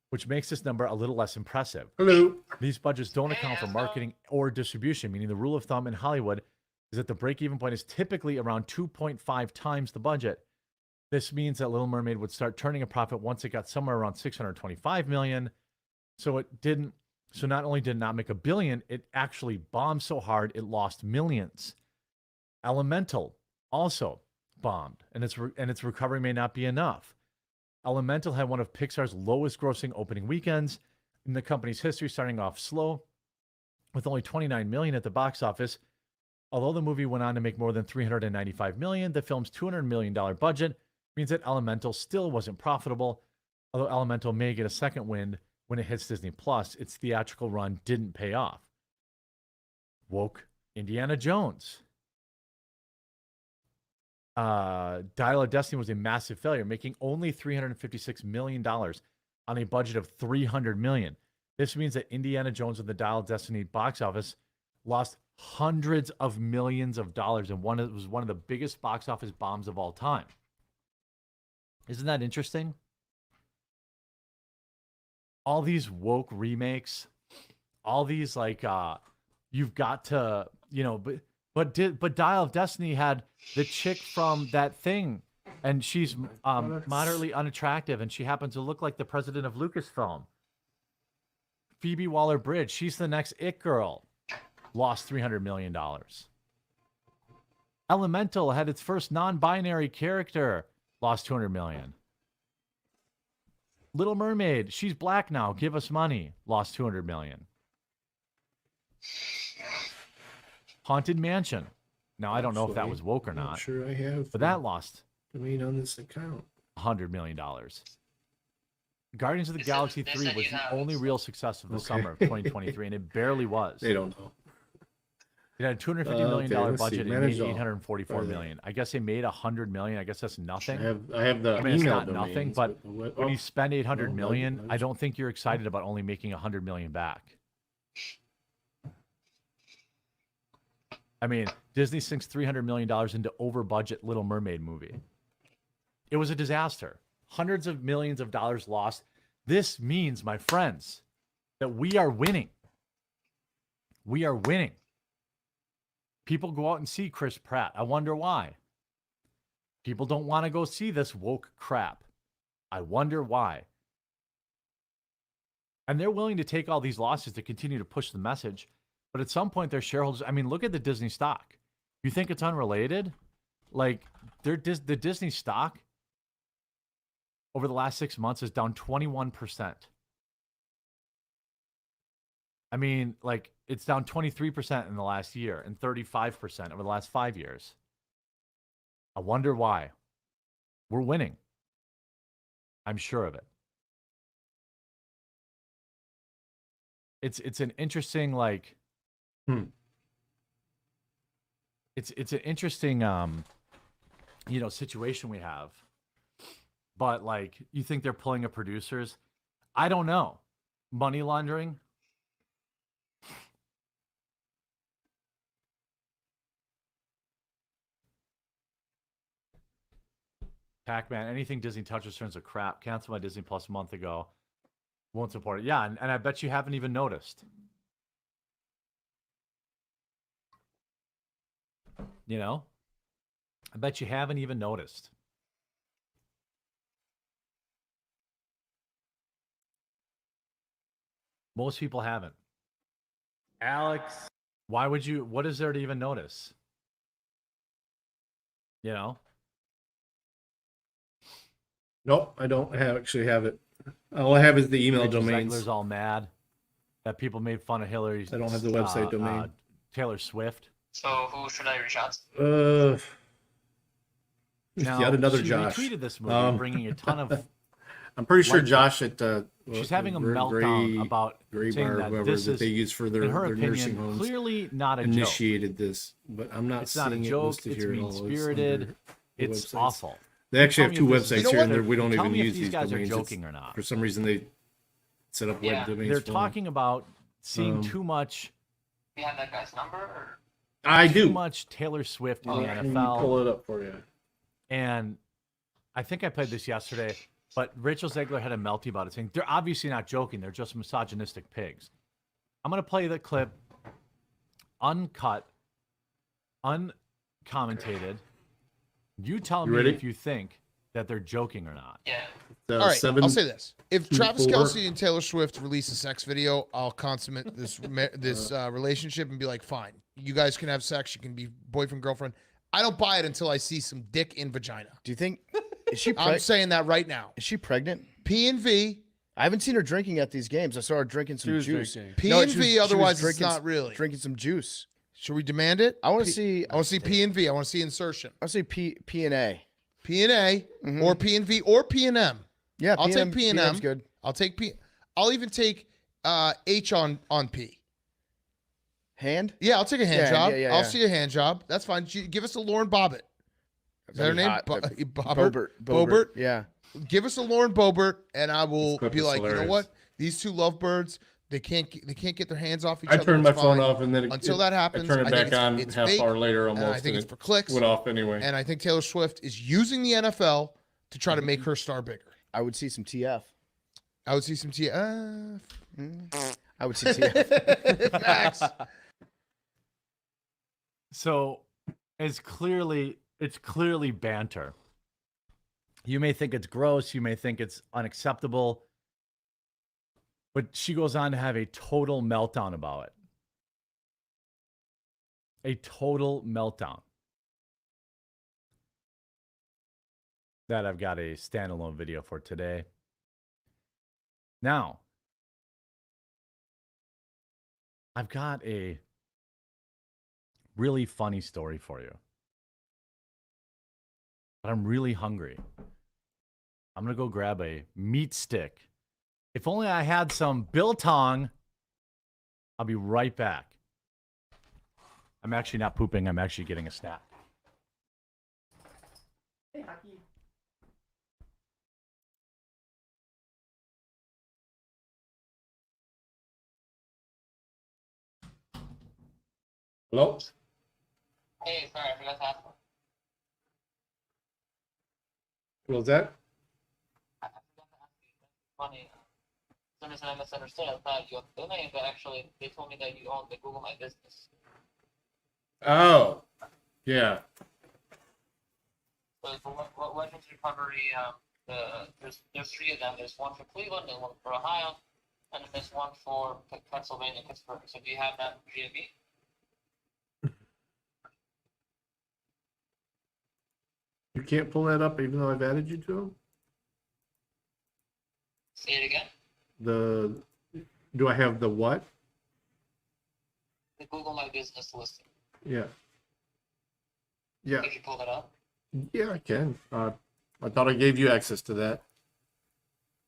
which makes this number a little less impressive. Hello. These budgets don't account for marketing or distribution, meaning the rule of thumb in Hollywood is that the break-even point is typically around 2.5 times the budget. This means that Little Mermaid would start turning a profit once it got somewhere around 625 million. So not only did it not make $1 billion, it actually bombed so hard it lost millions. Elemental also bombed, and its recovery may not be enough. Elemental had one of Pixar's lowest grossing opening weekends in the company's history, starting off slow with only 29 million at the box office. Although the movie went on to make more than 395 million, the film's $200 million budget means that Elemental still wasn't profitable. Although Elemental may get a second wind when it hits Disney Plus, its theatrical run didn't pay off. Woke Indiana Jones. Dial of Destiny was a massive failure, making only $356 million on a budget of $300 million. This means that Indiana Jones and the Dial of Destiny box office lost hundreds of millions of dollars, and it was one of the biggest box office bombs of all time. Isn't that interesting? All these woke remakes, all these you've got to, but Dial of Destiny had the chick from that thing, and she's moderately unattractive, and she happens to look like the president of Lucasfilm. Phoebe Waller-Bridge, she's the next It Girl, lost $300 million. Elemental had its first non-binary character, lost $200 million. Little Mermaid, she's black now. Give us money. Lost 200 million. Haunted Mansion. Now, I don't know if that was woke or not. Sure, I have. But that lost on this account. $100 million. Guardians of the Galaxy 3 was the only real success of the summer of 2023, and it barely was. They don't know. It had a $250 million let's see. budget and Manage made all. 844 million. I guess they made 100 million. I guess that's nothing. I have the I mean, it's email not nothing, domains, but but when you spend 800 no, million, I don't think you're excited about only making 100 million back. I mean, Disney sinks $300 million into over-budget Little Mermaid movie. It was a disaster. Hundreds of millions of dollars lost. This means, my friends, that we are winning. We are winning. People go out and see Chris Pratt. I wonder why. People don't want to go see this woke crap. I wonder why. And they're willing to take all these losses to continue to push the message. But at some point, their shareholders, I mean, look at the Disney stock. You think it's unrelated? Like, the Disney stock over the last 6 months is down 21%. I mean, like, it's down 23% in the last year and 35% over the last 5 years. I wonder why. We're winning. I'm sure of it. It's an interesting, like, it's an interesting situation we have. But like, you think they're pulling at producers? I don't know. Money laundering? Pac-Man, anything Disney touches turns to crap. Canceled my Disney Plus a month ago. Won't support it. Yeah, and I bet you haven't even noticed. You know? I bet you haven't even noticed. Most people haven't. Alex, why would you? What is there to even notice? You know? Nope, I don't actually have it. All I have is the email Rachel domains. Zegler's all mad that people made fun of Hillary's. I don't have the website domain. Taylor Swift. So who should I reach out to? Now, Yet another she Josh. retweeted this movie, bringing a ton of. I'm pretty sure like- Josh at She's having a meltdown about Gray saying Bar, that whoever this that is, they use for their, in her their opinion, nursing homes. clearly not a initiated this, but I'm not It's not a seeing it joke. listed It's here at all. mean-spirited. under the It's websites. awful. They actually have Tell two me if this is- websites here, and we don't Tell even me if use these these guys are domains. joking It's- or not. For some reason, they set up web domains. They're for them. talking about seeing too much. Do you have that guy's number? Or? I do. Too much Taylor Swift in the Let me NFL. pull it up for you. And I think I played this yesterday, but Rachel Zegler had a melty about it, saying they're obviously not joking. They're just misogynistic pigs. I'm going to play the clip uncut, uncommented. You tell You me ready? if you think that they're joking or not. Yeah. All right, I'll say this: if Travis 7-2-4. Kelce and Taylor Swift release a sex video, I'll consummate this relationship and be like, fine, you guys can have sex, you can be boyfriend girlfriend. I don't buy it until I see some dick in vagina. Do you think is she? I'm saying that right now. Is she pregnant? P&V. I haven't seen her drinking at these games. I saw her drinking some was juice. drinking. No, P&V, she was otherwise it's drinking- not really. drinking some juice. Should we demand it? I want to see. I want to see P&V. I want to see insertion. I want to see P and A. P&A or P&V or P&M. Yeah, I'll take P&M P&M. 's good. I'll take P. I'll even take H on P. Hand? Yeah, I'll take a hand Yeah, job. yeah, I'll yeah. see a hand job. That's fine. Give us a Lauren Bobbitt. Is that her That'd be name? hot. That'd be- Bobbert. Bobert. Yeah. Give us a Lauren Bobert, and I will clip be is like, you know hilarious. what? These two lovebirds, they can't get their hands off each I other. turned my It's phone fine. off, and then until that happens, I turned it think back on it's half fake, hour later and almost. I think and it's for clicks. Went off anyway. And I think Taylor Swift is using the NFL to try to make her star bigger. I would see some TF. I would see some I would see TF. Max. So it's clearly banter. You may think it's gross, you may think it's unacceptable, but she goes on to have a total meltdown about it. A total meltdown. That I've got a standalone video for today. Now, I've got a really funny story for you. But I'm really hungry. I'm going to go grab a meat stick. If only I had some biltong. I'll be right back. I'm actually not pooping. I'm actually getting a snack. Hey, Hockey. Hello? Hey, sorry, I forgot to ask one. What was that? Funny. For some reason I misunderstood. I thought you owned the domain, but actually they told me that you own the Google My Business. Oh, yeah. So for Weapons Recovery, there's 3 of them. There's one for Cleveland and one for Ohio, and then there's one for Pennsylvania, Pittsburgh. So do you have that GMB? You can't pull that up even though I've added you to them? Say it again. Do I have the what? The Google My Business listing. Yeah. Yeah. Did you pull that up? Yeah, I can. I thought I gave you access to that.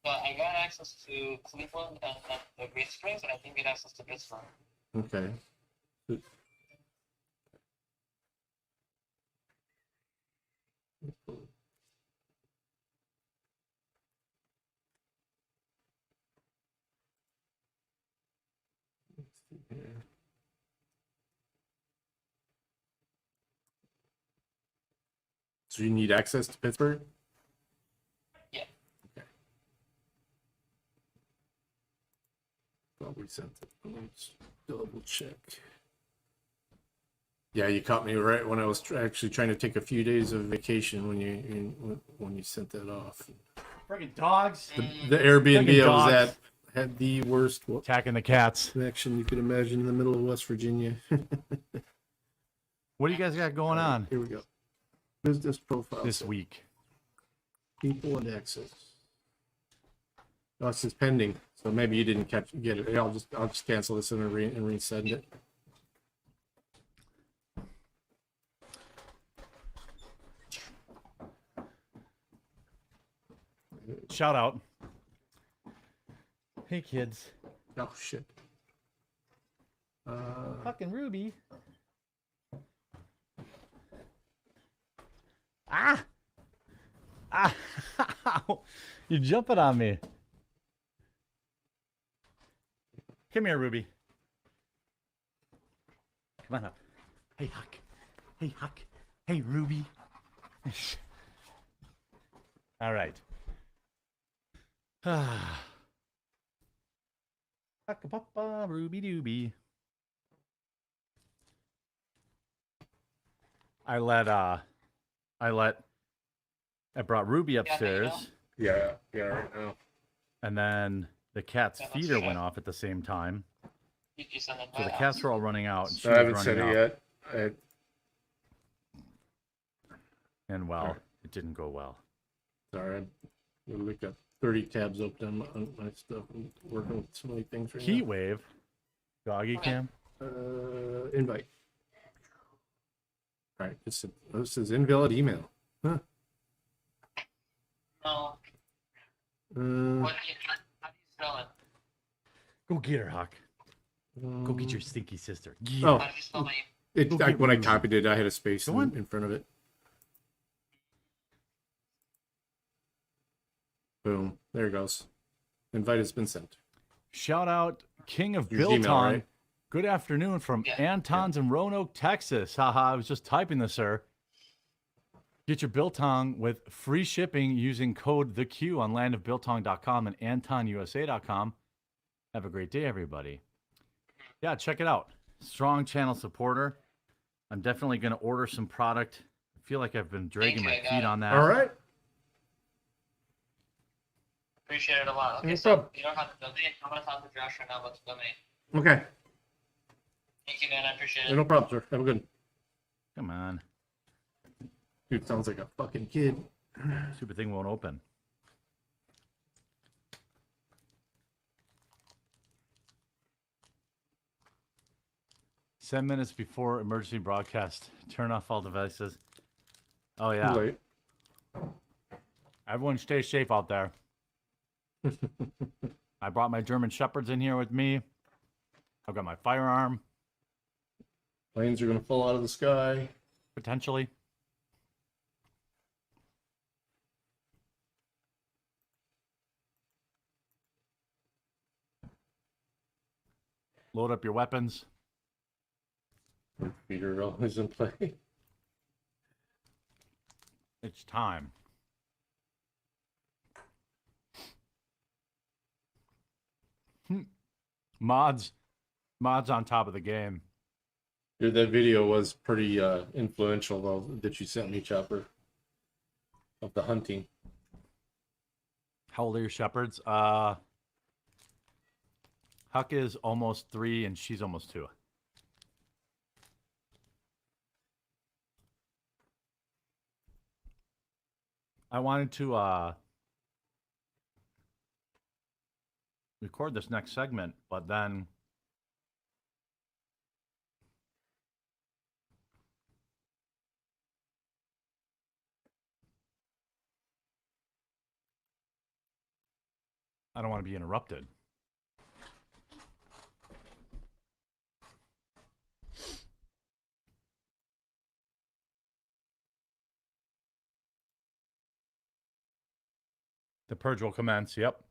I got access to Cleveland and the Great Springs, and I didn't get access to Pittsburgh. Okay. So you need access to Pittsburgh? Yeah. Okay. Well, we sent it. Let's double check. Yeah, you caught me right when I was actually trying to take a few days of vacation when you sent that off. Friggin' dogs. The Airbnb Friggin' I was dogs. at had the worst Attacking the cats. connection you could imagine in the middle of West Virginia. What do you guys got going on Here we go. Business profile. this week? People and access. Oh, this is pending, so maybe you didn't get it. I'll just cancel this and resend it. Shout out. Hey, kids. Oh shit. Fucking Ruby. Ah! Ah! You're jumping on me. Come here, Ruby. Come on up. Hey, Huck. Hey, Huck. Hey, Ruby. All right. Huck-a-papa, Ruby-dooby. I brought Ruby upstairs. Yeah, right now. And then the cat's feeder went off at the same time. So the cats were all running out. And she I was haven't running said out. it yet. And well, it didn't go well. Sorry, I've like got 30 tabs open on my stuff. I'm working with so many things right Heat wave. Doggy cam. now. Invite. All right, this is invalid email. Huh. No. How Uh, do you spell it? Go get her, Huck. Go get your stinky sister. Oh, How do you spell my when I copied it, I had a space in front of it. Boom. There it goes. Invite has been sent. Shout out King of Your Biltong. Gmail, right? Good afternoon from Anton's in Roanoke, Texas. Haha, I was just typing this, sir. Get your Biltong with free shipping using code THEQ on landofbiltong.com and antonusa.com. Have a great day, everybody. Yeah, check it out. Strong channel supporter. I'm definitely going to order some product. I feel like I've been dragging my feet on that. All right. Appreciate it a lot. Okay, No so problem. you don't have the domain. I'm gonna talk to Josh right now about the domain. Okay. Thank you, man. I appreciate Yeah, it. no problem, sir. Have a good one. Come on. Dude sounds like a fucking kid. Stupid thing won't open. 7 minutes before emergency broadcast. Turn off all devices. Oh, yeah. Late. Everyone stay safe out there. I brought my German Shepherds in here with me. I've got my firearm. Planes are going to fall out of the sky. Potentially. Load up your weapons. Feet are always in play. It's time. Mods on top of the game. Dude, that video was pretty influential, though, that you sent me, Chopper, of the hunting. How old are your shepherds? Huck is almost 3 and she's almost 2. I wanted to record this next segment, but then I don't want to be interrupted. The purge will commence. Yep.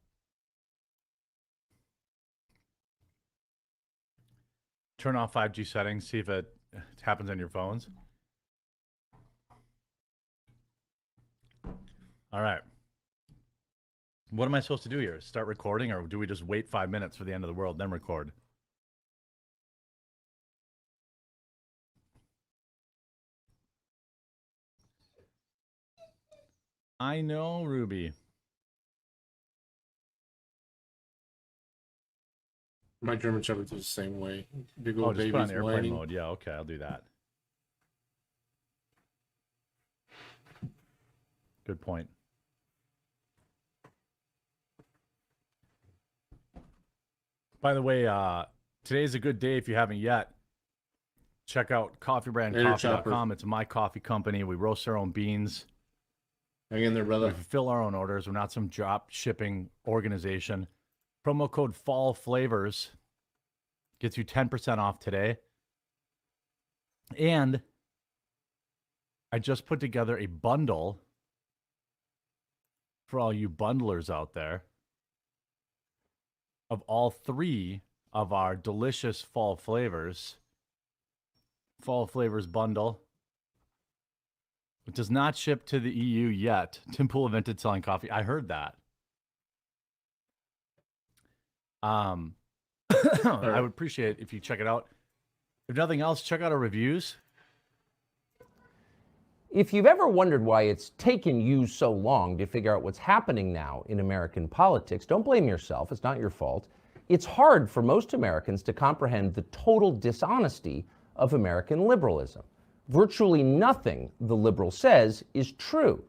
Turn off 5G settings. See if it happens on your phones. All right. What am I supposed to do here? Start recording, or do we just wait 5 minutes for the end of the world, then record? I know, Ruby. My German Shepherds are the same way. Big old Just put on babies airplane whining. mode. Yeah, okay, I'll do that. Good point. By the way, today's a good day if you haven't yet. Check out coffeebrandcoffee.com. It's my coffee company. We roast our own beans. Hang in there, brother. We fulfill our own orders. We're not some drop shipping organization. Promo code Fall Flavors gets you 10% off today. And I just put together a bundle for all you bundlers out there of all 3 of our delicious fall flavors. Fall Flavors bundle. It does not ship to the EU yet. Tim Pool invented selling coffee. I heard that. I would appreciate it if you check it out. If nothing else, check out our reviews. If you've ever wondered why it's taken you so long to figure out what's happening now in American politics, don't blame yourself. It's not your fault. It's hard for most Americans to comprehend the total dishonesty of American liberalism. Virtually nothing the liberal says is true.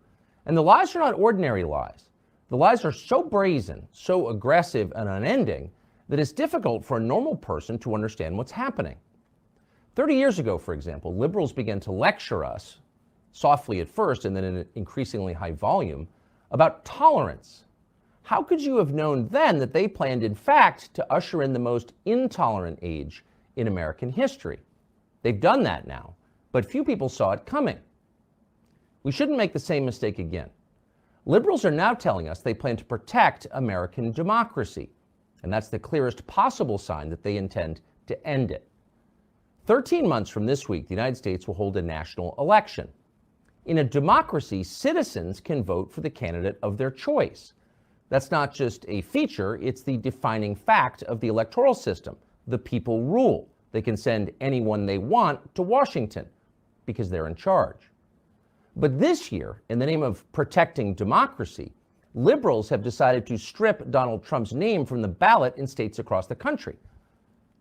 And the lies are not ordinary lies. The lies are so brazen, so aggressive and unending that it's difficult for a normal person to understand what's happening. 30 years ago, for example, liberals began to lecture us, softly at first and then in an increasingly high volume, about tolerance. How could you have known then that they planned, in fact, to usher in the most intolerant age in American history? They've done that now, but few people saw it coming. We shouldn't make the same mistake again. Liberals are now telling us they plan to protect American democracy, and that's the clearest possible sign that they intend to end it. 13 months from this week, the United States will hold a national election. In a democracy, citizens can vote for the candidate of their choice. That's not just a feature, it's the defining fact of the electoral system. The people rule. They can send anyone they want to Washington because they're in charge. But this year, in the name of protecting democracy, liberals have decided to strip Donald Trump's name from the ballot in states across the country.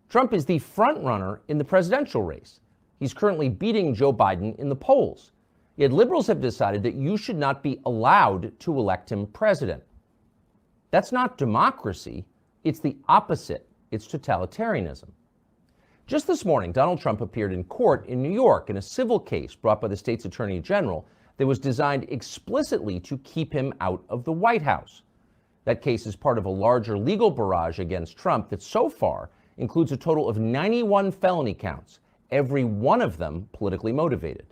Trump is the front runner in the presidential race. He's currently beating Joe Biden in the polls. Yet liberals have decided that you should not be allowed to elect him president. That's not democracy. It's the opposite. It's totalitarianism. Just this morning, Donald Trump appeared in court in New York in a civil case brought by the state's attorney general that was designed explicitly to keep him out of the White House. That case is part of a larger legal barrage against Trump that so far includes a total of 91 felony counts, every one of them politically motivated.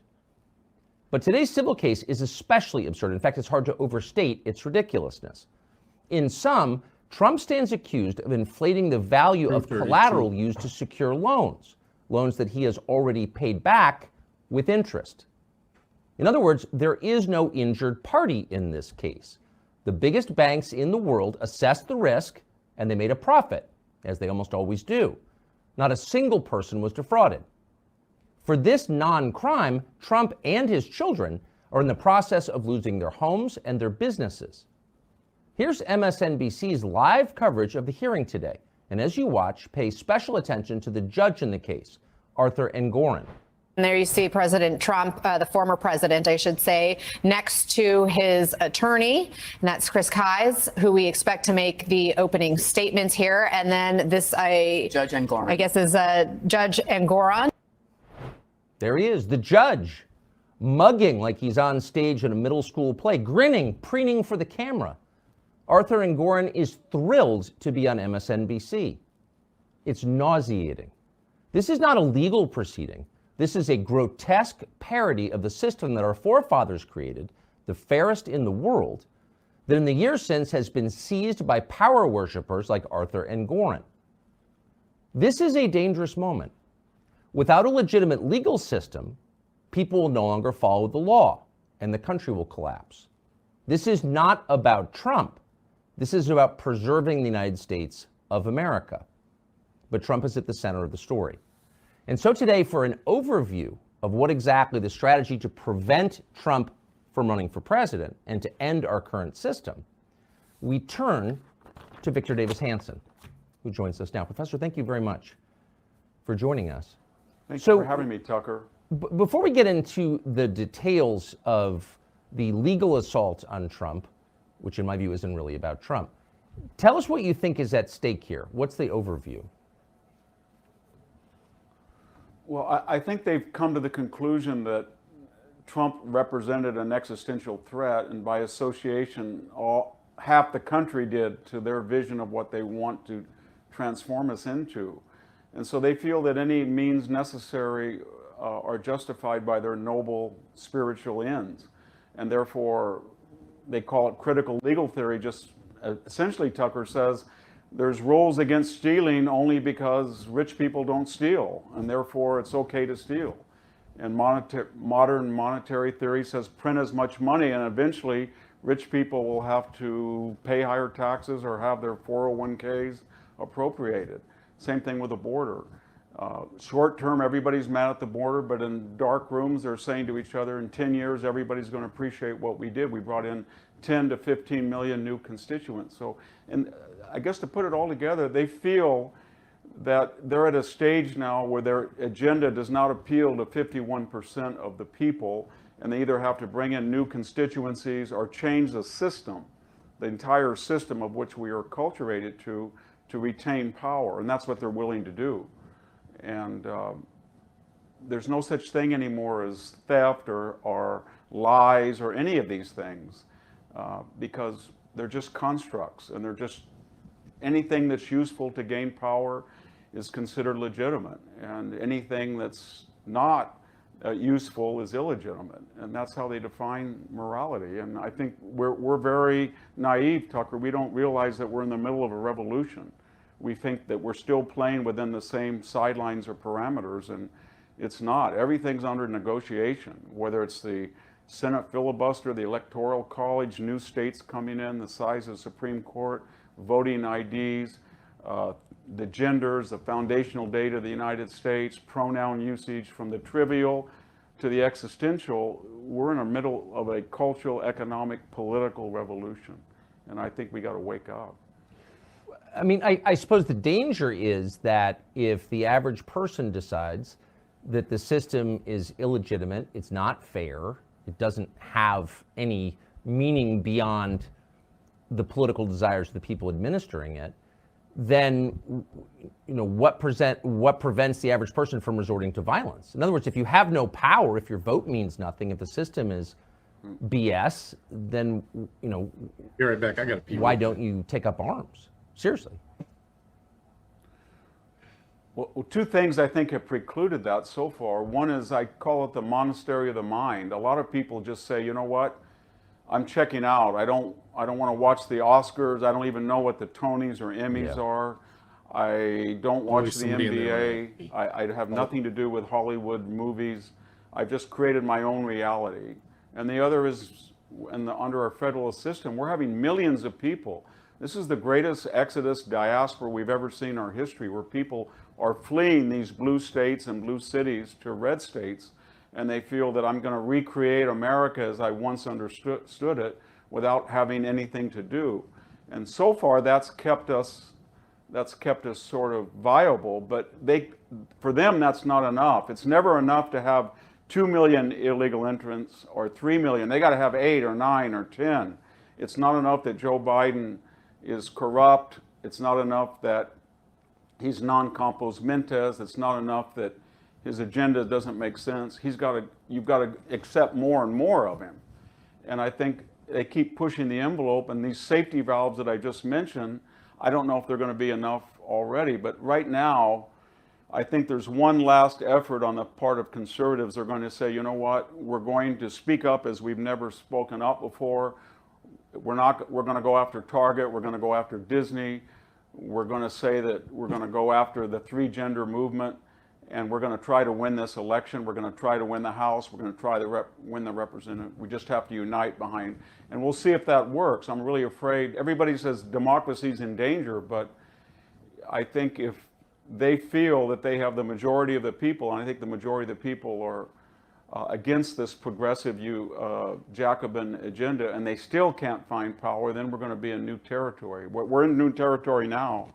But today's civil case is especially absurd. In fact, it's hard to overstate its ridiculousness. In sum, Trump stands accused of inflating the value of collateral used to secure loans that he has already paid back with interest. In other words, there is no injured party in this case. The biggest banks in the world assessed the risk and they made a profit, as they almost always do. Not a single person was defrauded. For this non-crime, Trump and his children are in the process of losing their homes and their businesses. Here's MSNBC's live coverage of the hearing today. And as you watch, pay special attention to the judge in the case, Arthur Engoron. And there you see President Trump, the former president, I should say, next to his attorney, and that's Chris Kise, who we expect to make the opening statements here. And then this, Judge Engoron, I guess, is Judge Engoron. There he is, the judge, mugging like he's on stage in a middle school play, grinning, preening for the camera. Arthur Engoron is thrilled to be on MSNBC. It's nauseating. This is not a legal proceeding. This is a grotesque parody of the system that our forefathers created, the fairest in the world, that in the years since has been seized by power worshipers like Arthur Engoron. This is a dangerous moment. Without a legitimate legal system, people will no longer follow the law and the country will collapse. This is not about Trump. This is about preserving the United States of America. But Trump is at the center of the story. And so today, for an overview of what exactly the strategy to prevent Trump from running for president and to end our current system, we turn to Victor Davis Hanson, who joins us now. Professor, thank you very much for joining us. Thank you for having me, Tucker. Before we get into the details of the legal assault on Trump, which in my view isn't really about Trump, tell us what you think is at stake here. What's the overview? Well, I think they've come to the conclusion that Trump represented an existential threat, and by association, half the country did to their vision of what they want to transform us into. And so they feel that any means necessary are justified by their noble spiritual ends. And therefore, they call it critical legal theory. Just essentially, Tucker says, there's rules against stealing only because rich people don't steal, and therefore it's okay to steal. And modern monetary theory says print as much money, and eventually rich people will have to pay higher taxes or have their 401ks appropriated. Same thing with the border. Short term, everybody's mad at the border, but in dark rooms, they're saying to each other, in 10 years, everybody's going to appreciate what we did. We brought in 10 to 15 million new constituents. So, and I guess to put it all together, they feel that they're at a stage now where their agenda does not appeal to 51% of the people, and they either have to bring in new constituencies or change the system, the entire system of which we are acculturated to retain power, and that's what they're willing to do. And there's no such thing anymore as theft or lies or any of these things because they're just constructs, and they're just anything that's useful to gain power is considered legitimate, and anything that's not useful is illegitimate, and that's how they define morality. And I think we're very naive, Tucker. We don't realize that we're in the middle of a revolution. We think that we're still playing within the same sidelines or parameters, and it's not. Everything's under negotiation, whether it's the Senate filibuster, the Electoral College, new states coming in, the size of the Supreme Court, voting IDs, the genders, the foundational data of the United States, pronoun usage, from the trivial to the existential. We're in the middle of a cultural, economic, political revolution, and I think we got to wake up. I mean, I suppose the danger is that if the average person decides that the system is illegitimate, it's not fair, it doesn't have any meaning beyond the political desires of the people administering it, then what prevents the average person from resorting to violence? In other words, if you have no power, if your vote means nothing, if the system is BS, then Be right back. I got to pee. why don't you take up arms? Seriously. Well, two things I think have precluded that so far. One is I call it the monastery of the mind. A lot of people just say, you know what, I'm checking out. I don't want to watch the Oscars. I don't even know what the Tonys or Emmys are. I don't watch Always the somebody in there, NBA. I have nothing to do with Hollywood movies. I've just created my own reality. And the other is, under our federal system, we're having millions of people. This is the greatest exodus diaspora we've ever seen in our history, where people are fleeing these blue states and blue cities to red states, and they feel that I'm going to recreate America as I once understood it without having anything to do. And so far, that's kept us sort of viable, but for them, that's not enough. It's never enough to have 2 million illegal entrants or 3 million. They got to have 8 or 9 or 10. It's not enough that Joe Biden is corrupt. It's not enough that he's non compos mentis. It's not enough that his agenda doesn't make sense. You've got to accept more and more of him. And I think they keep pushing the envelope, and these safety valves that I just mentioned, I don't know if they're going to be enough already, but right now, I think there's one last effort on the part of conservatives. They're going to say, you know what, we're going to speak up as we've never spoken up before. We're going to go after Target. We're going to go after Disney. We're going to say that we're going to go after the 3-gender movement, and we're going to try to win this election. We're going to try to win the House. We're going to try to win the representative. We just have to unite behind, and we'll see if that works. I'm really afraid. Everybody says democracy's in danger, but I think if they feel that they have the majority of the people, and I think the majority of the people are against this progressive Jacobin agenda, and they still can't find power, then we're going to be in new territory. We're in new territory now.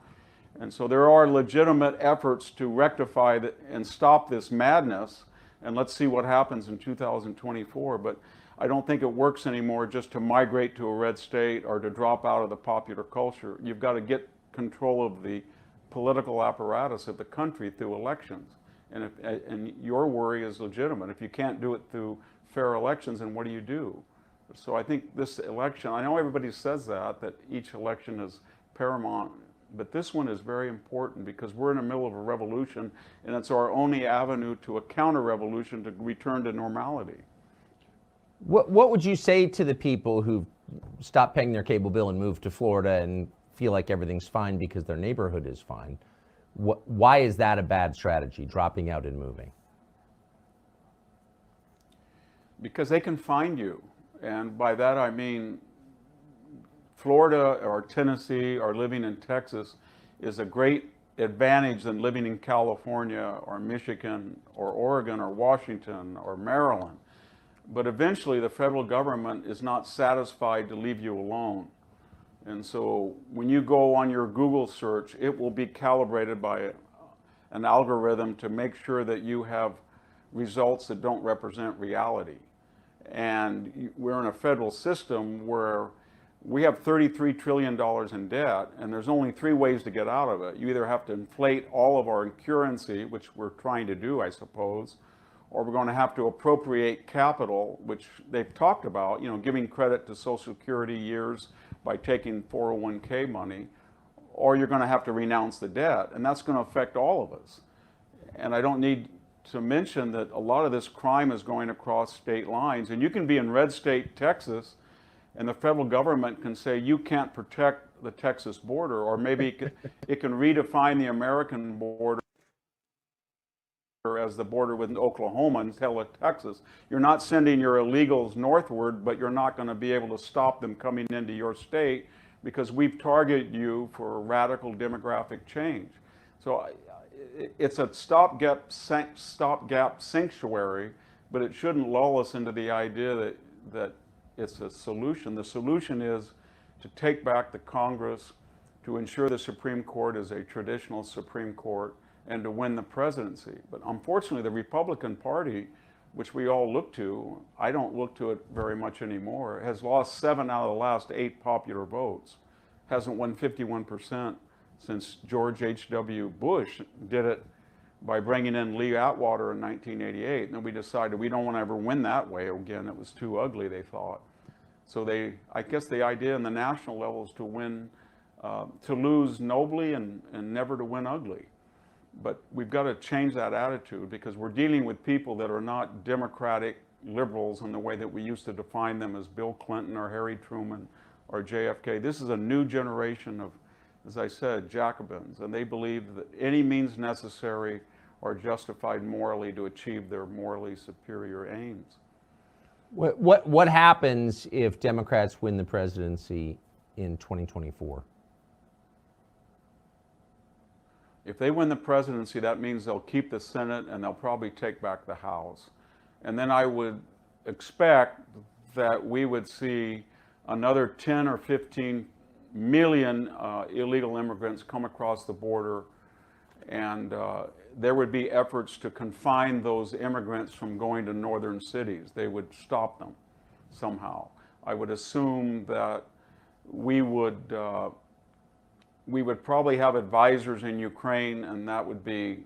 And so there are legitimate efforts to rectify and stop this madness, and let's see what happens in 2024. But I don't think it works anymore just to migrate to a red state or to drop out of the popular culture. You've got to get control of the political apparatus of the country through elections. And your worry is legitimate. If you can't do it through fair elections, then what do you do? So I think this election, I know everybody says that each election is paramount, but this one is very important because we're in the middle of a revolution, and it's our only avenue to a counter-revolution to return to normality. What would you say to the people who stopped paying their cable bill and moved to Florida and feel like everything's fine because their neighborhood is fine? Why is that a bad strategy, dropping out and moving? Because they can find you. And by that I mean Florida or Tennessee or living in Texas is a great advantage than living in California or Michigan or Oregon or Washington or Maryland. But eventually the federal government is not satisfied to leave you alone. And so when you go on your Google search, it will be calibrated by an algorithm to make sure that you have results that don't represent reality. And we're in a federal system where we have $33 trillion in debt, and there's only 3 ways to get out of it. You either have to inflate all of our currency, which we're trying to do, I suppose, or we're going to have to appropriate capital, which they've talked about, giving credit to Social Security years by taking 401k money, or you're going to have to renounce the debt, and that's going to affect all of us. And I don't need to mention that a lot of this crime is going across state lines, and you can be in red state Texas, and the federal government can say you can't protect the Texas border, or maybe it can redefine the American border as the border with Oklahoma and tell it Texas. You're not sending your illegals northward, but you're not going to be able to stop them coming into your state because we've targeted you for radical demographic change. So it's a stopgap sanctuary, but it shouldn't lull us into the idea that it's a solution. The solution is to take back the Congress, to ensure the Supreme Court is a traditional Supreme Court, and to win the presidency. But unfortunately, the Republican Party, which we all look to, I don't look to it very much anymore, has lost 7 out of the last 8 popular votes, hasn't won 51% since George H.W. Bush did it by bringing in Lee Atwater in 1988. And then we decided we don't want to ever win that way again. It was too ugly, they thought. So I guess the idea in the national level is to win, to lose nobly and never to win ugly. But we've got to change that attitude because we're dealing with people that are not democratic liberals in the way that we used to define them as Bill Clinton or Harry Truman or JFK. This is a new generation of, as I said, Jacobins, and they believe that any means necessary are justified morally to achieve their morally superior aims. What happens if Democrats win the presidency in 2024? If they win the presidency, that means they'll keep the Senate and they'll probably take back the House. And then I would expect that we would see another 10 or 15 million illegal immigrants come across the border, and there would be efforts to confine those immigrants from going to northern cities. They would stop them somehow. I would assume that we would probably have advisors in Ukraine, and that would be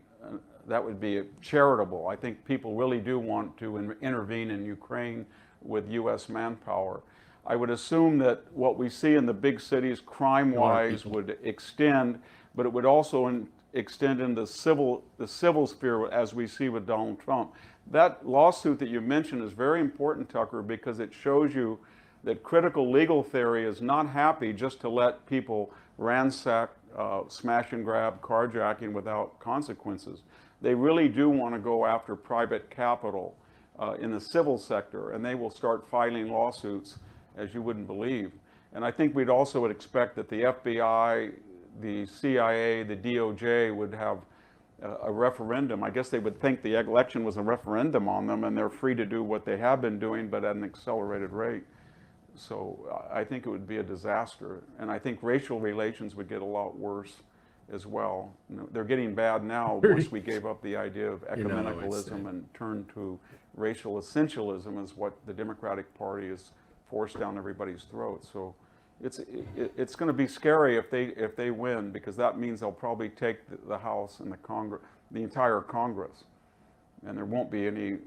charitable. I think people really do want to intervene in Ukraine with U.S. manpower. I would assume that what we see in the big cities crime-wise would extend, but it would also extend in the civil sphere as we see with Donald Trump. That lawsuit that you mentioned is very important, Tucker, because it shows you that critical legal theory is not happy just to let people ransack, smash and grab, carjacking without consequences. They really do want to go after private capital in the civil sector, and they will start filing lawsuits as you wouldn't believe. And I think we'd also would expect that the FBI, the CIA, the DOJ would have a referendum. I guess they would think the election was a referendum on them, and they're free to do what they have been doing, but at an accelerated rate. So I think it would be a disaster. And I think racial relations would get a lot worse as well. You know, they're getting bad now once we gave up the idea of ecumenicalism and turned to racial essentialism is what the Democratic Party has forced down everybody's throat. So it's going to be scary if they win, because that means they'll probably take the House and the Congress, the entire Congress, and there won't be any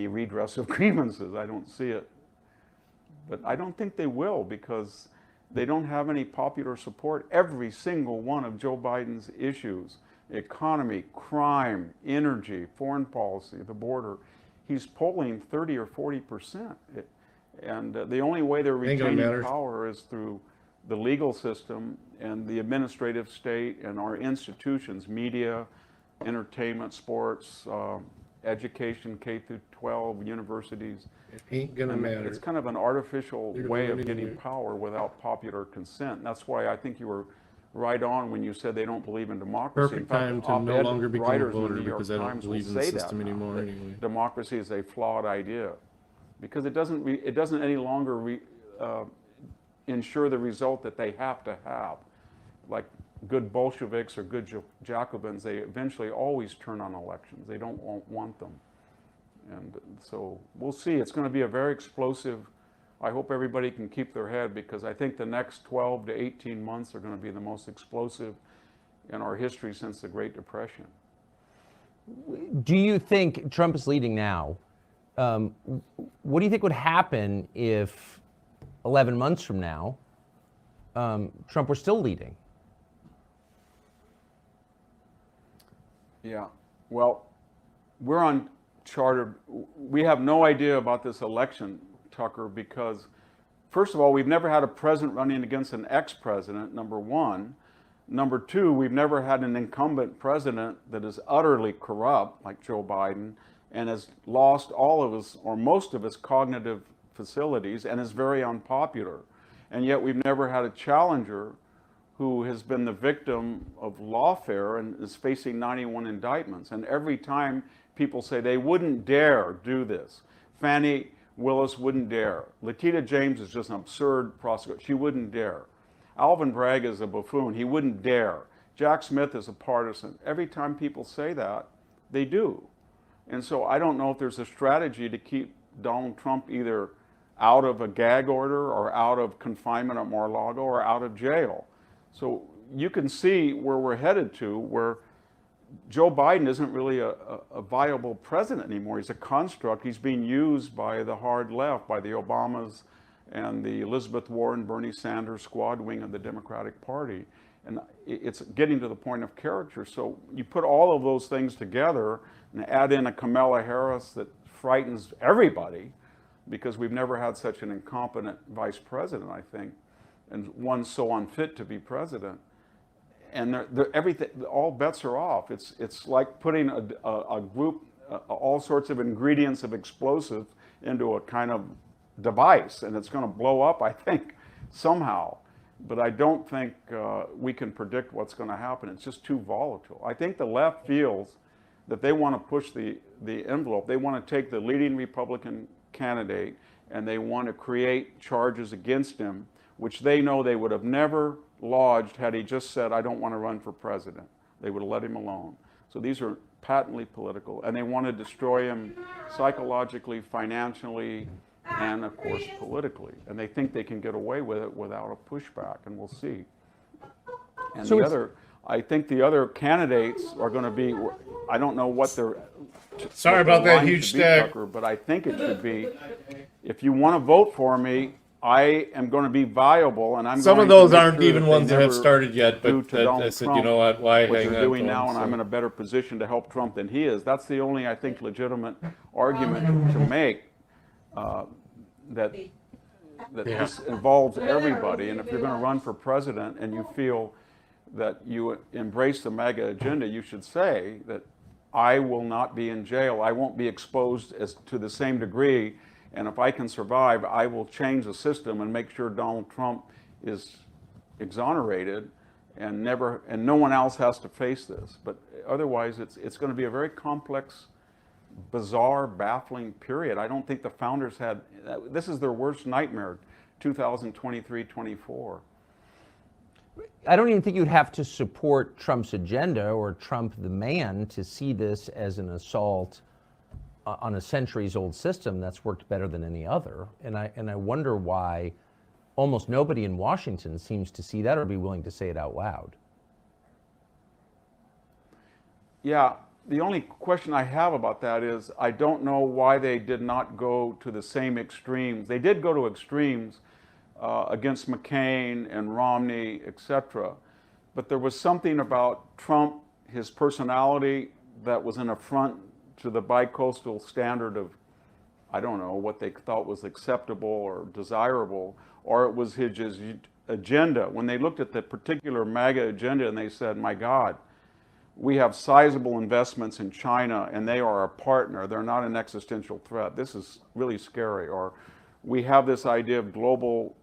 redress of grievances. I don't see it. But I don't think they will, because they don't have any popular support. Every single one of Joe Biden's issues, economy, crime, energy, foreign policy, the border, he's polling 30 or 40%. And the only way they're retaining power is through the legal system and the administrative state and our institutions, media, entertainment, sports, education, K through 12, universities. It ain't gonna matter. It's kind of an artificial way of getting power without popular consent. That's why I think you were right on when you said they don't believe in democracy. Perfect time to no longer become a voter, because I don't believe in the system anymore anyway. Democracy is a flawed idea, because it doesn't any longer ensure the result that they have to have. Like good Bolsheviks or good Jacobins, they eventually always turn on elections. They don't want them. And so we'll see. It's going to be a very explosive. I hope everybody can keep their head, because I think the next 12 to 18 months are going to be the most explosive in our history since the Great Depression. Do you think Trump is leading now? What do you think would happen if 11 months from now Trump were still leading? Yeah, well, we're uncharted. We have no idea about this election, Tucker, because first of all, we've never had a president running against an ex-president, number one. Number two, we've never had an incumbent president that is utterly corrupt, like Joe Biden, and has lost all of his, or most of his cognitive facilities, and is very unpopular. And yet we've never had a challenger who has been the victim of lawfare and is facing 91 indictments. And every time people say they wouldn't dare do this. Fani Willis wouldn't dare. Letitia James is just an absurd prosecutor. She wouldn't dare. Alvin Bragg is a buffoon. He wouldn't dare. Jack Smith is a partisan. Every time people say that, they do. And so I don't know if there's a strategy to keep Donald Trump either out of a gag order or out of confinement at Mar-a-Lago or out of jail. So, you can see where we're headed to, where Joe Biden isn't really a viable president anymore. He's a construct. He's being used by the hard left, by the Obamas and the Elizabeth Warren, Bernie Sanders squad wing of the Democratic Party. And it's getting to the point of caricature. So you put all of those things together and add in a Kamala Harris that frightens everybody, because we've never had such an incompetent vice president, I think, and one so unfit to be president. And everything, all bets are off. It's like putting a group, all sorts of ingredients of explosive into a kind of device, and it's going to blow up, I think, somehow. But I don't think we can predict what's going to happen. It's just too volatile. I think the left feels that they want to push the envelope. They want to take the leading Republican candidate and they want to create charges against him, which they know they would have never lodged had he just said, I don't want to run for president. They would have let him alone. So these are patently political, and they want to destroy him psychologically, financially, and of course politically. And they think they can get away with it without a pushback, and we'll see. And so I think the other candidates are going to be, I don't know what their Sorry about that huge stack. Tucker, but I think it should be, if you want to vote for me, I am going to be viable, and I'm Some going of those to make aren't sure even that ones they that have never started yet, do but to I Donald said, Trump you know why what hang they're on doing to now, them, and so. I'm in a better position to help Trump than he is. That's the only, I think, legitimate argument to make, that this involves everybody. And if you're going to run for president and you feel that you embrace the MAGA agenda, you should say that I will not be in jail. I won't be exposed to the same degree. And if I can survive, I will change the system and make sure Donald Trump is exonerated and no one else has to face this. But otherwise, it's going to be a very complex, bizarre, baffling period. I don't think the founders had, this is their worst nightmare, 2023-24. I don't even think you'd have to support Trump's agenda or Trump the man to see this as an assault on a centuries-old system that's worked better than any other. And I wonder why almost nobody in Washington seems to see that or be willing to say it out loud. Yeah, the only question I have about that is I don't know why they did not go to the same extremes. They did go to extremes against McCain and Romney, etc. But there was something about Trump, his personality, that was an affront to the bicoastal standard of, I don't know, what they thought was acceptable or desirable, or it was his agenda. When they looked at the particular MAGA agenda and they said, my God, we have sizable investments in China and they are a partner. They're not an existential threat. This is really scary. Or we have this idea of global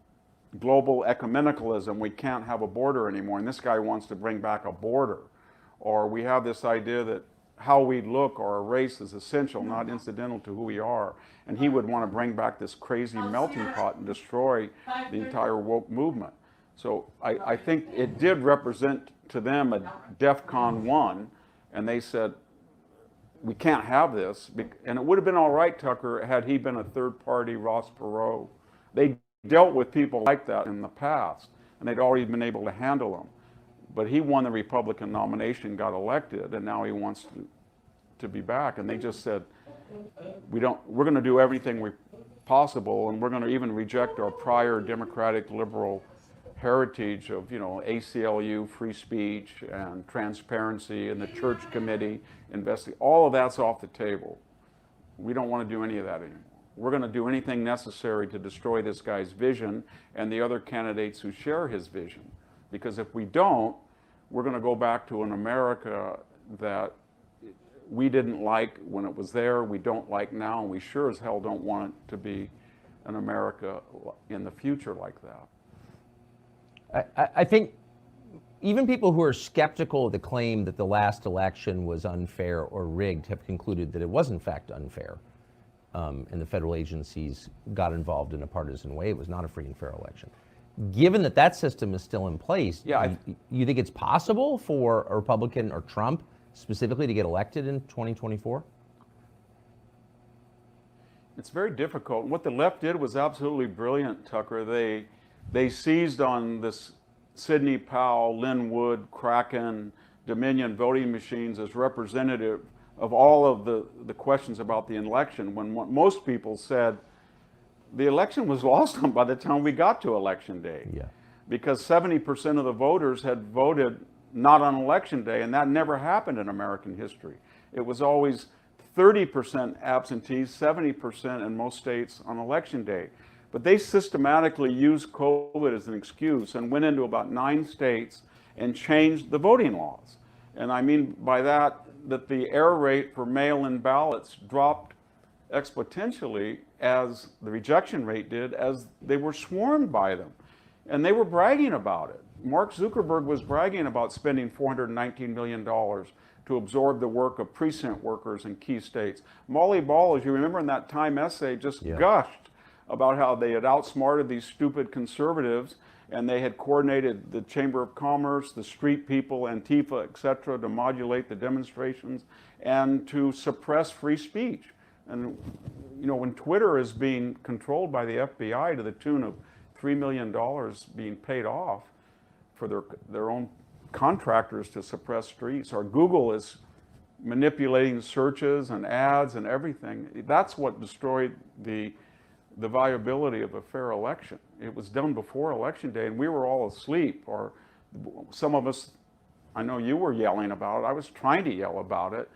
ecumenicalism. We can't have a border anymore. And this guy wants to bring back a border. Or we have this idea that how we look or our race is essential, not incidental to who we are. And he would want to bring back this crazy melting pot and destroy the entire woke movement. So I think it did represent to them a DEFCON 1, and they said, we can't have this. And it would have been all right, Tucker, had he been a third-party Ross Perot. They dealt with people like that in the past, and they'd already been able to handle them. But he won the Republican nomination, got elected, and now he wants to be back. And they just said, we're going to do everything possible, and we're going to even reject our prior democratic liberal heritage of, ACLU, free speech, and transparency, and the church committee investing. All of that's off the table. We don't want to do any of that anymore. We're going to do anything necessary to destroy this guy's vision and the other candidates who share his vision. Because if we don't, we're going to go back to an America that we didn't like when it was there, we don't like now, and we sure as hell don't want it to be an America in the future like that. I think even people who are skeptical of the claim that the last election was unfair or rigged have concluded that it was in fact unfair, and the federal agencies got involved in a partisan way. It was not a free and fair election. Given that that system is still in place, you think it's possible for a Republican or Trump specifically to get elected in 2024? It's very difficult. What the left did was absolutely brilliant, Tucker. They seized on this Sidney Powell, Lynn Wood, Kraken, Dominion voting machines as representative of all of the questions about the election, when most people said the election was lost on by the time we got to election day. Yeah. Because 70% of the voters had voted not on election day, and that never happened in American history. It was always 30% absentees, 70% in most states on election day. But they systematically used COVID as an excuse and went into about 9 states and changed the voting laws. And I mean by that the error rate for mail-in ballots dropped exponentially as the rejection rate did, as they were swarmed by them. And they were bragging about it. Mark Zuckerberg was bragging about spending $419 million to absorb the work of precinct workers in key states. Molly Ball, as you remember in that Time essay, just gushed about how they had outsmarted these stupid conservatives, and they had coordinated the Chamber of Commerce, the street people, Antifa, et cetera, to modulate the demonstrations and to suppress free speech. And you know, when Twitter is being controlled by the FBI to the tune of $3 million being paid off for their own contractors to suppress streets, or Google is manipulating searches and ads and everything, that's what destroyed the viability of a fair election. It was done before election day, and we were all asleep, or some of us, I know you were yelling about it, I was trying to yell about it,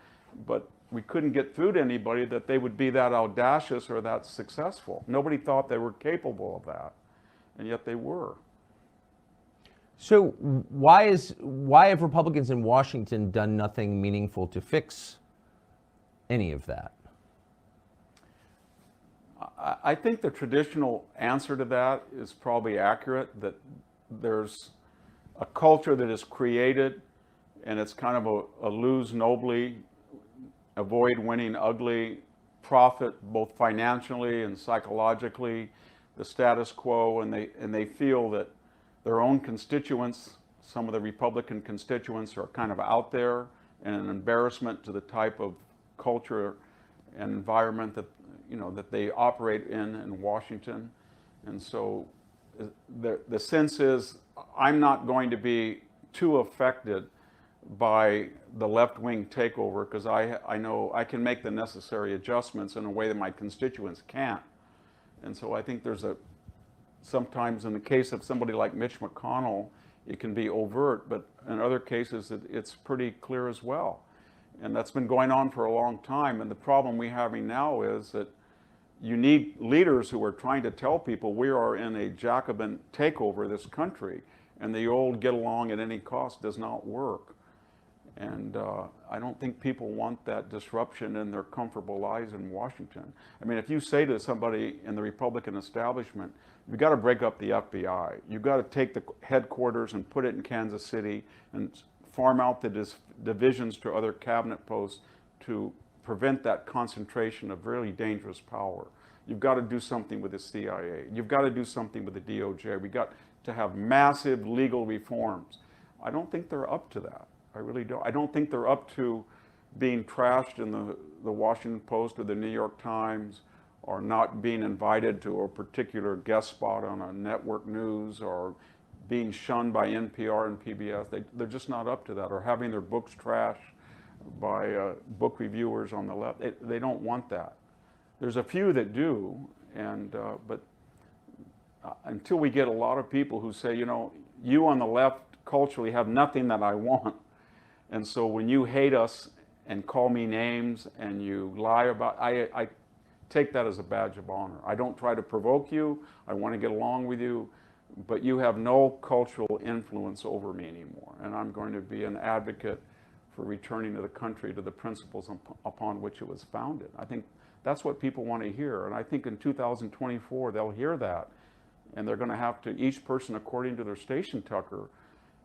but we couldn't get through to anybody that they would be that audacious or that successful. Nobody thought they were capable of that, and yet they were. So why have Republicans in Washington done nothing meaningful to fix any of that? I think the traditional answer to that is probably accurate, that there's a culture that is created, and it's kind of a lose nobly, avoid winning ugly, profit both financially and psychologically, the status quo, and they feel that their own constituents, some of the Republican constituents, are kind of out there and an embarrassment to the type of culture and environment that that they operate in Washington. And so the sense is, I'm not going to be too affected by the left-wing takeover, because I know I can make the necessary adjustments in a way that my constituents can't. And so I think there's sometimes in the case of somebody like Mitch McConnell, it can be overt, but in other cases it's pretty clear as well. And that's been going on for a long time. And the problem we're having now is that you need leaders who are trying to tell people we are in a Jacobin takeover of this country, and the old get along at any cost does not work. And I don't think people want that disruption in their comfortable lives in Washington. I mean, if you say to somebody in the Republican establishment, you've got to break up the FBI, you've got to take the headquarters and put it in Kansas City and farm out the divisions to other cabinet posts to prevent that concentration of really dangerous power. You've got to do something with the CIA. You've got to do something with the DOJ. We've got to have massive legal reforms. I don't think they're up to that. I really don't. I don't think they're up to being trashed in the Washington Post or the New York Times, or not being invited to a particular guest spot on a network news, or being shunned by NPR and PBS. They're just not up to that, or having their books trashed by book reviewers on the left. They don't want that. There's a few that do, but until we get a lot of people who say, you on the left culturally have nothing that I want, and so when you hate us and call me names and you lie about, I take that as a badge of honor. I don't try to provoke you. I want to get along with you, but you have no cultural influence over me anymore, and I'm going to be an advocate for returning to the country to the principles upon which it was founded. I think that's what people want to hear, and I think in 2024 they'll hear that, and they're going to have to, each person according to their station tucker,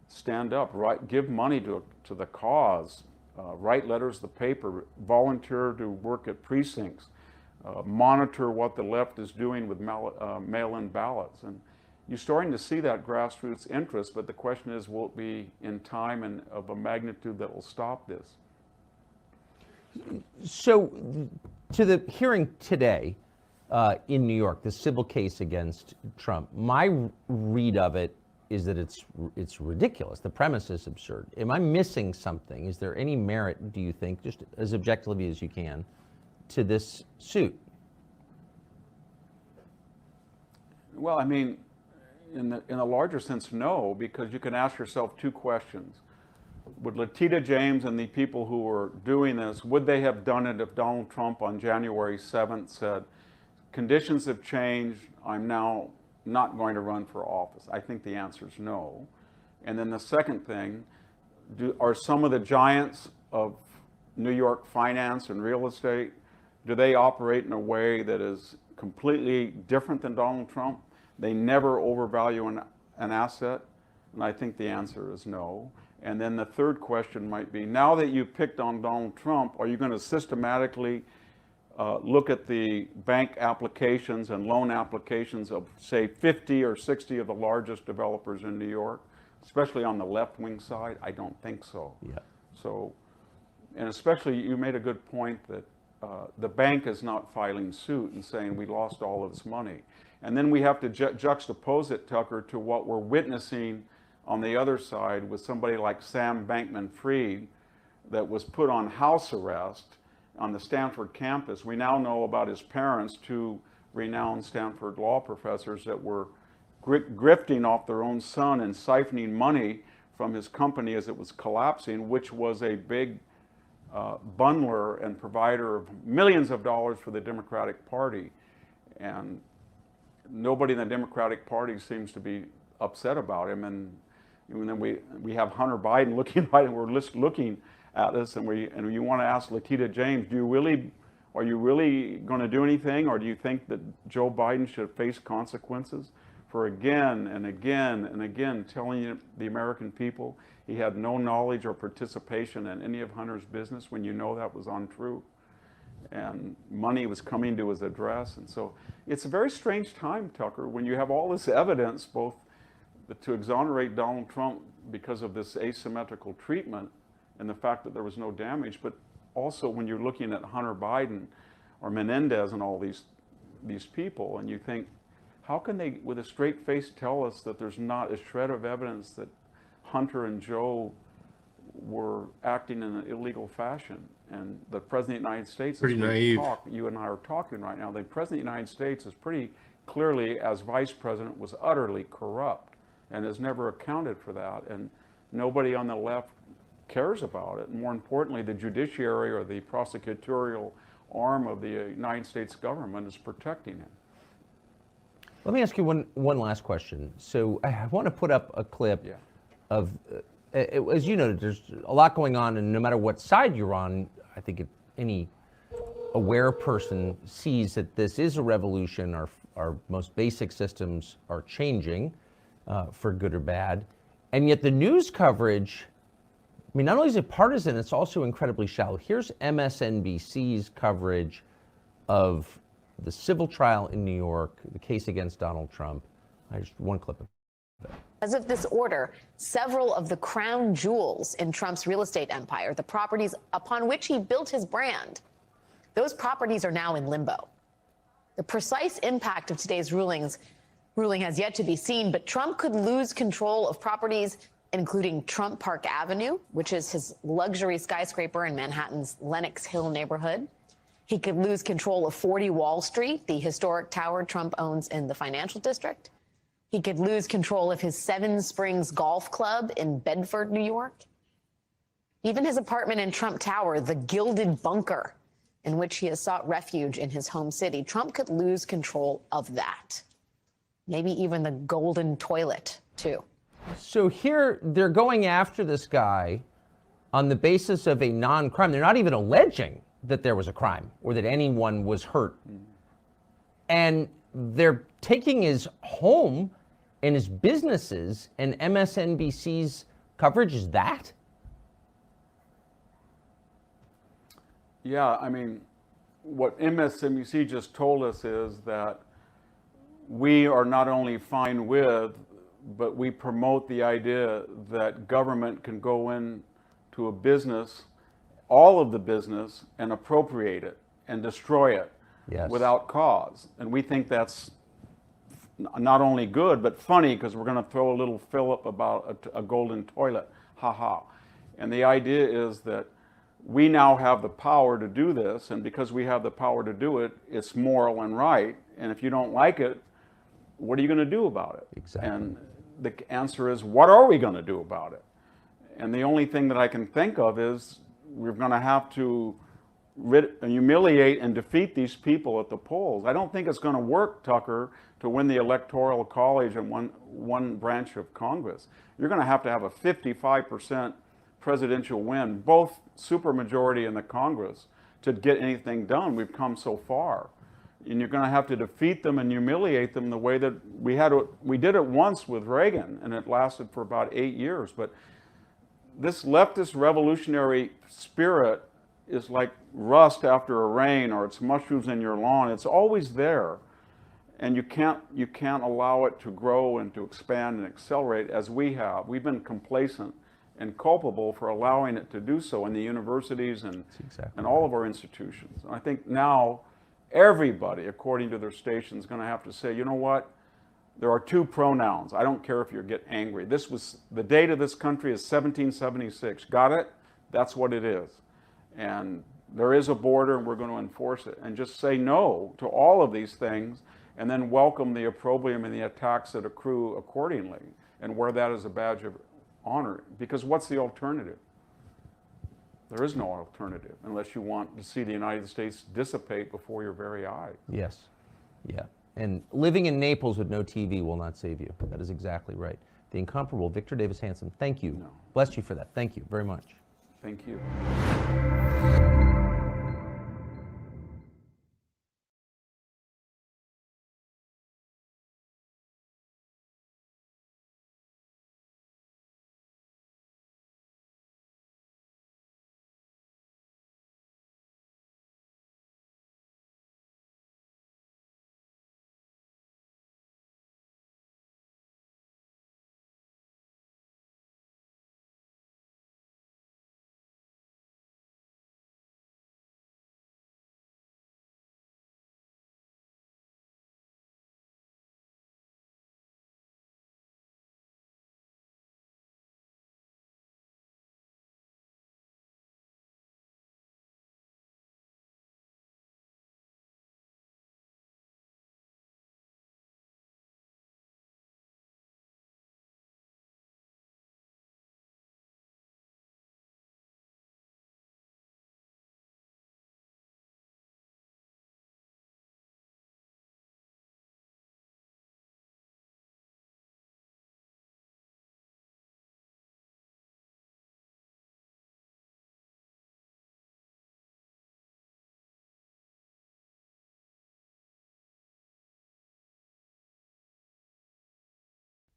stand up, give money to the cause, write letters to the paper, volunteer to work at precincts, monitor what the left is doing with mail-in ballots. And you're starting to see that grassroots interest, but the question is, will it be in time and of a magnitude that will stop this? So, to the hearing today in New York, the civil case against Trump, my read of it is that it's ridiculous. The premise is absurd. Am I missing something? Is there any merit, do you think, just as objectively as you can, to this suit? Well, I mean, in a larger sense, no, because you can ask yourself two questions. Would Letitia James and the people who were doing this, would they have done it if Donald Trump on January 7th said, conditions have changed, I'm now not going to run for office? I think the answer is no. And then the second thing, are some of the giants of New York finance and real estate, do they operate in a way that is completely different than Donald Trump? They never overvalue an asset, and I think the answer is no. And then the third question might be, now that you've picked on Donald Trump, are you going to systematically look at the bank applications and loan applications of, say, 50 or 60 of the largest developers in New York, especially on the left-wing side? I don't think so. Yeah. So, and especially you made a good point that the bank is not filing suit and saying we lost all of this money. And then we have to juxtapose it, Tucker, to what we're witnessing on the other side with somebody like Sam Bankman-Fried that was put on house arrest on the Stanford campus. We now know about his parents, two renowned Stanford law professors that were grifting off their own son and siphoning money from his company as it was collapsing, which was a big bundler and provider of millions of dollars for the Democratic Party. And nobody in the Democratic Party seems to be upset about him. And then we have Hunter Biden looking right, and we're looking at us, and you want to ask Letitia James, are you really going to do anything, or do you think that Joe Biden should face consequences for again and again and again telling the American people he had no knowledge or participation in any of Hunter's business when you know that was untrue, and money was coming to his address? And so it's a very strange time, Tucker, when you have all this evidence, both to exonerate Donald Trump because of this asymmetrical treatment and the fact that there was no damage, but also when you're looking at Hunter Biden or Menendez and all these people, and you think, how can they, with a straight face, tell us that there's not a shred of evidence that Hunter and Joe were acting in an illegal fashion? And the President of the United States, pretty naive. You and I are talking right now, the President of the United States is pretty clearly, as Vice President, was utterly corrupt and has never accounted for that. And nobody on the left cares about it. And more importantly, the judiciary or the prosecutorial arm of the United States government is protecting him. Let me ask you one last question. So I want to put up a clip of, as you know, there's a lot going on, and no matter what side you're on, I think any aware person sees that this is a revolution. Our most basic systems are changing for good or bad. And yet the news coverage, I mean, not only is it partisan, it's also incredibly shallow. Here's MSNBC's coverage of the civil trial in New York, the case against Donald Trump. Just one clip of it. As of this order, several of the crown jewels in Trump's real estate empire, the properties upon which he built his brand, those properties are now in limbo. The precise impact of today's ruling has yet to be seen, but Trump could lose control of properties including Trump Park Avenue, which is his luxury skyscraper in Manhattan's Lenox Hill neighborhood. He could lose control of 40 Wall Street, the historic tower Trump owns in the financial district. He could lose control of his Seven Springs Golf Club in Bedford, New York. Even his apartment in Trump Tower, the Gilded Bunker, in which he has sought refuge in his home city. Trump could lose control of that. Maybe even the Golden Toilet, too. So here they're going after this guy on the basis of a non-crime. They're not even alleging that there was a crime or that anyone was hurt. And they're taking his home and his businesses, and MSNBC's coverage is that? Yeah, I mean, what MSNBC just told us is that we are not only fine with, but we promote the idea that government can go in to a business, all of the business, and appropriate it and destroy it without cause. And we think that's not only good, but funny, because we're going to throw a little fillip about a golden toilet. Ha ha. And the idea is that we now have the power to do this, and because we have the power to do it, it's moral and right. And if you don't like it, what are you going to do about it? Exactly. And the answer is, what are we going to do about it? And the only thing that I can think of is we're going to have to humiliate and defeat these people at the polls. I don't think it's going to work, Tucker, to win the Electoral College in one branch of Congress. You're going to have a 55% presidential win, both supermajority in the Congress, to get anything done. We've come so far. And you're going to have to defeat them and humiliate them the way that we did it once with Reagan, and it lasted for about 8 years. But this leftist revolutionary spirit is like rust after a rain, or it's mushrooms in your lawn. It's always there. And you can't allow it to grow and to expand and accelerate as we have. We've been complacent and culpable for allowing it to do so in the universities and all of our institutions. And I think now everybody, according to their station, is going to have to say, you know what? There are two pronouns. I don't care if you get angry. The date of this country is 1776. Got it? That's what it is. And there is a border, and we're going to enforce it. And just say no to all of these things, and then welcome the opprobrium and the attacks that accrue accordingly, and wear that as a badge of honor. Because what's the alternative? There is no alternative unless you want to see the United States dissipate before your very eyes. Yes. Yeah. And living in Naples with no TV will not save you. That is exactly right. The incomparable Victor Davis Hanson, thank you. No. Bless you for that. Thank you very much. Thank you.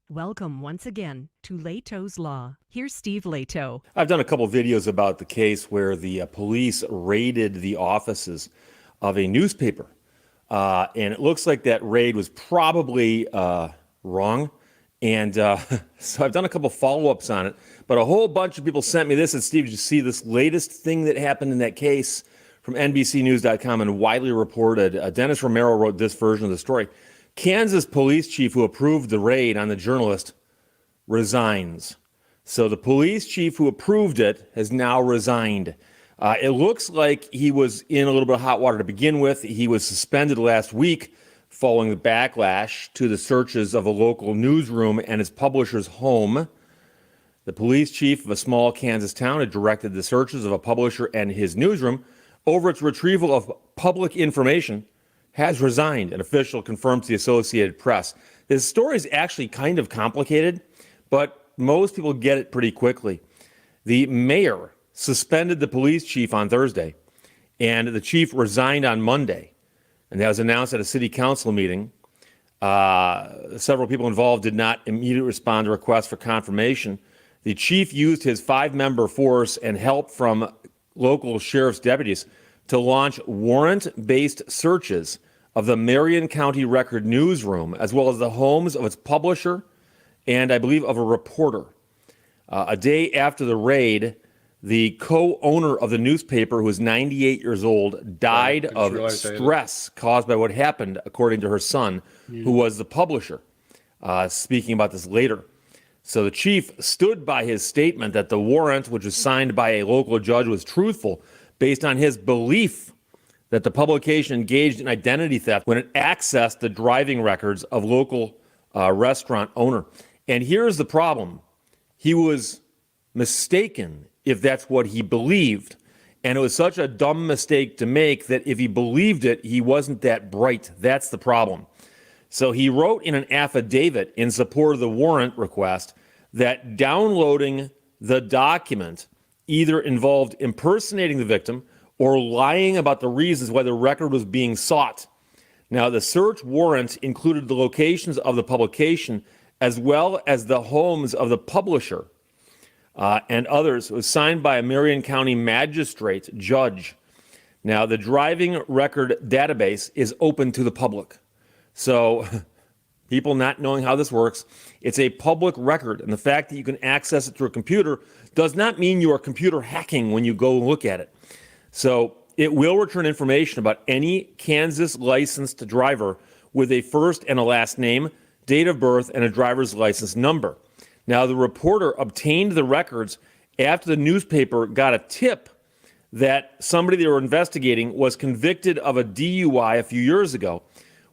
Welcome once again to Leto's Law. Here's Steve Leto. I've done a couple videos about the case where the police raided the offices of a newspaper. And it looks like that raid was probably wrong. And so I've done a couple follow-ups on it. But a whole bunch of people sent me this. And Steve, did you see this latest thing that happened in that case from NBCnews.com and widely reported? Dennis Romero wrote this version of the story. Kansas police chief who approved the raid on the journalist resigns. So the police chief who approved it has now resigned. It looks like he was in a little bit of hot water to begin with. He was suspended last week following the backlash to the searches of a local newsroom and its publisher's home. The police chief of a small Kansas town had directed the searches of a publisher and his newsroom over its retrieval of public information has resigned, an official confirmed to the Associated Press. This story is actually kind of complicated, but most people get it pretty quickly. The mayor suspended the police chief on Thursday, and the chief resigned on Monday. And that was announced at a city council meeting. Several people involved did not immediately respond to requests for confirmation. The chief used his 5-member force and help from local sheriff's deputies to launch warrant-based searches of the Marion County Record newsroom, as well as the homes of its publisher and, I believe, of a reporter. A day after the raid, The co-owner of the newspaper, who was 98 years old, died Didn't of realize that. stress caused by what happened, according to her son, who was the publisher. Speaking about this later. So the chief stood by his statement that the warrant, which was signed by a local judge, was truthful based on his belief that the publication engaged in identity theft when it accessed the driving records of local restaurant owner. And here's the problem. He was mistaken if that's what he believed. And it was such a dumb mistake to make that if he believed it, he wasn't that bright. That's the problem. So he wrote in an affidavit in support of the warrant request that downloading the document either involved impersonating the victim or lying about the reasons why the record was being sought. Now, the search warrant included the locations of the publication as well as the homes of the publisher and others. It was signed by a Marion County magistrate judge. Now, the driving record database is open to the public. So people not knowing how this works, it's a public record. And the fact that you can access it through a computer does not mean you are computer hacking when you go look at it. So it will return information about any Kansas licensed driver with a first and a last name, date of birth, and a driver's license number. Now, the reporter obtained the records after the newspaper got a tip that somebody they were investigating was convicted of a DUI a few years ago,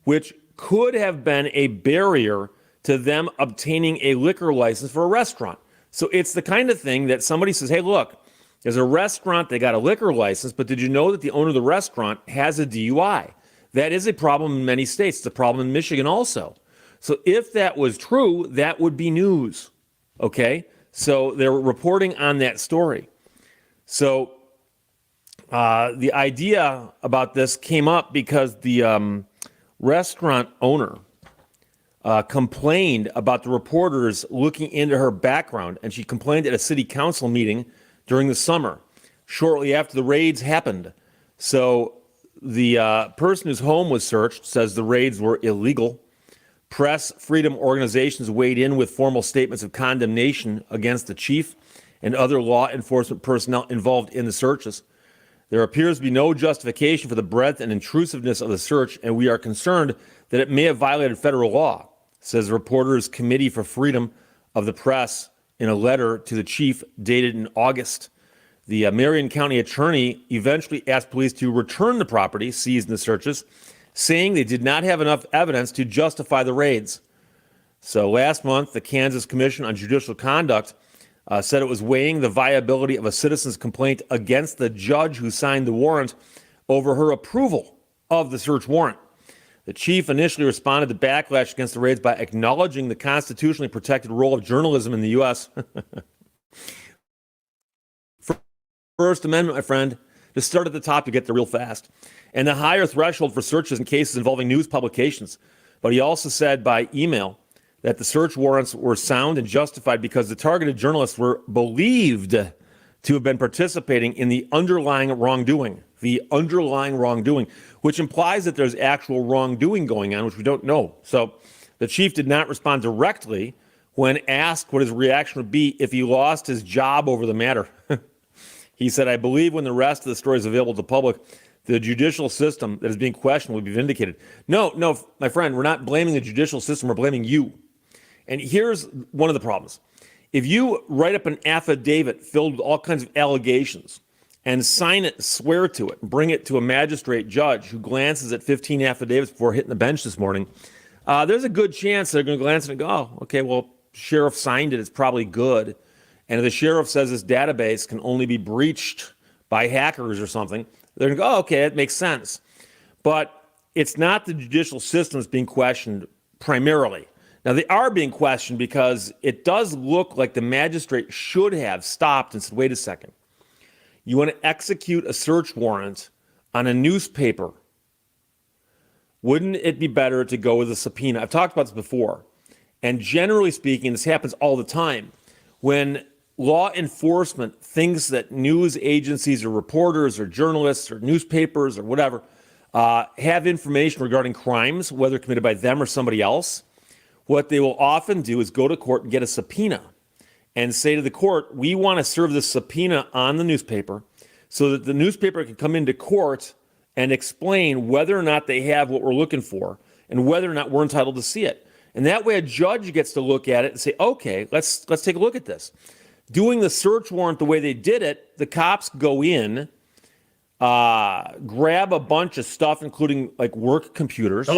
which could have been a barrier to them obtaining a liquor license for a restaurant. So it's the kind of thing that somebody says, hey, look, there's a restaurant, they got a liquor license, but did you know that the owner of the restaurant has a DUI? That is a problem in many states. It's a problem in Michigan also. So if that was true, that would be news, okay? So they're reporting on that story. So the idea about this came up because the restaurant owner complained about the reporters looking into her background, and she complained at a city council meeting during the summer, shortly after the raids happened. So the person whose home was searched says the raids were illegal. Press freedom organizations weighed in with formal statements of condemnation against the chief and other law enforcement personnel involved in the searches. There appears to be no justification for the breadth and intrusiveness of the search, and we are concerned that it may have violated federal law, says the Reporters Committee for Freedom of the Press in a letter to the chief dated in August. The Marion County attorney eventually asked police to return the property seized in the searches, saying they did not have enough evidence to justify the raids. So last month, the Kansas Commission on Judicial Conduct said it was weighing the viability of a citizen's complaint against the judge who signed the warrant over her approval of the search warrant. The chief initially responded to backlash against the raids by acknowledging the constitutionally protected role of journalism in the U.S. First Amendment, my friend. Just start at the top, you get there real fast. And the higher threshold for searches in cases involving news publications. But he also said by email that the search warrants were sound and justified because the targeted journalists were believed to have been participating in the underlying wrongdoing, which implies that there's actual wrongdoing going on, which we don't know. So the chief did not respond directly when asked what his reaction would be if he lost his job over the matter. He said, I believe when the rest of the story is available to the public, the judicial system that is being questioned will be vindicated. No, my friend, we're not blaming the judicial system, we're blaming you. And here's one of the problems. If you write up an affidavit filled with all kinds of allegations and sign it, swear to it, and bring it to a magistrate judge who glances at 15 affidavits before hitting the bench this morning, there's a good chance they're going to glance and go, oh, okay, well, sheriff signed it, it's probably good. And if the sheriff says this database can only be breached by hackers or something, they're going to go, oh, okay, that makes sense. But it's not the judicial system that's being questioned primarily. Now, they are being questioned because it does look like the magistrate should have stopped and said, wait a second. You want to execute a search warrant on a newspaper. Wouldn't it be better to go with a subpoena? I've talked about this before. And generally speaking, this happens all the time. When law enforcement thinks that news agencies or reporters or journalists or newspapers or whatever have information regarding crimes, whether committed by them or somebody else, what they will often do is go to court and get a subpoena. and say to the court, we want to serve the subpoena on the newspaper so that the newspaper can come into court and explain whether or not they have what we're looking for and whether or not we're entitled to see it. And that way a judge gets to look at it and say, okay, let's take a look at this. Doing the search warrant the way they did it, the cops go in, grab a bunch of stuff, including like work computers,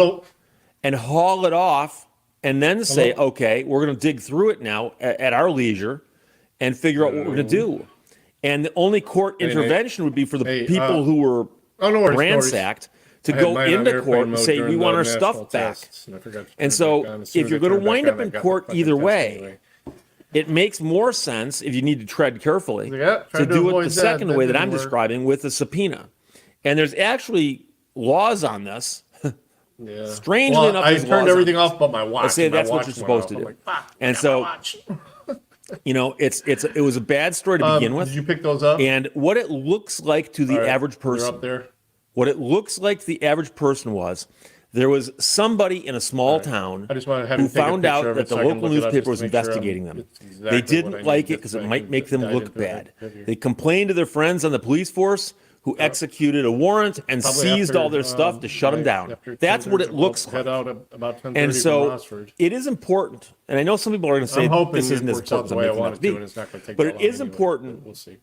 and haul it off, and then say, okay, we're going to dig through it now at our leisure and figure out what we're going to do. And the only court intervention would be for the people who were ransacked to go into court and say, we want our stuff back. And so if you're going to wind up in court either way, it makes more sense, if you need to tread carefully, to do it the second way that I'm describing, with a subpoena. And there's actually laws on this. Yeah. Strangely enough, I turned everything off but my watch. I say that's what watch you're supposed to do. Like, and so, you know, it was a bad story to begin with. Did you pick those up? And what it looks like to the average person, up there. What it looks like to the average person was, there was somebody in a small town I just wanted to have who you take a found out picture of that it the so I can local look it up newspaper just was to make sure investigating them. it's exactly They what didn't I like need it because it just so I might can make them dive look into it. bad. They complained to their friends on the police force, who executed a warrant and Probably seized after, all their stuff to shut them right down. after That's what 10:30, it looks we'll like. head out about 10:30 And from so Oxford. it is important, and I know some people are going to say I'm hoping this isn't it as works out important as the I'm way I making it want out it to to, be. and it's not gonna take But that it long is anyway. important We'll see.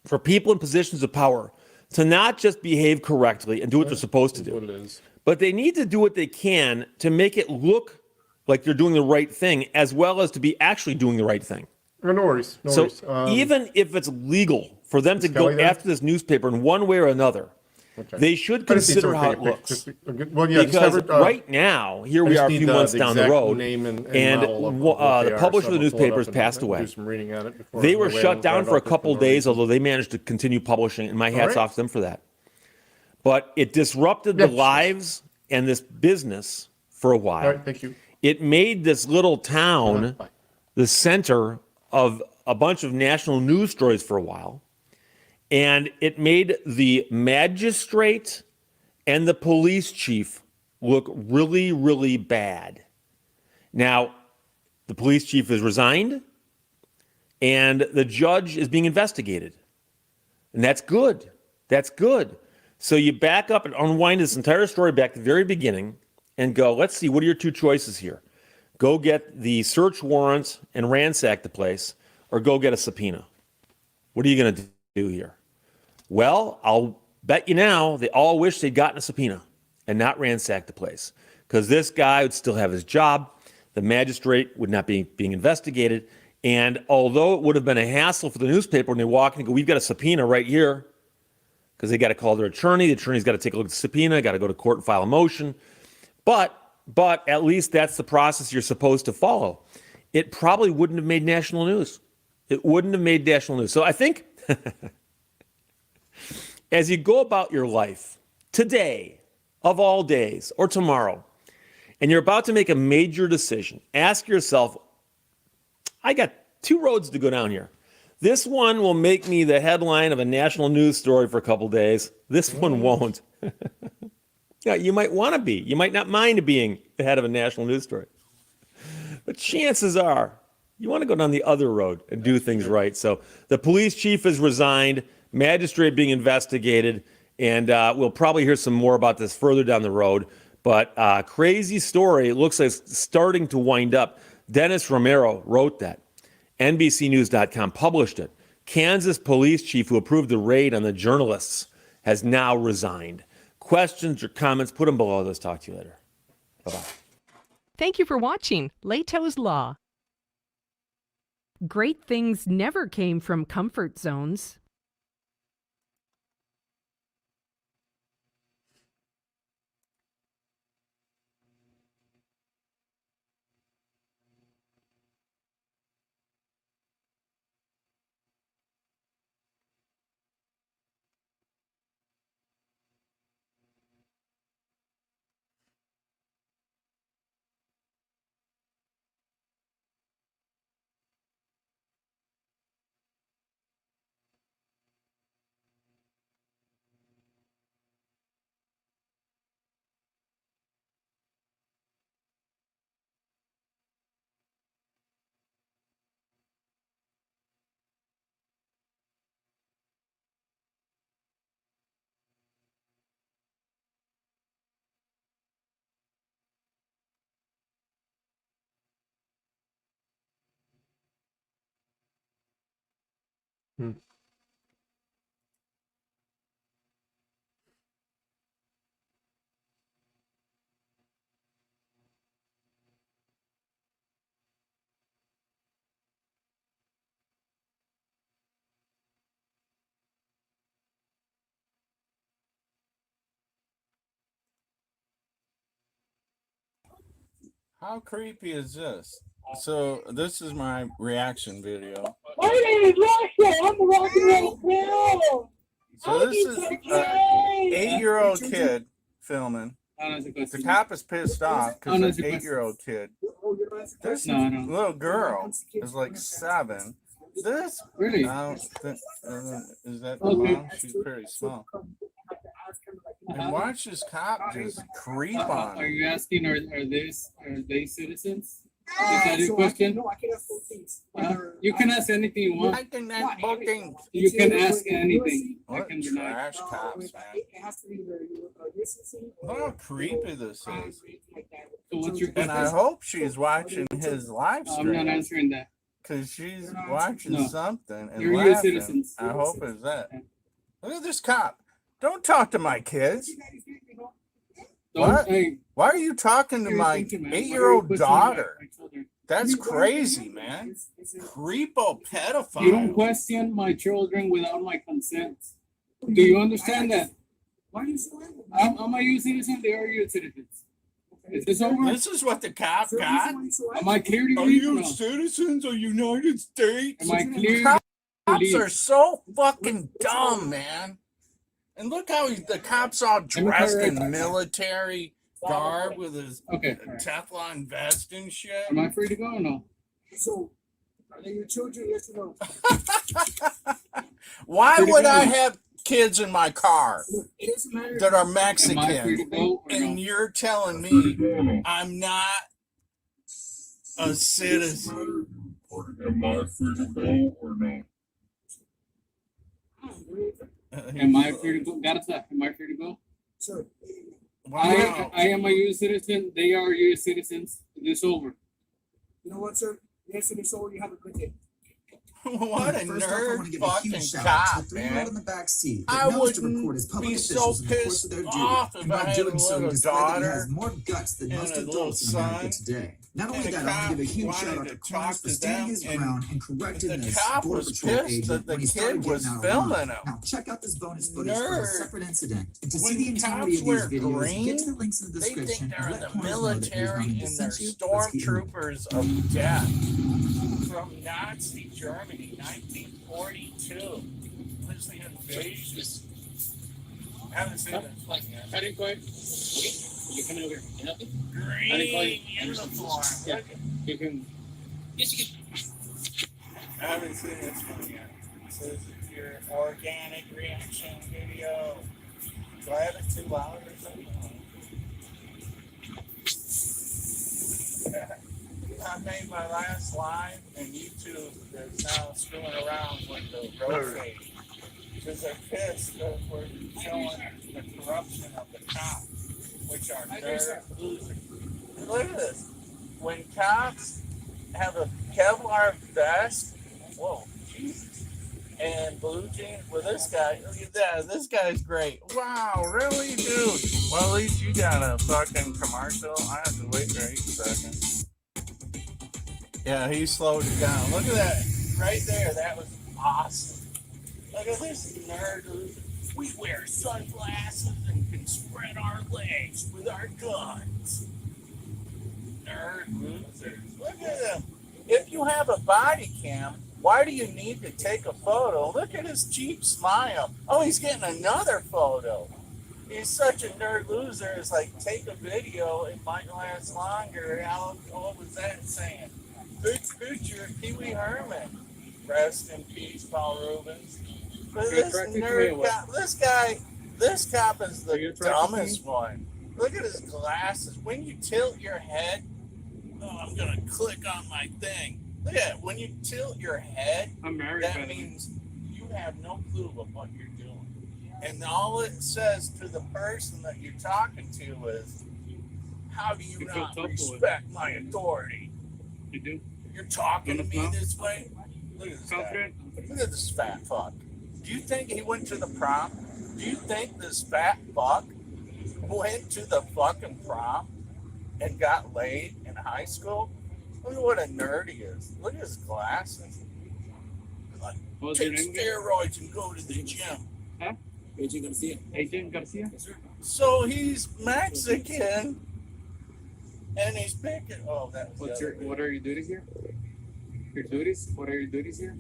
for people in positions of power to not just behave correctly and do what they're supposed to do, What it is. but they need to do what they can to make it look like they're doing the right thing, as well as to be actually doing the right thing. No worries. No So worries. even if it's legal for them to Is go Kelly there? after this newspaper in one way or another, they should consider how it looks. Because right now, here we are a few months down the road, and the publisher of the newspaper has passed away. They were shut down for a couple of days, although they managed to continue publishing, and my hat's off to them for that. But it disrupted the lives and this business for a while. All right, thank you. It made this little town the center of a bunch of national news stories for a while. And it made the magistrate and the police chief look really, really bad. Now, the police chief has resigned, and the judge is being investigated. And that's good. That's good. So you back up and unwind this entire story back to the very beginning and go, let's see, what are your two choices here? Go get the search warrant and ransack the place, or go get a subpoena. What are you going to do here? Well, I'll bet you now they all wish they'd gotten a subpoena and not ransacked the place, because this guy would still have his job. The magistrate would not be being investigated. And although it would have been a hassle for the newspaper when they walk in and go, we've got a subpoena right here, because they got to call their attorney. The attorney's got to take a look at the subpoena, got to go to court and file a motion. But at least that's the process you're supposed to follow. It probably wouldn't have made national news. It wouldn't have made national news. So I think as you go about your life today, of all days, or tomorrow, and you're about to make a major decision, ask yourself, I got two roads to go down here. This one will make me the headline of a national news story for a couple days. This one won't. Yeah, you might want to be. You might not mind being the head of a national news story. But chances are you want to go down the other road and do things right. So the police chief has resigned, magistrate being investigated, and we'll probably hear some more about this further down the road. But crazy story. It looks like it's starting to wind up. Dennis Romero wrote that. NBCnews.com published it. Kansas police chief who approved the raid on the journalists has now resigned. Questions or comments, put them below. Let's talk to you later. Bye-bye. Thank you for watching Leto's Law. Great things never came from comfort zones. How creepy is this? So this is my reaction video. My name is Russia. I'm a rock and roll pro. So this is an 8-year-old kid filming. The cop is pissed off because an 8-year-old kid. This little girl is like 7. This really? Is that the mom? She's pretty small. And watch this cop just creep on her. Are you asking are they citizens? Is that your question? No, I can ask both things. You can ask anything you want. I can ask both things. You can ask anything. I What can deny. trash cops, man. It has to be Look how creepy this is. So what's your And question? I hope she's watching his live I'm stream. not answering that. Because she's watching No. something and You're laughing. U.S. citizens. I hope it's that. Look at this cop. Don't talk to my kids. What? Hey, Why are you talking to you're my thinking, man. Why are you 8-year-old questioning my daughter? children? That's crazy, man. Creepo pedophile. You don't question my children without my consent. Do you understand that? Why are you so angry? I'm a U.S. citizen. They are U.S. citizens. Is this over? This is what the cop got. Am I clear to Are leave? you No. citizens of United States? Am I clear to Cops leave? are so fucking dumb, man. And look how the cop's all dressed in military garb with his Teflon vest and shit. Am I free to go or no? So, are they your children? Yes or no? Why would I have kids in my car It doesn't matter. that are Am I free to Mexican? go or And no? you're telling me I'm not a citizen? Am I free to go or no? Am I free to go? Am I free to go? Sir, Wow. I am a U.S. citizen. They are U.S. citizens. It is over. you know what, sir? Yes, it is so. You have a good day. What a First off, I want to nerd give a fucking huge shout out to cop, the 3-year-old man. in the back seat I that knows to record wouldn't his public be so officials in the course pissed of their duty. off And if by I had a doing so, he little displayed that he daughter has more guts than and most a little adults in America son. today. Not only And the that, I want to give a cop huge shout wanted out to to talk Connors for to standing them, his and ground and correcting the this cop Border was Patrol pissed agent that the when he started kid was getting out of filming line. him. Now check out this bonus footage from a Nerd. separate incident. And to When see the entirety cops of wear these videos, green, get to the links in the they think description they're and in let the Connors know that he was military wanting to and they're send you. Let's keep moving. stormtroopers of death from Nazi Germany, 1942. Where's the invasion? I haven't seen this one yet. I didn't quite. You coming over here? Can you help me? Green uniform. Yeah. Look at- You can. Yes, you can. I haven't seen this one yet. So this is your organic reaction video. Do I have it too loud or something? I made my last live, and YouTube is now screwing around with the rotate because they're pissed that we're showing the corruption of the cops, which are nerd losers. And look at this. When cops have a Kevlar vest, whoa, Jesus, and blue jeans, well, this guy, look at that, this guy's great. Wow, really, dude? Well, at least you got a fucking commercial. I have to wait for 8 seconds. Yeah, he slowed it down. Look at that, right there, that was awesome. Look at this nerd loser. We wear sunglasses and can spread our legs with our guns. Nerd losers. Look at them. If you have a body cam, why do you need to take a photo? Look at his cheap smile. Oh, he's getting another photo. He's such a nerd loser. It's like, take a video. It might last longer. What was that saying? Good future of Pee Wee Herman. Rest in peace, Paul Rubens. But this nerd cop, this cop is the dumbest one. Look at his glasses. When you tilt your head, oh, I'm gonna click on my thing. Look at it. When you tilt your head, that means you have no clue of what you're doing. And all it says to the person that you're talking to is, how do you not respect my authority? You do? You're talking to me this way? Look at this guy. Confident? I'm Look at this fat fuck. Do you think he went to the prom? Do you think this fat fuck went to the fucking prom and got laid in high school? Look at what a nerd he is. Look at his glasses. Like, take steroids and go to the gym. Huh? Agent Garcia. Agent Garcia? Yes, sir. So he's Mexican and he's picking. Oh, that was What are your duties here? Your duties? What are your duties here?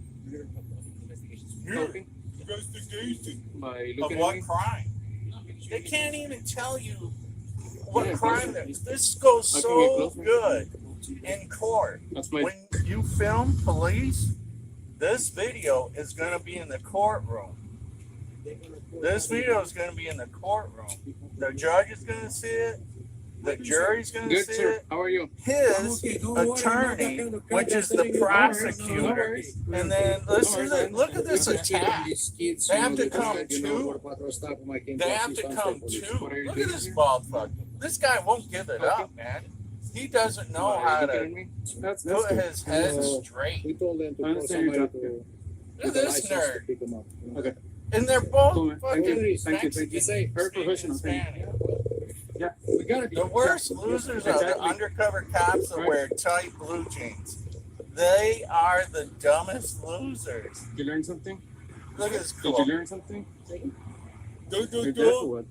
Investigation. By Of looking what at me? crime? They can't even tell you what Yeah, crime there is. This goes I can get so closer. good in court. That's my. When you film police, this video is going to be in the courtroom. This video is going to be in the courtroom. The judge is going to see it. The jury's going to Good, see sir. it. How are you? His attorney, which is the prosecutor, and then listen to look at this attack. They have to come two. They have to come two. Look at this bald fuck. This guy won't give it up, man. He doesn't know how to put his head straight. Look at this nerd. Okay. And they're both Thank you. fucking Thank you. Thank you. Mexican Very professional. Hispanic. Yeah, we got it. The worst losers are the undercover cops that wear tight blue jeans. They are the dumbest losers. Did you learn something? Look at this Did cool. you learn something? Do. You did or what?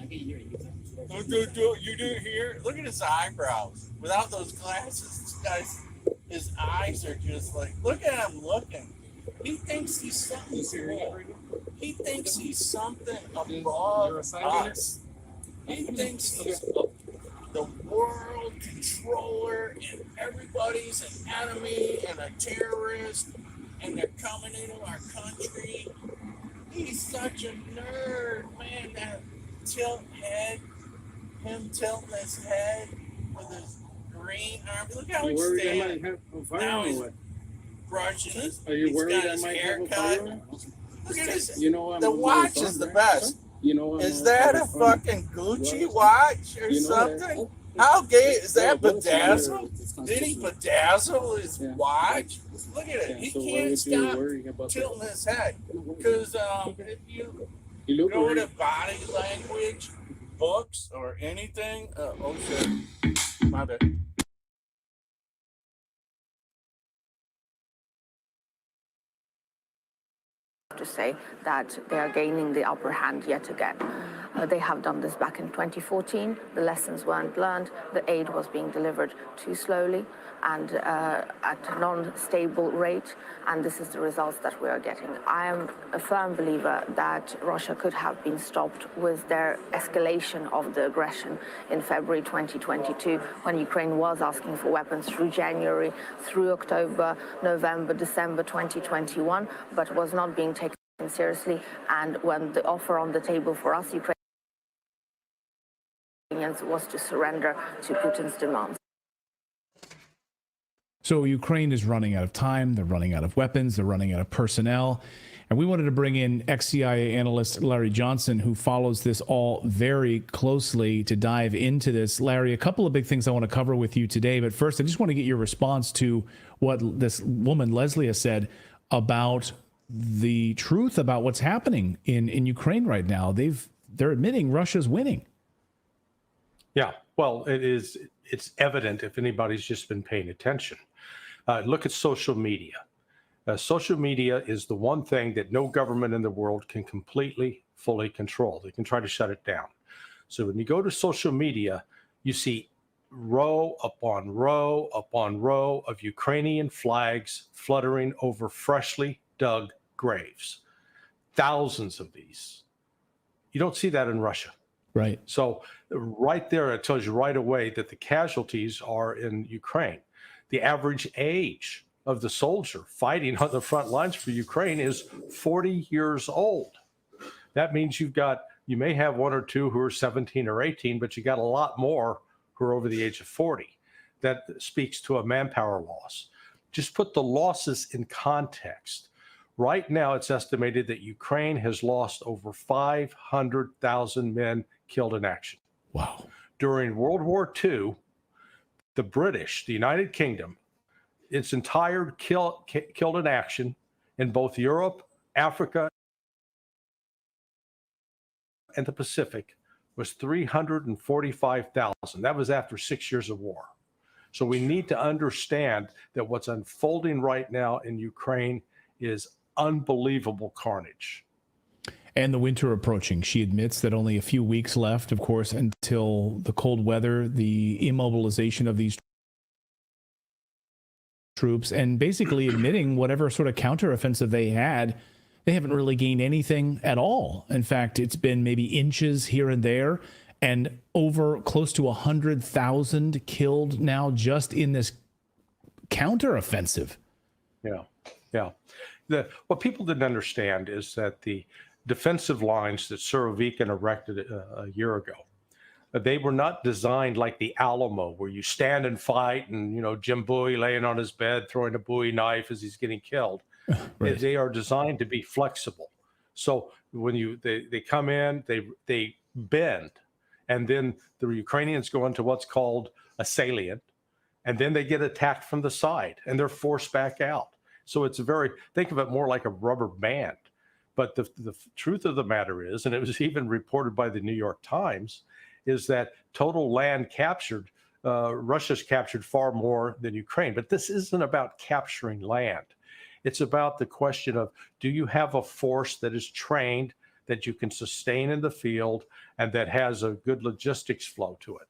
Do. You didn't hear? Look at his eyebrows. Without those glasses, this guy's his eyes are just like. Look at him looking. He thinks he's something cool. He thinks he's something above us. He thinks he's the world controller and everybody's an enemy and a terrorist and they're coming into our country. He's such a nerd, man. That tilt head, him tilting his head with his green arm. Look how he's Worried I standing. might have a Now firearm or he's what? brushing his. Are you he's worried got I his might hair have a cut. firearm? Look at his. You know I'm The a watch little is the fun, best. You know I'm Is that a fucking Gucci watch or You know that. something? How gay is that? Bedazzle? Did he bedazzle his watch? Look at it. He so why can't would you stop worry about tilting his head. Because if you You look go worried. to body language books or anything, oh shit, my bad. To say that they are gaining the upper hand yet again. They have done this back in 2014. The lessons weren't learned. The aid was being delivered too slowly and at a non-stable rate. And this is the results that we are getting. I am a firm believer that Russia could have been stopped with their escalation of the aggression in February 2022, when Ukraine was asking for weapons through January, through October, November, December 2021, but was not being taken seriously. And when the offer on the table for us Ukrainians was to surrender to Putin's demands. So Ukraine is running out of time, they're running out of weapons, they're running out of personnel. And we wanted to bring in ex-CIA analyst Larry Johnson, who follows this all very closely, to dive into this. Larry, a couple of big things I want to cover with you today. But first, I just want to get your response to what this woman, Leslie, has said about the truth about what's happening in Ukraine right now. They're admitting Russia's winning. Yeah, well, it's evident if anybody's just been paying attention. Look at social media. Social media is the one thing that no government in the world can completely, fully control. They can try to shut it down. So when you go to social media, you see row upon row upon row of Ukrainian flags fluttering over freshly dug graves. Thousands of these. You don't see that in Russia. Right. So right there, it tells you right away that the casualties are in Ukraine. The average age of the soldier fighting on the front lines for Ukraine is 40 years old. That means you may have one or two who are 17 or 18, but you got a lot more who are over the age of 40. That speaks to a manpower loss. Just put the losses in context. Right now, it's estimated that Ukraine has lost over 500,000 men killed in action. Wow. During World War II, the British, the United Kingdom, its entire killed in action in both Europe, Africa, and the Pacific was 345,000. That was after 6 years of war. So we need to understand that what's unfolding right now in Ukraine is unbelievable carnage. And the winter approaching. She admits that only a few weeks left, of course, until the cold weather, the immobilization of these troops, and basically admitting whatever sort of counteroffensive they had, they haven't really gained anything at all. In fact, it's been maybe inches here and there, and over close to 100,000 killed now just in this counteroffensive. Yeah. What people didn't understand is that the defensive lines that Surovikin erected a year ago, they were not designed like the Alamo, where you stand and fight, and Jim Bowie laying on his bed throwing a Bowie knife as he's getting killed. Right. They are designed to be flexible. So when they come in, they bend, and then the Ukrainians go into what's called a salient, and then they get attacked from the side, and they're forced back out. So it's think of it more like a rubber band. But the truth of the matter is, and it was even reported by the New York Times, is that total land captured, Russia's captured far more than Ukraine. But this isn't about capturing land. It's about the question of, do you have a force that is trained, that you can sustain in the field, and that has a good logistics flow to it?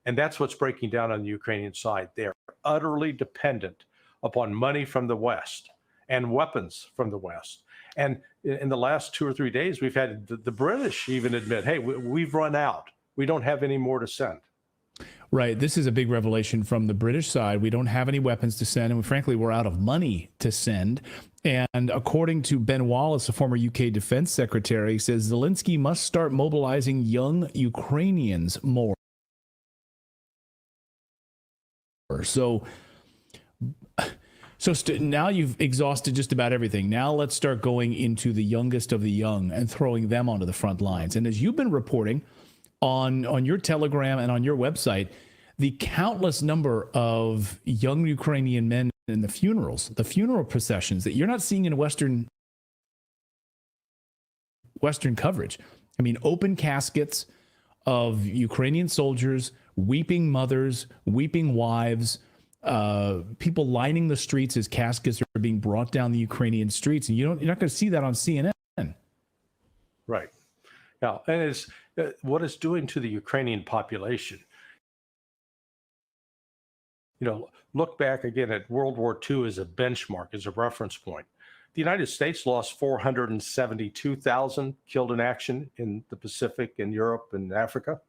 And that's what's breaking down on the Ukrainian side. They're utterly dependent upon money from the West and weapons from the West. And in the last 2 or 3 days, we've had the British even admit, hey, we've run out. We don't have any more to send. Right. This is a big revelation from the British side. We don't have any weapons to send, and frankly, we're out of money to send. And according to Ben Wallace, a former UK defense secretary, says Zelensky must start mobilizing young Ukrainians more. So now you've exhausted just about everything. Now let's start going into the youngest of the young and throwing them onto the front lines. And as you've been reporting on your Telegram and on your website, the countless number of young Ukrainian men in the funerals, the funeral processions that you're not seeing in Western coverage. I mean, open caskets of Ukrainian soldiers, weeping mothers, weeping wives, people lining the streets as caskets are being brought down the Ukrainian streets. And you're not going to see that on CNN. Right. Now, and it's what it's doing to the Ukrainian population. Look back again at World War II as a benchmark, as a reference point. The United States lost 472,000 killed in action in the Pacific and Europe and Africa.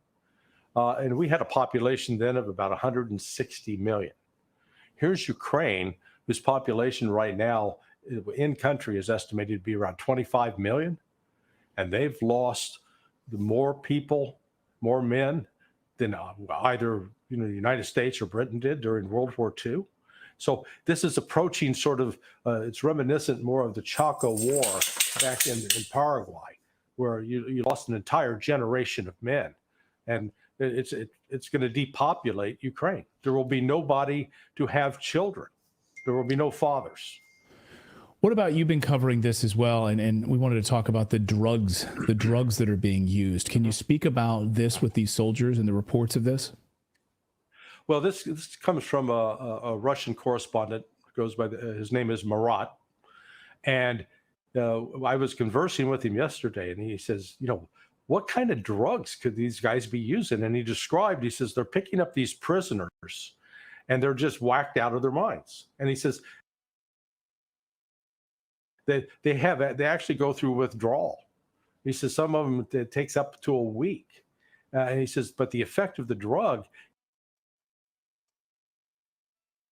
And we had a population then of about 160 million. Here's Ukraine, whose population right now in country is estimated to be around 25 million. And they've lost more people, more men than either the United States or Britain did during World War II. So this is approaching sort of, it's reminiscent more of the Chaco War back in Paraguay, where you lost an entire generation of men. And it's going to depopulate Ukraine. There will be nobody to have children. There will be no fathers. What about, you've been covering this as well, and we wanted to talk about the drugs that are being used. Can you speak about this with these soldiers and the reports of this? Well, this comes from a Russian correspondent, goes by his name is Marat, and I was conversing with him yesterday, and he says, what kind of drugs could these guys be using? And he says, they're picking up these prisoners, and they're just whacked out of their minds. And he says, they actually go through withdrawal. He says some of them, it takes up to a week. And he says, but the effect of the drug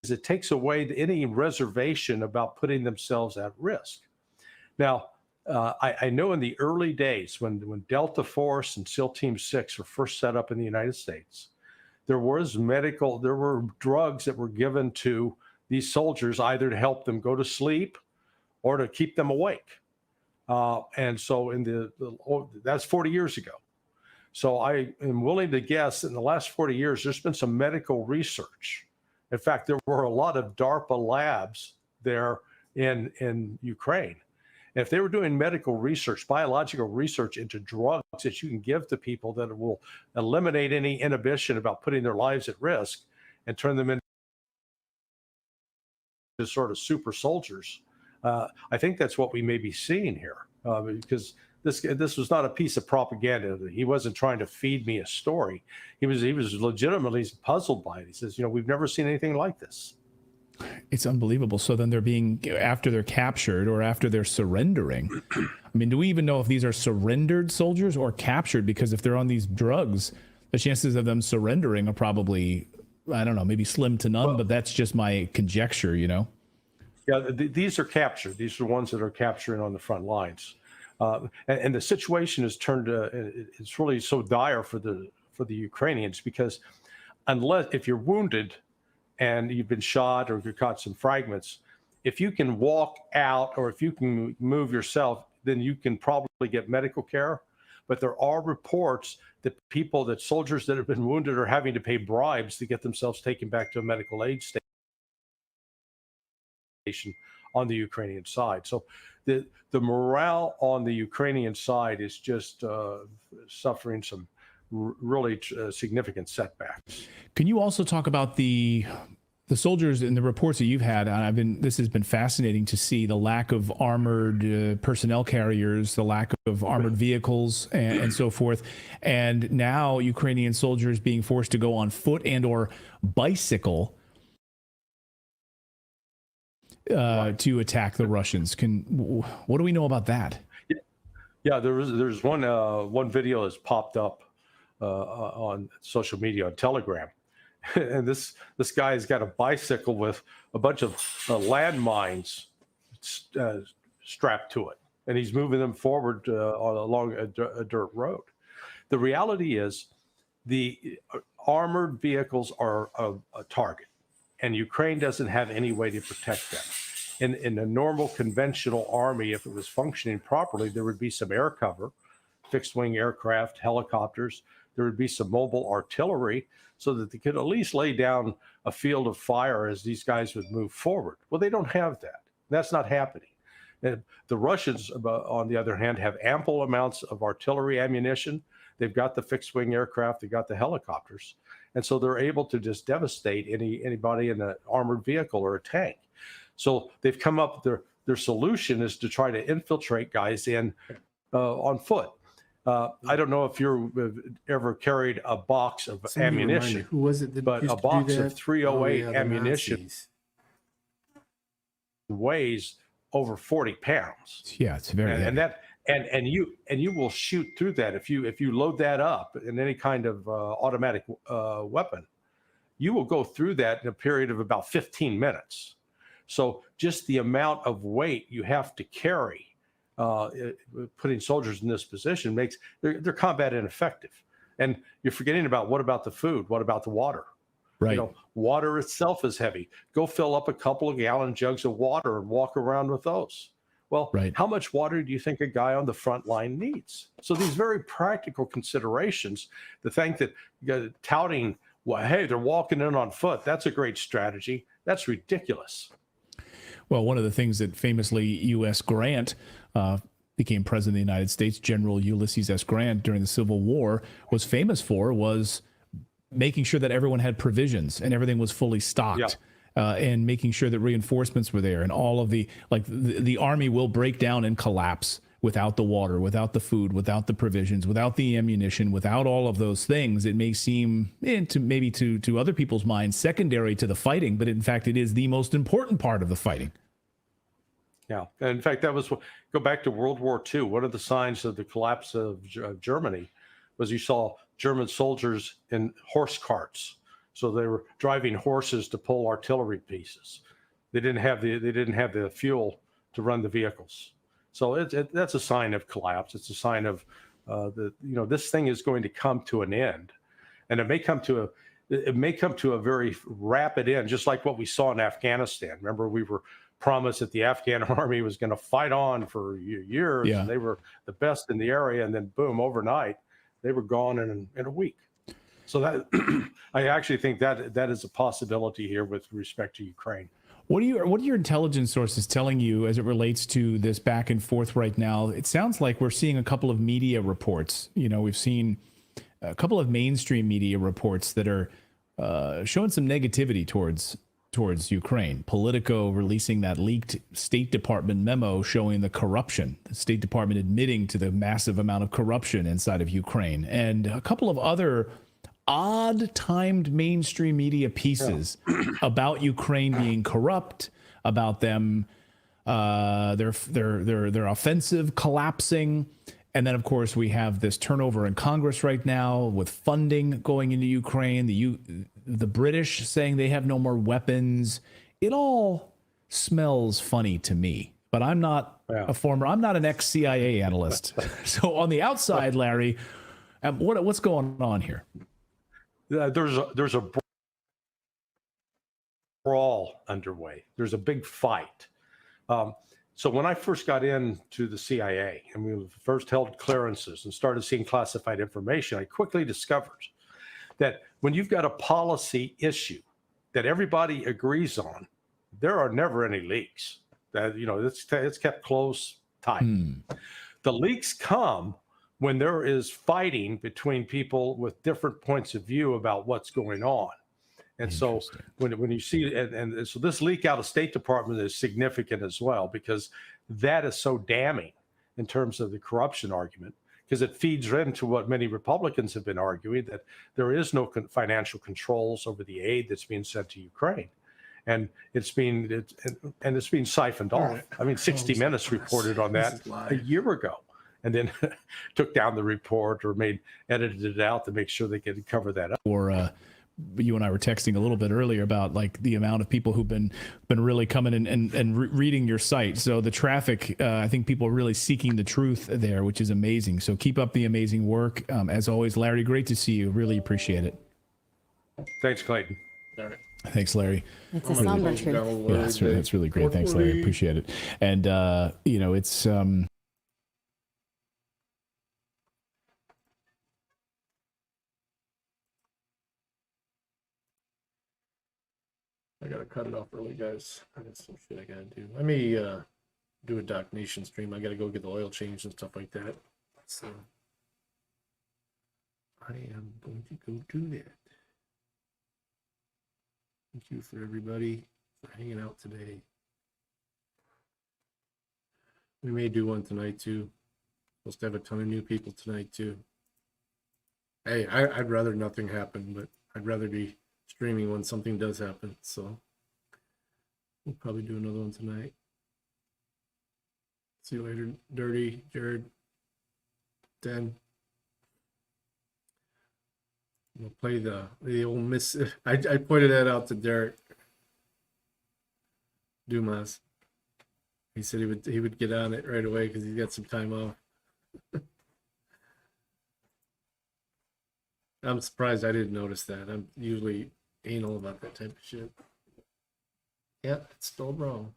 is it takes away any reservation about putting themselves at risk. Now, I know in the early days when Delta Force and SEAL Team 6 were first set up in the United States, there were drugs that were given to these soldiers either to help them go to sleep or to keep them awake. And so that's 40 years ago. So I am willing to guess in the last 40 years, there's been some medical research. In fact, there were a lot of DARPA labs there in Ukraine. And if they were doing medical research, biological research into drugs that you can give to people that will eliminate any inhibition about putting their lives at risk and turn them into sort of super soldiers, I think that's what we may be seeing here, because this was not a piece of propaganda. He wasn't trying to feed me a story. He was legitimately puzzled by it. He says, we've never seen anything like this. It's unbelievable. So then after they're captured or after they're surrendering, I mean, do we even know if these are surrendered soldiers or captured? Because if they're on these drugs, the chances of them surrendering are probably, I don't know, maybe slim to none, but that's just my conjecture, Yeah, these are captured. These are ones that are capturing on the front lines. And the situation has turned, it's really so dire for the Ukrainians, because if you're wounded and you've been shot or you caught some fragments, if you can walk out or if you can move yourself, then you can probably get medical care. But there are reports that soldiers that have been wounded are having to pay bribes to get themselves taken back to a medical aid station on the Ukrainian side. So the morale on the Ukrainian side is just suffering some really significant setbacks. Can you also talk about the soldiers and the reports that you've had? This has been fascinating to see the lack of armored personnel carriers, the lack of armored vehicles, and so forth. And now Ukrainian soldiers being forced to go on foot and or bicycle to attack the Russians. What do we know about that? Yeah, there's one video that's popped up on social media, on Telegram, and this guy's got a bicycle with a bunch of landmines strapped to it, and he's moving them forward along a dirt road. The reality is, the armored vehicles are a target, and Ukraine doesn't have any way to protect them. In a normal conventional army, if it was functioning properly, there would be some air cover, fixed wing aircraft, helicopters. There would be some mobile artillery so that they could at least lay down a field of fire as these guys would move forward. Well, they don't have that. That's not happening. And the Russians, on the other hand, have ample amounts of artillery ammunition. They've got the fixed wing aircraft, they've got the helicopters. And so they're able to just devastate anybody in an armored vehicle or a tank. So they've come up, their solution is to try to infiltrate guys in on foot. I don't know if you've ever carried a box of ammunition. Who was it that but used a to do box that? of 308 Oh, yeah, the ammunition Nazis. weighs over 40 pounds. Yeah, it's very heavy. And you will shoot through that if you load that up in any kind of automatic weapon. You will go through that in a period of about 15 minutes. So just the amount of weight you have to carry, putting soldiers in this position, makes their combat ineffective. And you're forgetting about, what about the food? What about the water? Right. Water itself is heavy. Go fill up a couple of gallon jugs of water and walk around with those. Well, how much water do you think a guy on the front line needs? So these very practical considerations, the thing that touting, well, hey, they're walking in on foot, that's a great strategy. That's ridiculous. Well, one of the things that famously U.S. Grant became president of the United States, General Ulysses S. Grant, during the Civil War, was famous for was making sure that everyone had provisions and everything was fully stocked. And making sure that reinforcements were there, and all of the army will break down and collapse without the water, without the food, without the provisions, without the ammunition, without all of those things. It may seem to other people's minds secondary to the fighting, but in fact, it is the most important part of the fighting. Yeah, and in fact, go back to World War II. One of the signs of the collapse of Germany was you saw German soldiers in horse carts. So they were driving horses to pull artillery pieces. They didn't have the fuel to run the vehicles. So that's a sign of collapse. It's a sign of this thing is going to come to an end, and it may come to a very rapid end, just like what we saw in Afghanistan. Remember, we were promised that the Afghan army was going to fight on for years, and they were the best in the area, and then boom, overnight, they were gone in a week. So that I actually think that is a possibility here with respect to Ukraine. What are your intelligence sources telling you as it relates to this back and forth right now? It sounds like we're seeing a couple of media reports. We've seen a couple of mainstream media reports that are showing some negativity towards Ukraine. Politico releasing that leaked State Department memo showing the corruption, the State Department admitting to the massive amount of corruption inside of Ukraine, and a couple of other odd-timed mainstream media pieces about Ukraine being corrupt, about them their offensive collapsing. And then, of course, we have this turnover in Congress right now with funding going into Ukraine, the British saying they have no more weapons. It all smells funny to me, but I'm not I'm not an ex-CIA analyst. So on the outside, Larry, what's going on here? There's a brawl underway. There's a big fight. So when I first got into the CIA and we first held clearances and started seeing classified information, I quickly discovered that when you've got a policy issue that everybody agrees on, there are never any leaks. That it's kept close, tight. The leaks come when there is fighting between people with different points of view about what's going on. And so when you see and so this leak out of State Department is significant as well, because that is so damning in terms of the corruption argument, because it feeds into what many Republicans have been arguing, that there is no financial controls over the aid that's being sent to Ukraine. And it's being siphoned off. I mean, 60 Minutes reported on that a year ago, and then took down the report or edited it out to make sure they could cover that up. Or you and I were texting a little bit earlier about like the amount of people who've been really coming and reading your site. So the traffic, I think people are really seeking the truth there, which is amazing. So keep up the amazing work. As always, Larry, great to see you. Really appreciate it. Thanks, Clayton. Thanks, Larry. It's a somber truth. Yeah, that's really great. Thanks, Larry. Appreciate it. And, it's... I gotta cut it off early, guys. I got some shit I gotta do. I may do a DOCNation stream. I gotta go get the oil changed and stuff like that. So I am going to go do that. Thank you for everybody for hanging out today. We may do one tonight too. Supposed to have a ton of new people tonight too. Hey, I'd rather nothing happen, but I'd rather be streaming when something does happen, so we'll probably do another one tonight. See you later, Dirty, Jared, Den. We'll play the old miss. I pointed that out to Derek Dumas. He said he would get on it right away because he's got some time off. I'm surprised I didn't notice that. I'm usually anal about that type of shit. Yep, it's still wrong.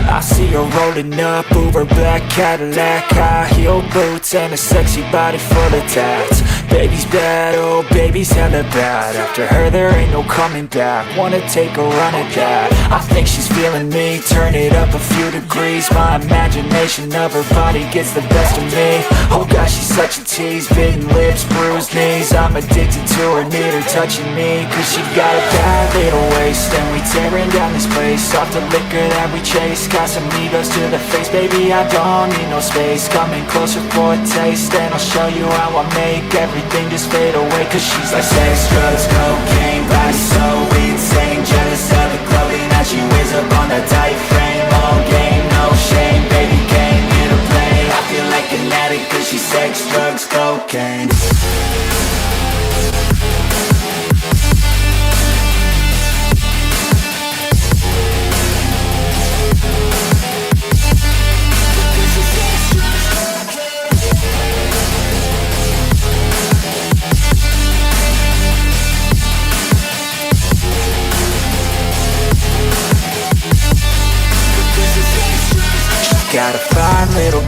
I see her rolling up, Uber black Cadillac, high heel boots and a sexy body full of tats. Baby's bad, oh baby's hella bad. After her there ain't no coming back. Wanna take a run at that. I think she's feeling me, turn it up a few degrees. My imagination of her body gets the best of me. Oh gosh, she's such a tease, bitten lips, bruised knees. I'm addicted to her, need her touching me, cause she got a bad little waist. And we tearing down this place, off the liquor that we chase. Casamigos to the face, baby, I don't need no space. Coming closer for a taste, and I'll show you how I make everything just fade away. Cause she's like sex, drugs, cocaine, body so insane. Jealous of the clothing that she wears up on that tight frame. All game, no shame, baby came here to play. I feel like an addict cause she's sex, drugs, cocaine.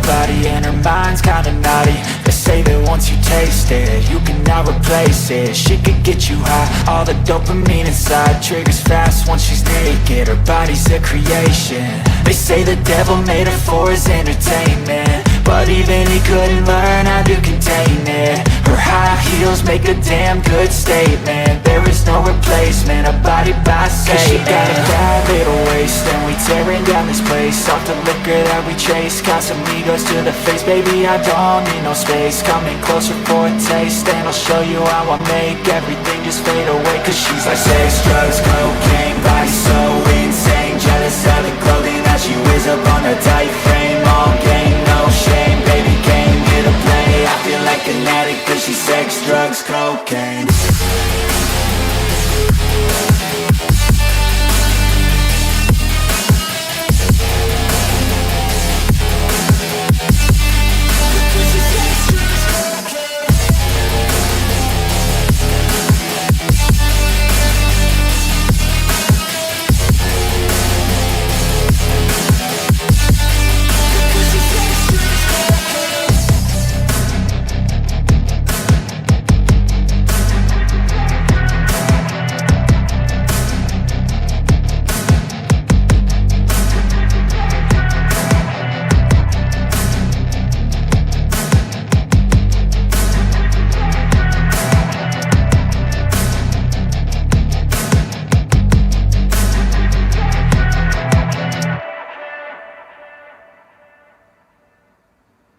body and her mind's kinda naughty. They say that once you taste it, you cannot replace it. She could get you high, all the dopamine inside triggers fast once she's naked. Her body's a creation. They say the devil made her for his entertainment, but even he couldn't learn how to contain it. Her high heels make a damn good statement. There is no replacement, a body by Satan. She got a bad little waist, and we tearing down this place. Off the liquor that we chase, got some egos to the face. Baby, I don't need no space. Coming closer for a taste, and I'll show you how I make everything just fade away. Cause she's like sex, drugs, cocaine, body so insane. Jealous of the clothing that she wears up on a tight frame. All game